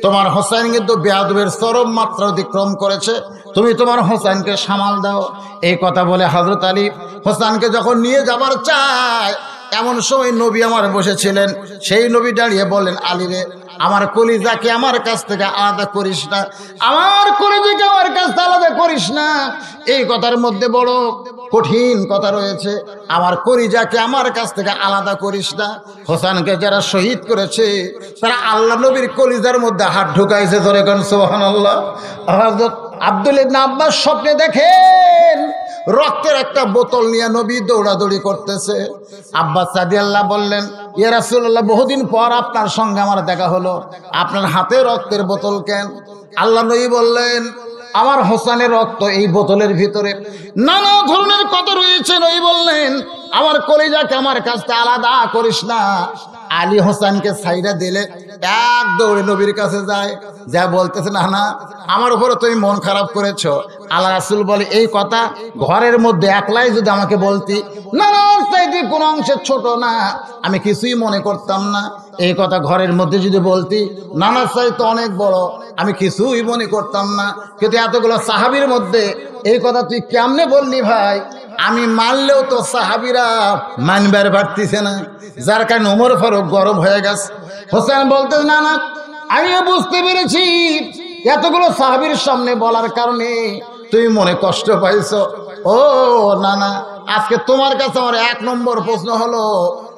তোমার হোসেন কিন্তু বেয়াদবের চরম মাত্রা অতিক্রম করেছে, তুমি তোমার হোসেনকে সামাল দাও। এই কথা বলে হযরত আলী হোসেনকে যখন নিয়ে যাবার চায়, এমন সময় নবী আমার বসেছিলেন। সেই নবী দাঁড়িয়ে বললেন, আলী রে, আমার কলিজাকে আমার কাছ থেকে আলাদা করিস না, আমার কলিজাকে আমার কাছ থেকে আলাদা করিস না। এই কথার মধ্যে বড় কঠিন কথা রয়েছে, আমার কলিজাকে আমার কাছ থেকে আলাদা করিস না। হোসেনকে যারা শহীদ করেছে তারা আল্লাহ নবীর কলিজার মধ্যে হাত ঢুকাইছে। ধরে কোন সুবহানাল্লাহ। হযরত আব্দুল ইবনে আব্বাস স্বপ্নে দেখেন রক্তের একটা বোতল নিয়ে নবী দৌড়াদৌড়ি করতেছে। আব্বাস রাদিয়াল্লাহু বললেন, ইয়া রাসূলুল্লাহ, বহুদিন পর আপনার সঙ্গে আমার দেখা হলো, আপনার হাতে রক্তের বোতল কেন? আল্লাহ নবী বললেন, আমার হোসেনের রক্ত এই বোতলের ভিতরে। নানা ধরনের কথা রয়েছে। নবী বললেন, আমার কলিজাকে আমার কাছ থেকে আলাদা করিস না। আলী হোসেনকে সাইডা দিলে এক দৌড়ে নবীর কাছে যায়, যা বলতেছে, না না, আমার উপরে তুমি মন খারাপ করেছো। আল্লাহ রাসূল বলে, এই কথা ঘরের মধ্যে একলাই যদি আমাকে বলতি, না না, চাইতে কোন অংশে ছোট না, আমি কিছুই মনে করতাম না। এই কথা ঘরের মধ্যে যদি বলতি, নানার চাইতে অনেক বড়, আমি কিছুই মনে করতাম না। কিন্তু এতগুলো সাহাবীর মধ্যে এই কথা তুই কেমনে বললি ভাই? আমি মানলেও তো সাহাবীরা মানবার পারতেছে না, যার কারণে ওমর ফারুক গরম হয়ে গেছে। হোসেন বলতে, না না, আমিও বুঝতে পেরেছি এতগুলো সাহাবীর সামনে বলার কারণে তুমি মনে কষ্ট পাইছো। ও না না, আজকে তোমার কাছে আমার এক নম্বর প্রশ্ন হলো,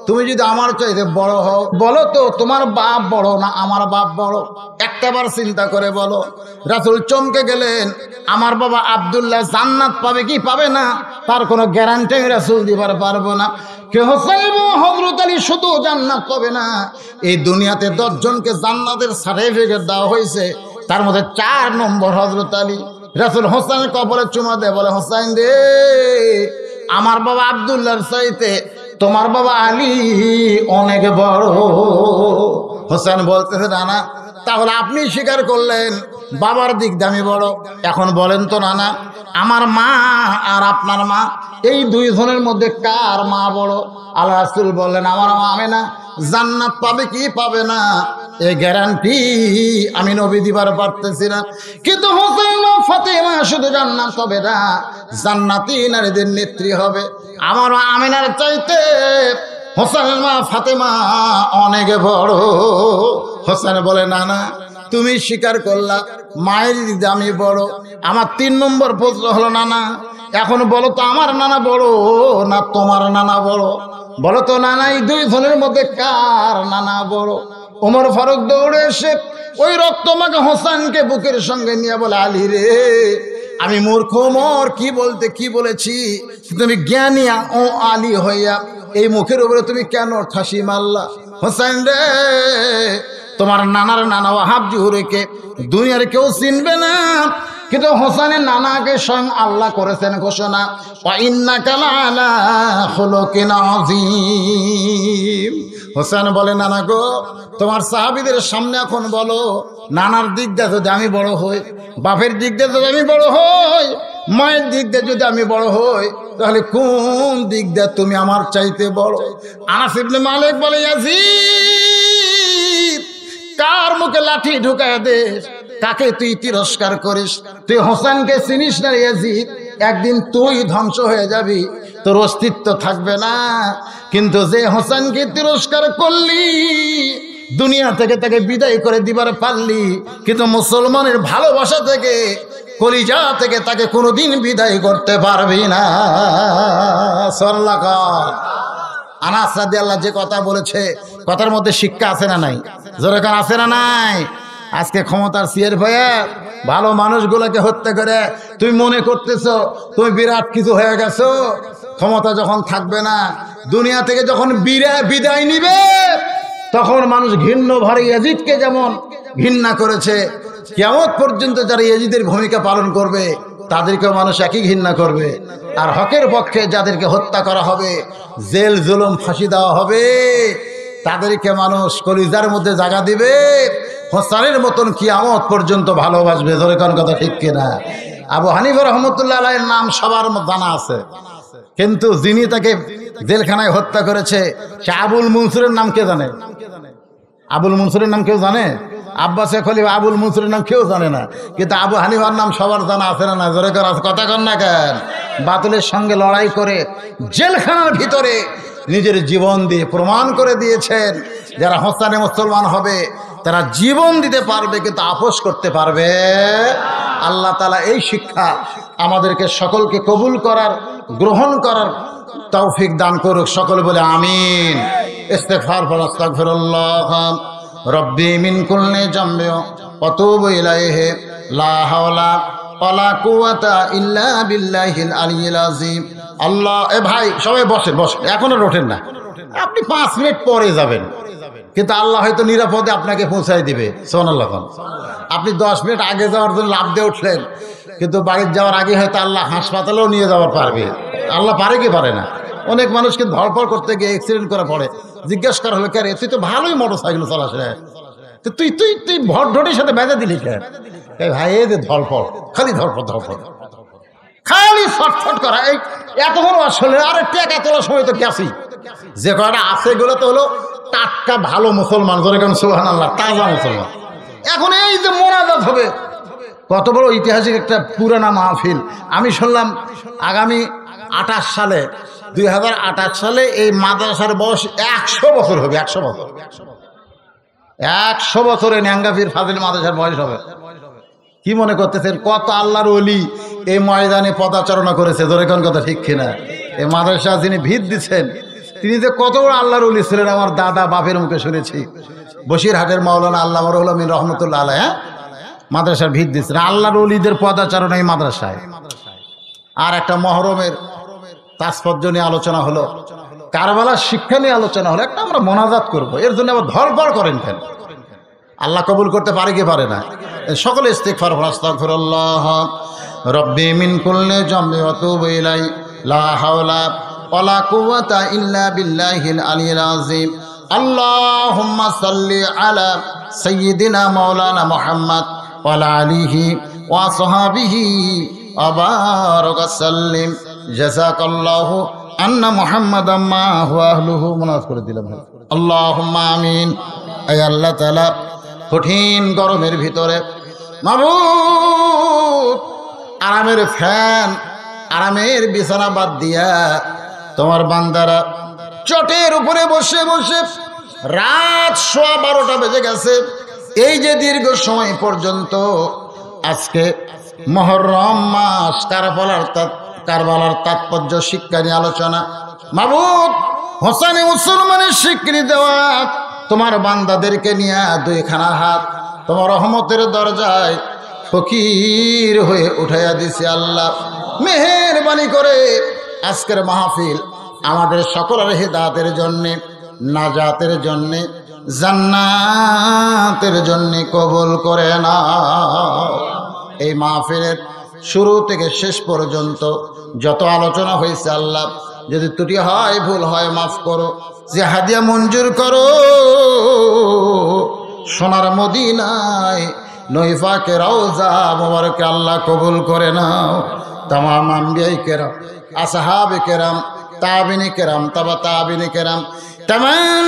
তুমি যদি আমার চাইতে বড় হও, বলো তো তোমার বাপ বড় না আমার বাপ বড়? একটাবার চিন্তা করে বলো। রাসূল চমকে গেলেন, আমার বাবা আব্দুল্লাহ জান্নাত পাবে কি পাবে না তার কোনো গ্যারান্টি রাসূল দিবার পারবো না। কে হোসেন হযরত আলী শুধু জান্নাত পাবে না, এই দুনিয়াতে 10 জনকে জান্নাতের সার্টিফিকেট দেওয়া হয়েছে, তার মধ্যে 4 নম্বর হযরত আলী। রাসূল হোসেনের কপালে চুমা দেয়, বলে, হোসেন রে, আমার বাবা আব্দুল্লাহর চাইতে তোমার বাবা আলী অনেক বড়। হোসেন বলতেছে, নানা, তাহলে আপনি স্বীকার করলেন বাবার দিক দিয়ে আমি বড়। এখন বলেন তো নানা, আমার মা আর আপনার মা, এই 2 জনের মধ্যে কার মা বড়? আল্লাহ রাসূল বললেন, আমার মা আমেনা জান্নাত পাবে কি পাবে না এই গ্যারান্টি আমি নবী দিবার পারতেছি না। কিন্তু হোসেন ও ফাতেমা শুধু জান্নাত হবে না, জান্নাতি নারীদের নেত্রী হবে। আমার আমেনার চাইতে হোসেন মা ফাতেমা অনেক বড়। হোসেন বলে, না না, তুমি স্বীকার করলা মায়ের দিদি আমি বড়। আমার 3 নম্বর প্রশ্ন হলো, নানা, এখন বলো তো আমার নানা বড় না তোমার নানা বড়? বলো তো নানা, এই 2 জনের মধ্যে কার নানা বড়? ওমর ফারুক দৌড়ে এসে ওই রক্তমাখা হোসেনকে বুকের সঙ্গে নিয়ে বলে, আলী রে, আমি মূর্খ ওমর, কি বলতে কি বলেছি? তুমি জ্ঞানী ও আলী হইয়া এই মুখের উপরে তুমি কেন ঠাসি মারলা? হোসেন রে, তোমার নানার নানা ওয়াহাব জুহরিকে দুনিয়ার কেউ চিনবে না, কিন্তু হোসেনের নানাকে স্বয়ং আল্লাহ করেছেন ঘোষণা, ওয়া ইন্নাকা লাআলা খুলুকিন আযীম। হোসেন বলে, নানা গো, তোমার সাহাবীদের সামনে এখন বলো, নানার দিক দিয়ে যদি আমি বড় হই, বাপের দিক দিয়ে যদি আমি বড় হই, মায়ের দিক দিয়ে যদি আমি বড় হই, তাহলে কোন দিক দিয়ে তুমি আমার চাইতে বড়? আনাস ইবনে মালিক বলে, ইয়াজিদ, কার মুখে লাঠি ঢুকায় দেশ, কাকে তুই তিরস্কার করিস? তুই হোসেনকে চিনিস না ইয়াজিদ, একদিন তুই ধ্বংস হয়ে যাবি, তোর অস্তিত্ব থাকবে না। কিন্তু যে হোসেনকে তিরস্কার করলি, দুনিয়া থেকে তাকে বিদায় করে দিবার পারলি, কিন্তু মুসলমানের ভালোবাসা থেকে, কলিজা থেকে তাকে কোনোদিন বিদায় করতে পারবি না। আনাস রাদিয়াল্লাহু যে কথা বলেছে, কথার মধ্যে শিক্ষা আছে না নাই? জোরে কান আছে না নাই? আজকে ক্ষমতার সিয়ের ভয়ে ভালো মানুষগুলোকে হত্যা করে তুমি মনে করতেছো তুমি বিরাট কিছু হয়ে গেছো। ক্ষমতা যখন থাকবে না, দুনিয়া থেকে যখন বিদায় নিবে, তখন মানুষ ঘৃণ্য ভরে ইয়াজিদকে যেমন ঘৃণা করেছে, কিয়ামত পর্যন্ত যারা ইয়াজিদের ভূমিকা পালন করবে তাদেরকেও মানুষ একই ঘৃণা করবে। আর হকের পক্ষে যাদেরকে হত্যা করা হবে, জেল জুলুম ফাঁসি দেওয়া হবে, তাদেরকে মানুষ কলিজার মধ্যে জায়গা দিবে, হোসেনের মতন কিয়ামত পর্যন্ত ভালোবাসবে। ধরে কোন কথা ঠিক কিনা? আবু হানিফা রাহমাতুল্লাহ আলাইহির নাম সবার জানা আছে, কিন্তু যিনি তাকে জেলখানায় হত্যা করেছে সে আবুল মনসুরের নাম কে জানে? আবুল মনসুরের নাম কেউ জানে? আব্বাসে খলিফা আবুল মনসুরের নাম কেউ জানে না, কিন্তু আবু হানিফার নাম সবার জানা আছে না? জোরে করে কথা কন না কেন? বাতিলের সঙ্গে লড়াই করে জেলখানার ভিতরে নিজের জীবন দিয়ে প্রমাণ করে দিয়েছেন, যারা হোসেনে মুসলমান হবে তারা জীবন দিতে পারবে কিন্তু আপোষ করতে পারবে। আল্লাহ তাআলা এই শিক্ষা আমাদেরকে সকলকে কবুল করার, গ্রহণ করার তৌফিক দান করুক। সকলে বলে আমিন। ইস্তিগফার পড়ো, আস্তাগফিরুল্লাহ রব্বি মিন কুল্লি জামবি ওয়া তুবু ইলাইহি লা হাওলা ওয়ালা কুওয়াতা ইল্লা বিল্লাহিল আলিয়্যিল আযীম। আল্লাহ, এ ভাই সবাই বসেন, বসেন, এখনো ওঠেন না, আপনি 5 মিনিট পরে যাবেন, কিন্তু আল্লাহ হয়তো নিরাপদে আপনাকে পৌঁছায় দিবে। সুবহানাল্লাহ। আপনি 10 মিনিট আগে যাওয়ার জন্য লাভ দিয়ে উঠলেন, কিন্তু বাড়ির যাওয়ার আগে হয়তো আল্লাহ হাসপাতালেও নিয়ে যাওয়ার পারবে। আল্লাহ পারে কি পারে না? অনেক মানুষকে ধরপড় করতে গিয়ে অ্যাক্সিডেন্ট করে পড়ে, জিজ্ঞেস করা হলো, কে রে, তুই তো ভালোই মোটরসাইকেল চালাস রে, তুই তুই তুই ভটঢটির সাথে বেঁধে দিলি কেন? এই ভাই, এই যে ধরপড়, খালি ধরপড় ধরপড়, খালি ছটফট করা, এই এতক্ষণ আসলে আরে টাকা তোলার সময় তো গেছি, যে কয়টা আছে এগুলো তো হলো টাটকা ভালো মুসলমান। জোরে কেন সুবহানাল্লাহ, তাজা মুসলমান। এখন এই যে মোনাজাত হবে, কত বড় ঐতিহাসিক একটা পুরানা মাহফিল। আমি শুনলাম আগামী 28 সালে, 2028 সালে এই মাদ্রাসার বয়স 100 বছর হবে। 100 বছর, 100 বছরে ন্যাঙ্গাফির ফাজিল মাদ্রাসার বয়স হবে। কি মনে করতেছেন কত আল্লাহর ওলি এই ময়দানে পদাচারণা করেছে? জোরে কোন কথা ঠিক কিনা? এই মাদ্রাসা যিনি ভিত দিচ্ছেন তিনি যে কত বড় আল্লাহর ওলি ছিলেন, আমার দাদা বাপের মুখে শুনেছি। বসিরহাটের মাওলানা আল্লামা রুহুল আমিন রহমতুল্লাহ আলাইহি মাদ্রাসার ভিত দিচ্ছেন। আল্লাহর ওলিদের পদাচারণা এই মাদ্রাসায়। আর একটা মহরমের তাৎপর্য নিয়ে আলোচনা হলো, কারবালার শিক্ষা নিয়ে আলোচনা হলো, একটা আমরা মোনাজাত করব, এর জন্য আবার ধরপড় করেন কেন? আল্লাহ কবুল করতে পারে কি পারে না? সকলে ইস্তিগফার করুন, আস্তাগফিরুল্লাহ রব্বি মিন কুল্লি জামবি ওয়া তুবু ইলাইহি লা হাওলা ওয়ালা কুওয়াতা ইল্লা বিল্লাহিল আলিয়্যিল আযীম। আল্লাহুম্মা সাল্লি আলা সাইয়্যিদিনা মাওলানা মুহাম্মদ ওয়া আলা আলিহি ওয়া সাহবিহি ওয়া বারাক সাল্লিম। জাযাকাল্লাহু আন্না মুহাম্মাদাম মা হুয়া আহলুহু। মুনাফ করে দিলাম। আল্লাহুম্মা আমিন। আয় আল্লাহ তাআলা, কঠিন গরমের ভিতরে মাবুদ আরামের ফ্যান, আরামের বিছানা বাদ দিয়া তোমার বান্দারা চটের উপরে বসে বসে রাত 12:15 বেজে গেছে। এই যে দীর্ঘ সময় পর্যন্ত আজকে মুহররম মাস, কারবালার তাৎপর্য শিক্ষা নিয়ে আলোচনা। মাবুদ, হোসেনে মুসলমানের স্বীকৃতি দেওয়া তোমার বান্দাদেরকে নিয়ে 2খানা হাত তোমার রহমতের দরজায় ফকির হয়ে উঠাইয়া দিছি। আল্লাহ মেহেরবানি করে আজকের মাহফিল আমাদের সকলের হিদায়াতের জন্যে, নাজাতের জন্যে, জান্নাতের জন্যে কবুল করে নাও। এই মাহফিলের শুরু থেকে শেষ পর্যন্ত যত আলোচনা হয়েছে আল্লাহ, যদি ত্রুটি হয় ভুল হয় মাফ করো, যে হাদিয়া মঞ্জুর করো। সোনার মদিনায় নৈফাকে রওজা মোবারকে আল্লাহ কবুল করে নাও। তামাম আম্বিয়াই কেরাম, আসহাবে কেরাম, তাবিনী কেরাম, তাবা তাবিনী কেরাম, তামাম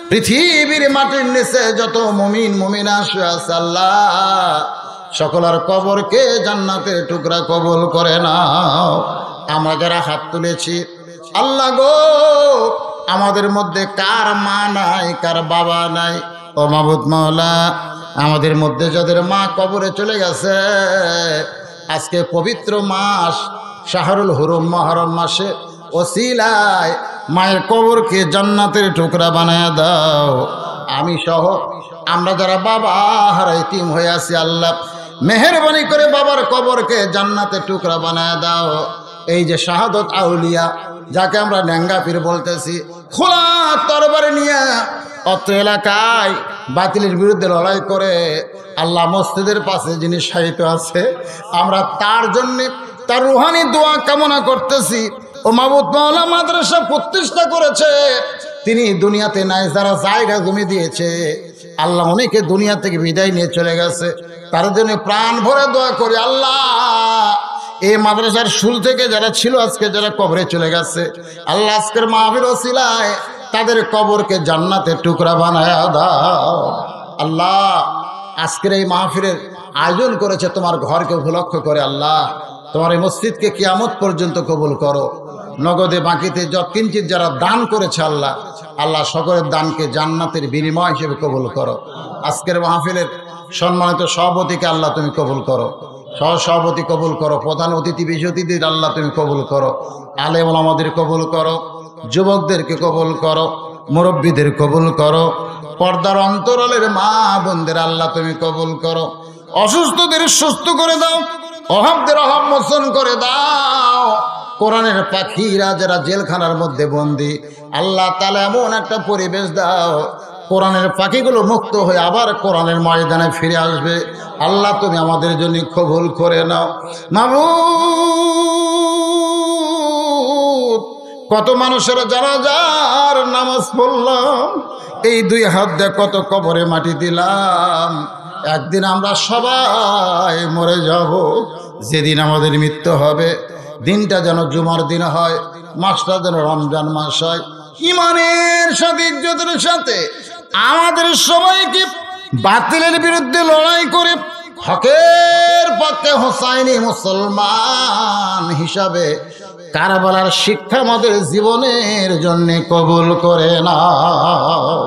পৃথিবীর মাটির নিচে যত মুমিন মুমিনা শুয়ে আছে আল্লাহ সকলের কবরকে জান্নাতের টুকরা কবুল করে নাও। আমরা যারা হাত তুলেছি আল্লাহ গো, আমাদের মধ্যে কার মা নাই, কার বাবা নাই, ও মাবুদ মাওলা, আমাদের মধ্যে যাদের মা কবরে চলে গেছে, আজকে পবিত্র মাস শাহরুল হুরুম মুহররম মাসে ওসিলায় মায়ের কবরকে জান্নাতের টুকরা বানায় দাও। আমি সহ আমরা যারা বাবা হারা ইতিম হয়ে আছি আল্লাহ মেহেরবানি করে বাবার কবরকে জান্নাতের টুকরা বানায় দাও। এই যে শাহাদত আউলিয়া যাকে আমরা ন্যাঙ্গা পীর বলতেছি, খোলা তরবারি নিয়ে অত্র এলাকায় বাতিলের বিরুদ্ধে লড়াই করে আল্লাহ মসজিদের পাশে যিনি শায়িত আছে, আমরা তার জন্য তার রুহানি দোয়া কামনা করতেছি। ও মাবুদ মাওলা মাদ্রাসা প্রতিষ্ঠা করেছে, তিনি দুনিয়াতে নাই, যারা জায়গা জমি দিয়েছে আল্লাহ অনেকে দুনিয়া থেকে বিদায় নিয়ে চলে গেছে, তার জন্য প্রাণ ভরে দোয়া করি আল্লাহ এই মাদ্রাসার শুরু থেকে যারা ছিল আজকে যারা কবরে চলে গেছে আল্লাহ আজকের মাহফিল ওসিলায় তাদের কবরকে জান্নাতের টুকরা বানায় দাও। আল্লাহ আজকের এই মাহফিলের আয়োজন করেছে তোমার ঘরকে উপলক্ষ করে আল্লাহ, তোমার এই মসজিদকে কিয়ামত পর্যন্ত কবুল করো। নগদে বাকিতে যত কিঞ্চিত যারা দান করেছে আল্লাহ, আল্লাহ সকলের দানকে জান্নাতের বিনিময় হিসেবে কবুল করো। আজকের মাহফিলের সম্মানিত সভাপতিকে আল্লাহ তুমি কবুল করো, সহসভাপতি কবুল করো, প্রধান অতিথি বিশেষ অতিথির আল্লাহ তুমি কবুল করো, আলেম ওলামাদের কবুল করো, যুবকদেরকে কবুল করো, মুরব্বীদের কবুল করো, পর্দার অন্তরালের মা বোনদের আল্লাহ তুমি কবুল করো, অসুস্থদের সুস্থ করে দাও, অভাবদের অভাব মোচন করে দাও। কোরআনের পাখিরা যারা জেলখানার মধ্যে বন্দী আল্লাহ তাআলা এমন একটা পরিবেশ দাও কোরআনের পাখিগুলো মুক্ত হয়ে আবার কোরআনের ময়দানে ফিরে আসবে। আল্লাহ তুমি আমাদের জন্য কবুল করে নাও। মাবুদ কত মানুষের জানাজার নামাজ পড়লাম, এই দুই হাত দিয়ে কত কবরে মাটি দিলাম, একদিন আমরা সবাই মরে যাব। যেদিন আমাদের মৃত্যু হবে দিনটা যেন জুমার দিন হয়, মাসটা যেন রমজান মাস হয়। ইমানের সাথে ইজ্জতের সাথে আমাদের সবাইকে বাতিলের বিরুদ্ধে লড়াই করে হকের পক্ষে হোসাইনি মুসলমান হিসাবে কারবালার শিক্ষা আমাদের জীবনের জন্য কবুল করে নাও।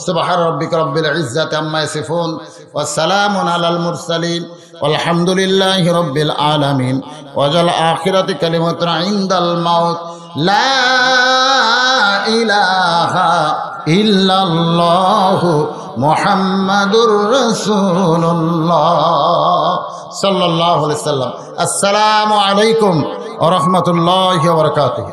সুবহান রাব্বিকা রাব্বিল ইজ্জাতি আম্মা ইয়াসিফুন ওয়া সালামুন আলাল মুরসালিন আলহামদুলিল্লাহি রাব্বিল আলামিন। ওয়াজাল আখিরাতি কালিমাতুন ইনদাল মাউত লা ইলাহা ইল্লাল্লাহু মুহাম্মাদুর রাসূলুল্লাহ সাল্লাল্লাহু আলাইহি ওয়াসাল্লাম। আসসালামু আলাইকুম ওয়া রাহমাতুল্লাহি ওয়া বারাকাতুহু।